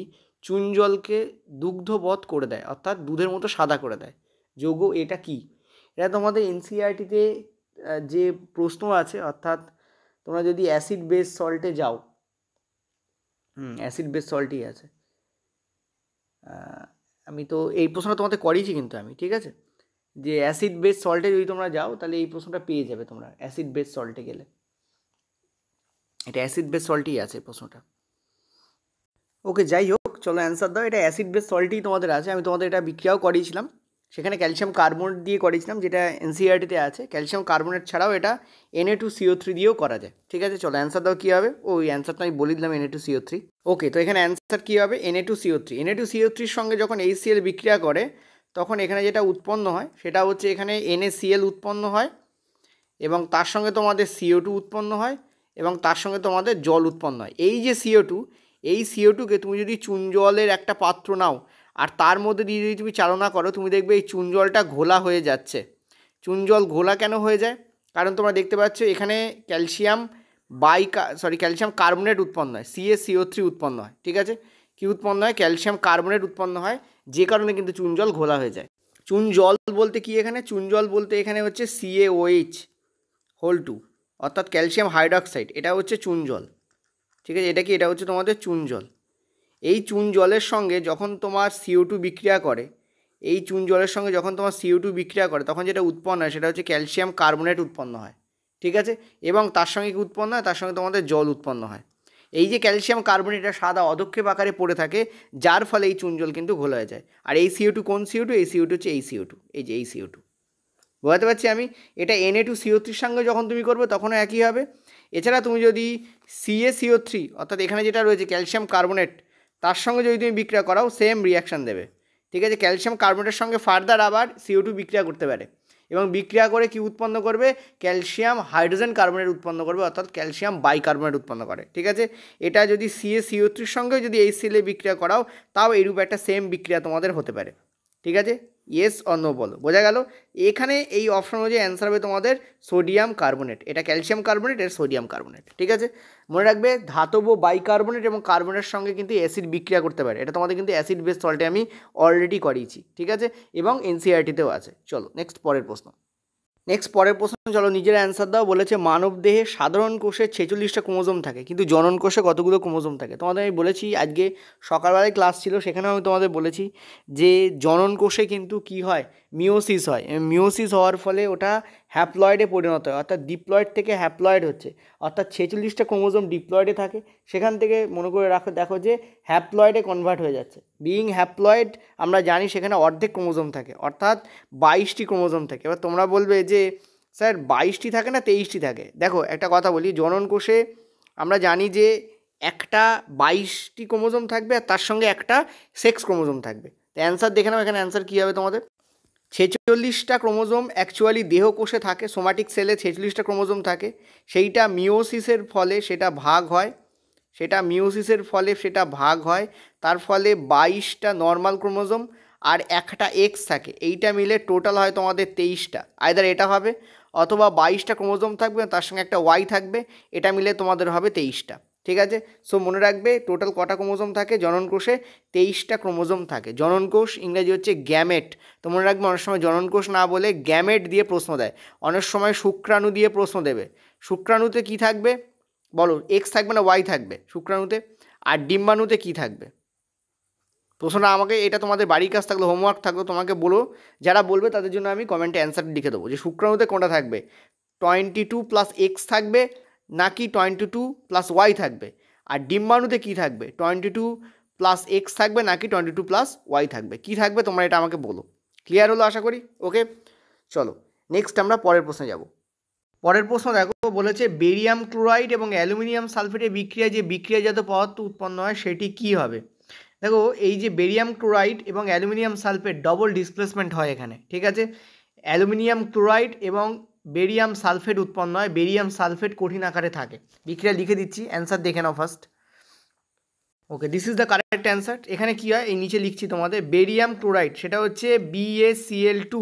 চুন জলকে দুগ্ধবৎ করে দেয়, অর্থাৎ দুধের মতো সাদা করে দেয়। যৌগ এটা কি? এটা তোমাদের এনসিইআরটিতে যে প্রশ্ন আছে, অর্থাৎ তোমরা যদি অ্যাসিড বেস সল্টে যাও, অ্যাসিড বেস সল্টই আছে, আমি তো এই প্রশ্নটা তোমাদের করিয়েছি কিন্তু আমি, ঠিক আছে, যে অ্যাসিড বেস সল্টে যদি তোমরা যাও তাহলে এই প্রশ্নটা পেয়ে যাবে তোমরা, অ্যাসিড বেস সল্টে গেলে। এটা অ্যাসিড বেস সল্টই আছে প্রশ্নটা। ওকে, যাই হোক, চলো অ্যান্সার দাও। এটা অ্যাসিড বেস সল্টই তোমাদের আছে, আমি তোমাদের এটা বিক্রিয়াও করিয়েছিলাম, সেখানে ক্যালসিয়াম কার্বনেট দিয়ে করিয়েছিলাম, যেটা এনসিইআরটিতে আছে। ক্যালসিয়াম কার্বনেট ছাড়াও এটা Na2CO3 দিয়েও করা যায়। ঠিক আছে, চলো অ্যান্সার দাও কী হবে। ওই অ্যান্সারটা আমি বলে দিলাম, Na2CO3। ওকে, তো এখানে অ্যান্সার কী হবে? Na2CO3। Na2CO3-র সঙ্গে যখন HCl বিক্রিয়া করে তখন এখানে যেটা উৎপন্ন হয় সেটা হচ্ছে এখানে NaCl উৎপন্ন হয়, এবং তার সঙ্গে তোমাদের CO2 উৎপন্ন হয়, এবং তার সঙ্গে তোমাদের জল উৎপন্ন হয়। এই যে CO2, এই CO2কে তুমি যদি চুন জলের একটা পাত্র নাও আর তার মধ্যে দিয়ে যদি তুমি চালনা করো, তুমি দেখবে এই চুন জলটা ঘোলা হয়ে যাচ্ছে। চুন জল ঘোলা কেন হয়ে যায়? কারণ তোমরা দেখতে পাচ্ছ এখানে ক্যালসিয়াম কার্বনেট উৎপন্ন হয়, CaCO3 উৎপন্ন হয়। ঠিক আছে, কি উৎপন্ন হয়? ক্যালসিয়াম কার্বনেট উৎপন্ন হয়, যে কারণে কিন্তু চুন জল ঘোলা হয়ে যায়। চুন জল বলতে কি এখানে? চুন জল বলতে এখানে হচ্ছে CaOH(2), অর্থাৎ ক্যালসিয়াম হাইড্রক্সাইড, এটা হচ্ছে চুন জল। ঠিক আছে, এটা কি? এটা হচ্ছে তোমাদের চুন জল। এই চুন জলের সঙ্গে যখন তোমার CO2 বিক্রিয়া করে, এই চুন জলের সঙ্গে যখন তোমার CO2 বিক্রিয়া করে, তখন যেটা উৎপন্ন হয় সেটা হচ্ছে ক্যালসিয়াম কার্বনেট উৎপন্ন হয়। ঠিক আছে, এবং তার সঙ্গে কি উৎপন্ন হয়? তার সঙ্গে তোমাদের জল উৎপন্ন হয়। এই যে ক্যালসিয়াম কার্বনেট, এটা সাদা অদক্ষেপ আকারে পড়ে থাকে, যার ফলে এই চুন জল কিন্তু ঘোলা হয়ে যায়। আর এই CO2 কোন CO2? এই CO2 হচ্ছে এই CO2, এই যে এই CO2। বোঝাতে পারছি আমি? এটা Na2CO3-র সঙ্গে যখন তুমি করবে তখনও একই হবে। এছাড়া তুমি যদি CaCO3, অর্থাৎ এখানে যেটা রয়েছে ক্যালসিয়াম কার্বনেট, তার সঙ্গে যদি তুমি বিক্রিয়া করাও, সেম রিয়াকশান দেবে। ঠিক আছে, ক্যালসিয়াম কার্বনেটের সঙ্গে ফার্দার আবার CO2 বিক্রিয়া করতে পারে, এবং বিক্রিয়া করে কি উৎপন্ন করবে? ক্যালসিয়াম হাইড্রোজেন কার্বনেট উৎপন্ন করবে, অর্থাৎ ক্যালসিয়াম বাইকার্বনেট উৎপন্ন করে। ঠিক আছে, এটা যদি CaCO3-র সঙ্গে যদি HCl বিক্রিয়া করাও, তাও এইরূপ একটা সেম বিক্রিয়া তোমাদের হতে পারে। ঠিক আছে, ইয়েস অর নো বলো, বোঝা গেল? এখানে এই অপশন অনুযায়ী অ্যান্সার হবে তোমাদের সোডিয়াম কার্বনেট। এটা ক্যালসিয়াম কার্বনেট, এর সোডিয়াম কার্বনেট। ঠিক আছে, মনে রাখবে ধাতব বাইকার্বনেট এবং কার্বনের সঙ্গে কিন্তু অ্যাসিড বিক্রিয়া করতে পারে। এটা তোমাদের কিন্তু অ্যাসিড বেস সল্টে আমি অলরেডি করিয়েছি। ঠিক আছে, এবং এনসিইআরটিতেও আছে। চলো নেক্সট পরের প্রশ্ন। চলো নিজের অ্যান্সার দাও। বলেছে মানব দেহে সাধারণ কোষে 46টা ক্রোমোজোম থাকে, কিন্তু জনন কোষে কতগুলো ক্রোমোজোম থাকে? তোমাদের আমি বলেছি, আজকে সকালবেলায় ক্লাস ছিল, সেখানেও আমি তোমাদের বলেছি যে জনন কোষে কিন্তু কি হয়? মিওসিস হয়। মিওসিস হওয়ার ফলে ওটা হ্যাপ্লয়েডে পরিণত হয়, অর্থাৎ ডিপ্লয়েড থেকে হ্যাপ্লয়েড হচ্ছে, অর্থাৎ 46টা ক্রোমোজোম ডিপ্লয়েডে থাকে, সেখান থেকে মনে করে দেখো যে হ্যাপ্লয়েডে কনভার্ট হয়ে যাচ্ছে। বিইং হ্যাপ্লয়েড আমরা জানি সেখানে অর্ধেক ক্রোমোজোম থাকে, অর্থাৎ 22টি ক্রোমোজোম থাকে। এবার তোমরা বলবে যে স্যার 22টি থাকে না 23টি থাকে? দেখো একটা কথা বলি, জনন কোষে আমরা জানি যে একটা 22টি ক্রোমোজোম থাকবে, আর তার সঙ্গে একটা সেক্স ক্রোমোজোম থাকবে। তো অ্যান্সার দেখে নাও, এখানে অ্যান্সার কী হবে তোমাদের? 46টা ক্রোমোজোম অ্যাকচুয়ালি দেহকোষে থাকে, সোমাটিক সেলে 46টা ক্রোমোজোম থাকে, সেইটা মিওসিসের ফলে সেটা ভাগ হয়, তার ফলে 22টা নর্মাল ক্রোমোজোম আর একটা এক্স থাকে, এইটা মিলে টোটাল হয় তোমাদের 23টা। আইদার এটা হবে, অথবা 22টা ক্রোমোজোম থাকবে তার সঙ্গে একটা ওয়াই থাকবে, এটা মিলে তোমাদের হবে 23টা। ঠিক আছে, সো মনে রাখবে টোটাল কটা ক্রোমোজোম থাকে জনন কোষে? 23টা ক্রোমোজোম থাকে। জনন কোষ ইংরেজি হচ্ছে গ্যামেট। তো মনে রাখবে অনেক সময় জনন কোষ না বলে গ্যামেট দিয়ে প্রশ্ন দেয়, অনেক সময় শুক্রাণু দিয়ে প্রশ্ন দেবে। শুক্রাণুতে কি থাকবে বলো? এক্স থাকবে না ওয়াই থাকবে শুক্রাণুতে? আর ডিম্বাণুতে কি থাকবে? প্রশ্নটা আমাকে, এটা তোমাদের বাড়ির কাজ থাকলো, হোমওয়ার্ক থাকলো, তোমাকে বলো, যারা বলবে তাদের জন্য আমি কমেন্টে অ্যান্সার লিখে দেবো যে শুক্রাণুতে কোনটা থাকবে, 22 + X থাকবে নাকি 22 + Y থাকবে। আর ডিম্বাণুতে কী থাকবে, 22+x থাকবে নাকি 22+y থাকবে, কী থাকবে তোমরা এটা আমাকে বলো। ক্লিয়ার হলো আশা করি? ওকে, চলো নেক্সট আমরা পরের প্রশ্নে যাব। পরের প্রশ্ন দেখো, বলেছে বেরিয়াম ক্লোরাইড এবং অ্যালুমিনিয়াম সালফেটের বিক্রিয়ায় যে বিক্রিয়াজাত পদার্থ উৎপন্ন হয় সেটি কী হবে। দেখো এই যে বেরিয়াম ক্লোরাইড এবং অ্যালুমিনিয়াম সালফেট ডবল ডিসপ্লেসমেন্ট হয় এখানে, ঠিক আছে। অ্যালুমিনিয়াম ক্লোরাইড এবং বেরিয়াম সালফেট উৎপন্ন হয়, বেরিয়াম সালফেট কঠিন আকারে থাকে। বিক্রিয়া লিখে দিচ্ছি, অ্যান্সার দেখে নাও first. Okay, this is the correct answer. এখানে কী হয়, এই নিচে লিখছি তোমাদের, বেরিয়াম ক্লোরাইড সেটা হচ্ছে BaCl2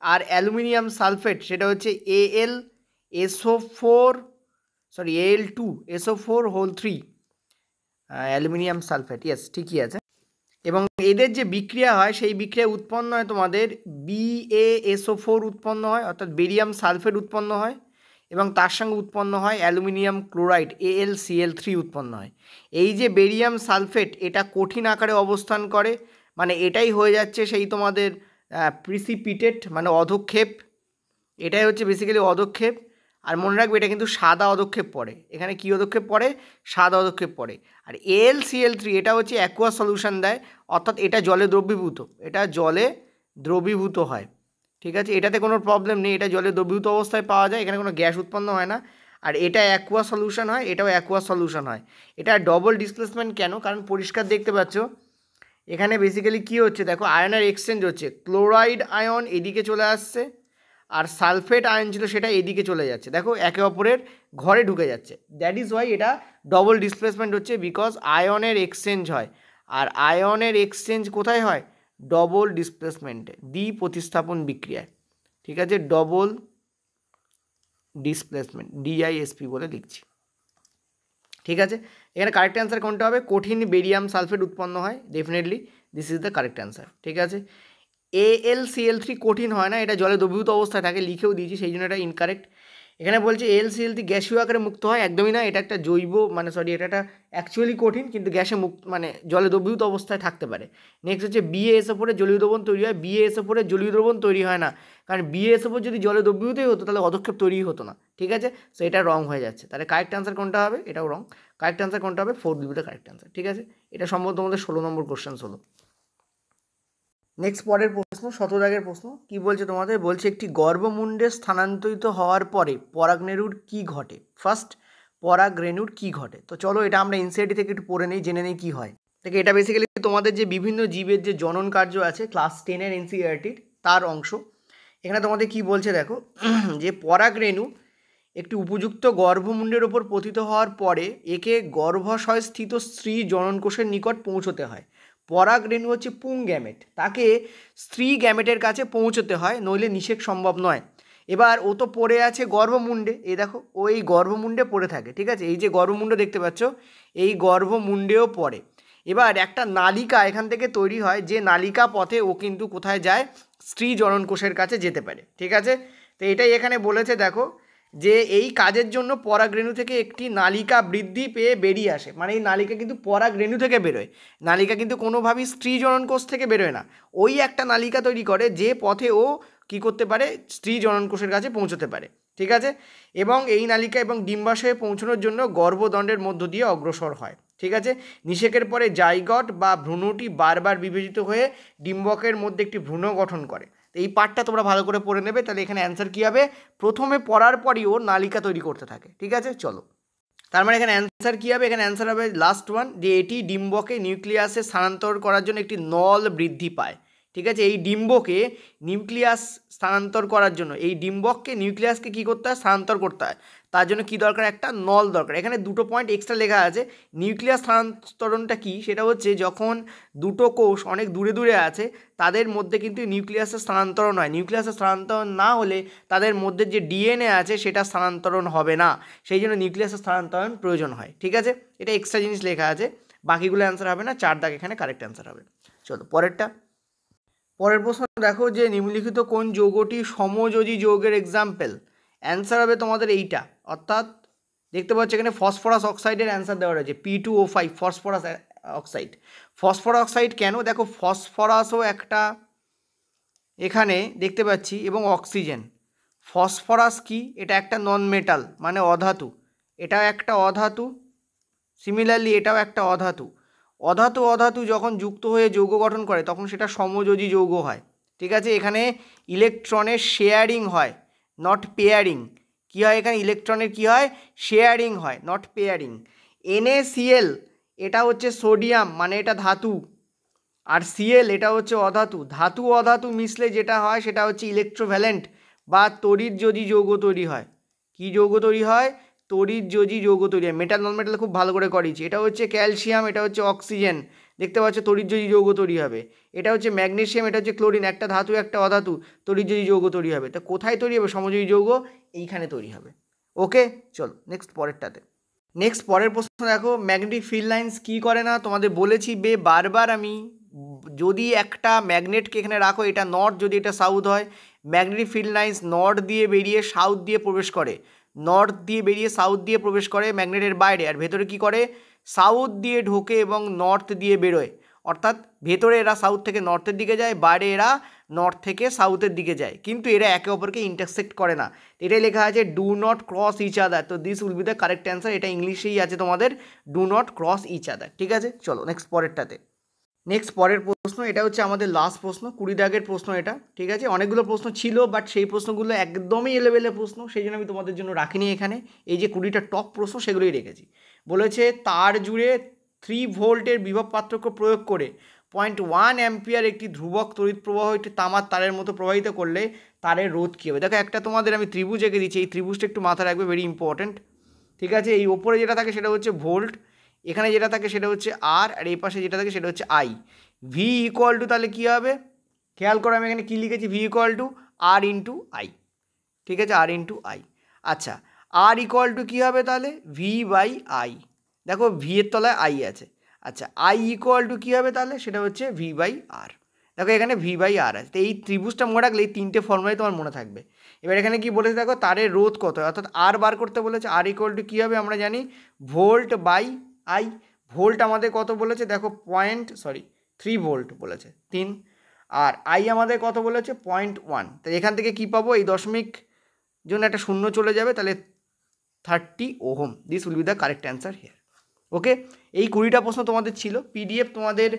আর অ্যালুমিনিয়াম সালফেট সেটা হচ্ছে Al2SO4 অ্যালুমিনিয়াম সালফেট, ইয়েস ঠিকই আছে। এবং এদের যে বিক্রিয়া হয় সেই বিক্রিয়া উৎপন্ন হয় তোমাদের BaSO4 উৎপন্ন হয়, অর্থাৎ বেরিয়াম সালফেট উৎপন্ন হয়, এবং তার সঙ্গে উৎপন্ন হয় অ্যালুমিনিয়াম ক্লোরাইড AlCl3 উৎপন্ন হয়। এই যে বেরিয়াম সালফেট এটা কঠিন আকারে অবস্থান করে, মানে এটাই হয়ে যাচ্ছে সেই তোমাদের প্রিসিপিটেট, মানে অধক্ষেপ। এটাই হচ্ছে বেসিক্যালি অধক্ষেপ। আর মনে রাখবে এটা কিন্তু সাদা অধক্ষেপ পড়ে, এখানে কী অধক্ষেপ পড়ে, সাদা অধক্ষেপ পড়ে। আর AlCl3 এটা হচ্ছে অ্যাকুয়া সলিউশন দেয়, অর্থাৎ এটা জলে দ্রবীভূত, এটা জলে দ্রবীভূত হয়, ঠিক আছে। এটাতে কোনো প্রবলেম নেই, এটা জলে দ্রবীভূত অবস্থায় পাওয়া যায়, এখানে কোনো গ্যাস উৎপন্ন হয় না। আর এটা অ্যাকুয়া সলিউশন হয়, এটাও অ্যাকুয়া সলিউশন হয়। এটা ডবল ডিসপ্লেসমেন্ট কেন, কারণ পরিষ্কার দেখতে পাচ্ছ এখানে বেসিক্যালি কী হচ্ছে, দেখো আয়নের এক্সচেঞ্জ হচ্ছে, ক্লোরাইড আয়ন এদিকে চলে আসছে আর সালফেট আয়ন ছিল সেটা এদিকে চলে যাচ্ছে, দেখো একে অপরের ঘরে ঢুকে যাচ্ছে। দ্যাট ইজ ওয়াই এটা ডবল ডিসপ্লেসমেন্ট হচ্ছে, বিকজ আয়নের এক্সচেঞ্জ হয়। আর আয়নের এক্সচেঞ্জ কোথায় হয়, ডবল ডিসপ্লেসমেন্টে, প্রতিস্থাপন বিক্রিয়ায়, ঠিক আছে। ডবল ডিসপ্লেসমেন্ট, DISP বলে লিখছি, ঠিক আছে। এখানে কারেক্ট অ্যান্সার কোনটা হবে, কঠিন বেরিয়াম সালফেট উৎপন্ন হয়, definitely this is the correct answer, ঠিক আছে। AlCl3 কঠিন হয় না, এটা জলে দ্রবীভূত অবস্থায় থাকে, লিখেও দিয়েছি, সেই জন্য এটা ইনকারেক্ট। এখানে বলছে AlCl3 গ্যাসীয় আকারে মুক্ত হয়, একদমই না, এটা একটা জৈব, মানে সরি এটা একটা অ্যাকচুয়ালি কঠিন কিন্তু গ্যাসে মুক্ত, মানে জলে দ্রবীভূত অবস্থায় থাকতে পারে। নেক্সট হচ্ছে BaSO4 জলীয় দ্রবণ তৈরি হয়, BaSO4 জলীয় দ্রবণ তৈরি হয় না, কারণ BaSO4 যদি জলে দ্রবীভূতই হতো তাহলে অধক্ষেপ তৈরি হতো না, ঠিক আছে। সো এটা রং হয়ে যাচ্ছে, তাহলে কারেক্ট অ্যান্সার কোনটা হবে, এটাও রং। কারেক্ট অ্যান্সার কোনটা হবে, 4 বিটা কারেক্ট অ্যান্সার, ঠিক আছে। এটা সম্ভবত তোমাদের 16 নম্বর কোশ্চেন হলো। নেক্সট পরের প্রশ্ন, 17 দাগের প্রশ্ন, কি বলছে তোমাদের, বলছে একটি গর্ভমুণ্ডে স্থানান্তরিত হওয়ার পরে পরাগরেণুর কি ঘটে। ফার্স্ট, পরাগরেণুর কি ঘটে, তো চলো এটা আমরা এনসিইআরটি থেকে একটু পড়ে নেই, জেনে নেই কি হয়। দেখে এটা বেসিক্যালি তোমাদের যে বিভিন্ন জীবের যে জনন কার্য আছে ক্লাস 10-এর এনসিইআরটির তার অংশ। এখানে তোমাদের কি বলছে দেখো, যে পরাগরেণু একটি উপযুক্ত গর্ভমুণ্ডের ওপর পতিত হওয়ার পরে একে গর্ভাশয়স্থিত স্ত্রী জননকোষের নিকট পৌঁছতে হয়। পরাগরেণু হচ্ছে পুং গ্যামেট, তাকে স্ত্রী গ্যামেটের কাছে পৌঁছতে হয়, নইলে নিষেক সম্ভব নয়। এবার ও তো পড়ে আছে গর্ভমুণ্ডে, এই দেখো ও এই গর্ভমুণ্ডে পড়ে থাকে, ঠিক আছে। এই যে গর্ভমুণ্ড দেখতে পাচ্ছ, এই গর্ভমুণ্ডেও পড়ে। এবার একটা নালিকা এখান থেকে তৈরি হয়, যে নালিকা পথে ও কিন্তু কোথায় যায়, স্ত্রী জননকোষের কাছে যেতে পারে, ঠিক আছে। তো এটাই এখানে বলেছে দেখো, যে এই কাজের জন্য পরাগরেণু থেকে একটি নালিকা বৃদ্ধি পেয়ে বেরিয়ে আসে, মানে এই নালিকা কিন্তু পরাগরেণু থেকে বেরোয়, নালিকা কিন্তু কোনোভাবেই স্ত্রী জননকোষ থেকে বেরোয় না, ওই একটা নালিকা তৈরি করে যে পথে ও কী করতে পারে, স্ত্রী জননকোষের কাছে পৌঁছতে পারে, ঠিক আছে। এবং এই নালিকা এবং ডিম্বাশয়ে পৌঁছানোর জন্য গর্ভদণ্ডের মধ্য দিয়ে অগ্রসর হয়, ঠিক আছে। নিষেকের পরে জাইগট বা ভ্রূণটি বারবার বিভাজিত হয়ে ডিম্বকের মধ্যে একটি ভ্রূণ গঠন করে। এই পার্টটা তোমরা ভালো করে পড়ে নেবে, তাহলে এখানে অ্যান্সার কী হবে, প্রথমে পড়ার পরই ও নালিকা তৈরি করতে থাকে, ঠিক আছে। চলো, তার মানে এখানে অ্যান্সার কী হবে, এখানে অ্যান্সার হবে লাস্ট ওয়ান, যে এটি ডিম্বকে নিউক্লিয়াসে স্থানান্তর করার জন্য একটি নল বৃদ্ধি পায়, ঠিক আছে। এই ডিম্বকে নিউক্লিয়াস স্থানান্তর করার জন্য, এই ডিম্বককে নিউক্লিয়াসকে কী করতে হয়, স্থানান্তর করতে হয়, তার জন্য কী দরকার, একটা নল দরকার। এখানে দুটো পয়েন্ট এক্সট্রা লেখা আছে। নিউক্লিয়াস স্থানান্তরণটা কী, সেটা হচ্ছে যখন দুটো কোষ অনেক দূরে দূরে আছে তাদের মধ্যে কিন্তু নিউক্লিয়াসের স্থানান্তরণ হয়, নিউক্লিয়াসের স্থানান্তরণ না হলে তাদের মধ্যে যে ডিএনএ আছে সেটা স্থানান্তরণ হবে না, সেই জন্য নিউক্লিয়াসের স্থানান্তরণ প্রয়োজন হয়, ঠিক আছে। এটা এক্সট্রা জিনিস লেখা আছে, বাকিগুলো অ্যান্সার হবে না, 4 দাগ এখানে কারেক্ট অ্যান্সার হবে। চলো পরেরটা, পরের প্রশ্ন দেখো, যে নিম্নলিখিত কোন যৌগটি সমযোজী যৌগের এক্সাম্পল। অ্যান্সার হবে তোমাদের এইটা, অর্থাৎ দেখতে পাচ্ছ এখানে ফসফরাস অক্সাইডের অ্যান্সার দেওয়া রয়েছে, P2O5 phosphorus oxide. Phosphorus oxide কেন, দেখো ফসফরাসও একটা এখানে দেখতে পাচ্ছি, এবং অক্সিজেন। ফসফরাস কি, এটা একটা নন মেটাল মানে অধাতু, এটা একটা অধাতু, সিমিলারলি এটাও একটা অধাতু। অধাতু অধাতু যখন যুক্ত হয়ে যৌগ গঠন করে তখন সেটা সমযোজী যৌগ হয়। ঠিক আছে, এখানে ইলেকট্রনের শেয়ারিং হয়, নট পেয়ারিং। কী হয় এখানে? ইলেকট্রনের কী হয়? শেয়ারিং হয়, নট পেয়ারিং। NaCl এটা হচ্ছে সোডিয়াম, মানে এটা ধাতু, আর Cl এটা হচ্ছে অধাতু। ধাতু অধাতু মিশলে যেটা হয় সেটা হচ্ছে ইলেকট্রোভ্যালেন্ট বা তড়িৎযোজী যৌগ তৈরি হয়। কি যৌগ তৈরি হয়? তড়িৎযোজী যৌগ তৈরি হয়। মেটাল নন মেটাল খুব ভালো করে করেছি। এটা হচ্ছে ক্যালসিয়াম, এটা হচ্ছে অক্সিজেন, দেখতে পাচ্ছ তড়িৎযোজী যৌগ তৈরি হবে। এটা হচ্ছে ম্যাগনেসিয়াম, এটা হচ্ছে ক্লোরিন, একটা ধাতু একটা অধাতু, তড়িৎযোজী যৌগ তৈরি হবে। তা কোথায় তৈরি হবে সমযোজী যৌগ? এইখানে তৈরি হবে। ওকে, চলো নেক্সট পরেরটাতে। নেক্সট পরের প্রশ্ন দেখো, ম্যাগনেটিক ফিল্ড লাইন্স কী করে না? তোমাদের বলেছি বারবার আমি, যদি একটা ম্যাগনেটকে এখানে রাখো, এটা নর্থ, যদি এটা সাউথ হয়, ম্যাগনেটিক ফিল্ড লাইন্স নর্থ দিয়ে বেরিয়ে সাউথ দিয়ে প্রবেশ করে, নর্থ দিয়ে বেরিয়ে সাউথ দিয়ে প্রবেশ করে ম্যাগনেটের বাইরে, আর ভেতরে কি করে? সাউথ দিয়ে ঢোকে এবং নর্থ দিয়ে বেরোয়। অর্থাৎ ভেতরে এরা সাউথ থেকে নর্থের দিকে যায়, বাইরে এরা নর্থ থেকে সাউথের দিকে যায়, কিন্তু এরা একে অপরকে ইন্টারসেক্ট করে না। এটাই লেখা আছে do not cross each other. তো this will be the correct answer. এটা ইংলিশেই আছে তোমাদের, do not cross each other. ঠিক আছে, চলো নেক্সট পরেরটাতে। নেক্সট পরের প্রশ্ন, এটা হচ্ছে আমাদের লাস্ট প্রশ্ন, 20 দাগের প্রশ্ন এটা। ঠিক আছে, অনেকগুলো প্রশ্ন ছিল, বাট সেই প্রশ্নগুলো একদমই এলেবেলে প্রশ্ন, সেই জন্য আমি তোমাদের জন্য রাখিনি এখানে। এই যে 20টা টপ প্রশ্ন সেগুলোই রেখেছি। বলেছে তার জুড়ে 3 ভোল্টের বিভব পার্থক্য প্রয়োগ করে 0.1 অ্যাম্পিয়ার একটি ধ্রুবক তড়িৎ প্রবাহ একটি তামার তারের মতো প্রবাহিত করলে তারের রোধ কী হবে? দেখো, একটা তোমাদের আমি ত্রিভুজ এঁকে দিচ্ছি, এই ত্রিভুজটা একটু মাথায় রাখবে, ভেরি ইম্পর্টেন্ট। ঠিক আছে, এই ওপরে যেটা থাকে সেটা হচ্ছে ভোল্ট, এখানে যেটা থাকে সেটা হচ্ছে আর এই পাশে যেটা থাকে সেটা হচ্ছে আই। ভি ইকুয়াল টু তাহলে কী হবে? খেয়াল করো আমি এখানে কী লিখেছি, V equal to R into I. ঠিক আছে, আর ইন্টু আই। আচ্ছা, আর ইকুয়াল টু কী হবে তাহলে? V by I. দেখো ভি এর তলায় আই আছে। আচ্ছা, আই ইকুয়াল টু কী হবে তাহলে? সেটা হচ্ছে ভি বাই আর। দেখো এখানে ভি বাই আর আছে। তো এই ত্রিভুজটা মনে রাখলে এই 3টে ফর্মুলাই তোমার মনে থাকবে। এবার এখানে কি বলেছে দেখো, তারের রোধ কত হয়, অর্থাৎ আর বার করতে বলেছে। আর ইকুয়াল টু কী হবে আমরা জানি, ভোল্ট বাই আই। ভোল্ট আমাদের কত বলেছে দেখো, 3 ভোল্ট বলেছে, 3। আর আই আমাদের কত বলেছে? 0.1। তাই এখান থেকে কী পাবো? এই দশমিক জন্য একটা শূন্য চলে যাবে, তাহলে 30 ohm. This will be the correct answer here. Okay, এই 20টা প্রশ্ন তোমাদের ছিল। PDF তোমাদের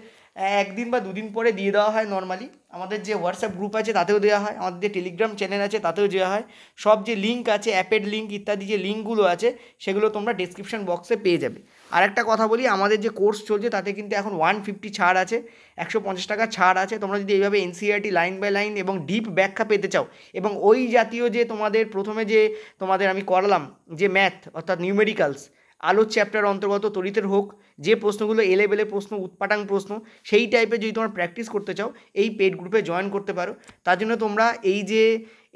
একদিন বা দুদিন পরে দিয়ে দেওয়া হয় নর্মালি। আমাদের যে হোয়াটসঅ্যাপ গ্রুপ আছে তাতেও দেওয়া হয়, আমাদের যে টেলিগ্রাম চ্যানেল আছে তাতেও দেওয়া হয়। সব যে লিঙ্ক আছে, অ্যাপের লিঙ্ক ইত্যাদি যে লিঙ্কগুলো আছে সেগুলো তোমরা ডেসক্রিপশন বক্সে পেয়ে যাবে। আর একটা কথা বলি, আমাদের যে কোর্স চলছে তাতে কিন্তু এখন 150 ছাড় আছে, 150 টাকা ছাড় আছে। তোমরা যদি এইভাবে NCERT লাইন বাই লাইন এবং ডিপ ব্যাখ্যা পেতে চাও, এবং ওই জাতীয় যে তোমাদের প্রথমে যে তোমাদের আমি করালাম যে ম্যাথ অর্থাৎ নিউমেরিক্যালস, আলোর চ্যাপ্টার অন্তর্গত তড়িতের হোক, যে প্রশ্নগুলো এলেবেলে প্রশ্ন, উৎপাটাং প্রশ্ন, সেই টাইপের যদি তোমরা প্র্যাকটিস করতে চাও এই পেড গ্রুপে জয়েন করতে পারো। তার জন্য তোমরা এই যে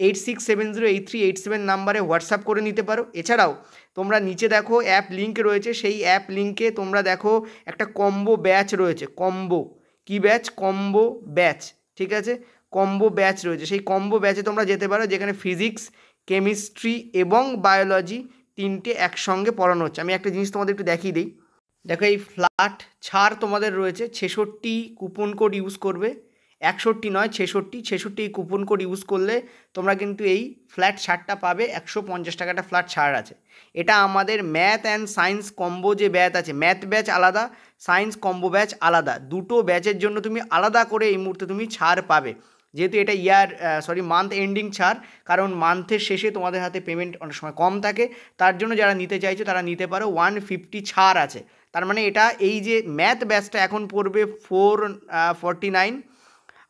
86708387 নাম্বারে হোয়াটসঅ্যাপ করে নিতে পারো। এছাড়াও তোমরা নিচে দেখো অ্যাপ লিঙ্ক রয়েছে, সেই অ্যাপ লিঙ্কে তোমরা দেখো একটা কম্বো ব্যাচ রয়েছে। কম্বো কি ব্যাচ? Combo batch. ঠিক আছে, কম্বো ব্যাচ রয়েছে, সেই কম্বো ব্যাচে তোমরা যেতে পারো, যেখানে ফিজিক্স, কেমিস্ট্রি এবং বায়োলজি 3টে একসঙ্গে পড়ানো হচ্ছে। আমি একটা জিনিস তোমাদের একটু দেখিয়ে দিই। দেখো এই ফ্ল্যাট ছাড় তোমাদের রয়েছে, 66 কুপন কোড ইউজ করবে, 61 নয় 66 এই কুপন কোড ইউজ করলে তোমরা কিন্তু এই ফ্ল্যাট ছাড়টা পাবে। 150 টাকাটা ফ্ল্যাট ছাড় আছে। এটা আমাদের ম্যাথ অ্যান্ড সায়েন্স কম্বো যে ব্যাচ আছে, ম্যাথ ব্যাচ আলাদা, সায়েন্স কম্বো ব্যাচ আলাদা, দুটো ব্যাচের জন্য তুমি আলাদা করে এই মুহূর্তে তুমি ছাড় পাবে। যেহেতু এটা মান্থ এন্ডিং ছাড়, কারণ মান্থের শেষে তোমাদের হাতে পেমেন্ট অনেক সময় কম থাকে, তার জন্য যারা নিতে চাইছো তারা নিতে পারো। 150 ছাড় আছে, তার মানে এটা এই যে ম্যাথ ব্যাচটা এখন পড়বে 449,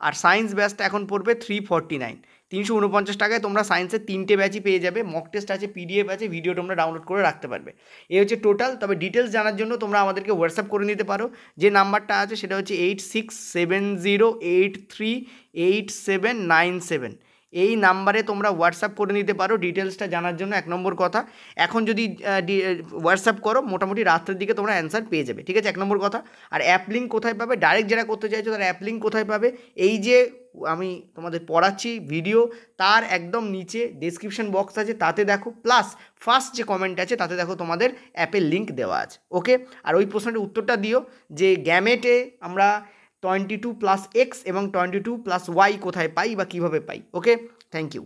আর সায়েন্স ব্যাচটা এখন পড়বে 349। 349 টাকায় তোমরা সায়েন্সের 3টে ব্যাচই পেয়ে যাবে। মক টেস্ট আছে, PDF আছে, ভিডিও তোমরা ডাউনলোড করে রাখতে পারবে। এই হচ্ছে টোটাল। তবে ডিটেলস জানার জন্য তোমরা আমাদেরকে হোয়াটসঅ্যাপ করে নিতে পারো। যে নাম্বারটা আছে সেটা হচ্ছে 8670838797। এই নাম্বারে তোমরা হোয়াটসঅ্যাপ করে নিতে পারো ডিটেলসটা জানার জন্য। 1 নম্বর কথা, এখন যদি হোয়াটসঅ্যাপ করো মোটামুটি রাত্রের দিকে তোমরা অ্যান্সার পেয়ে যাবে। ঠিক আছে, 1 নম্বর কথা। আর অ্যাপ লিঙ্ক কোথায় পাবে? ডাইরেক্ট যারা করতে চাইছো তারা অ্যাপ লিঙ্ক কোথায় পাবে? এই যে আমি তোমাদের পড়াচ্ছি ভিডিও, তার একদম নিচে ডেসক্রিপশন বক্স আছে, তাতে দেখো, প্লাস ফার্স্ট যে কমেন্ট আছে তাতে দেখো তোমাদের অ্যাপের লিঙ্ক দেওয়া আছে। ওকে, আর ওই প্রশ্নটার উত্তরটা দিও যে গ্যামেটে আমরা 22 + x এবং 22 + y কোথায় পাই বা কীভাবে পাই। ওকে, থ্যাংক ইউ।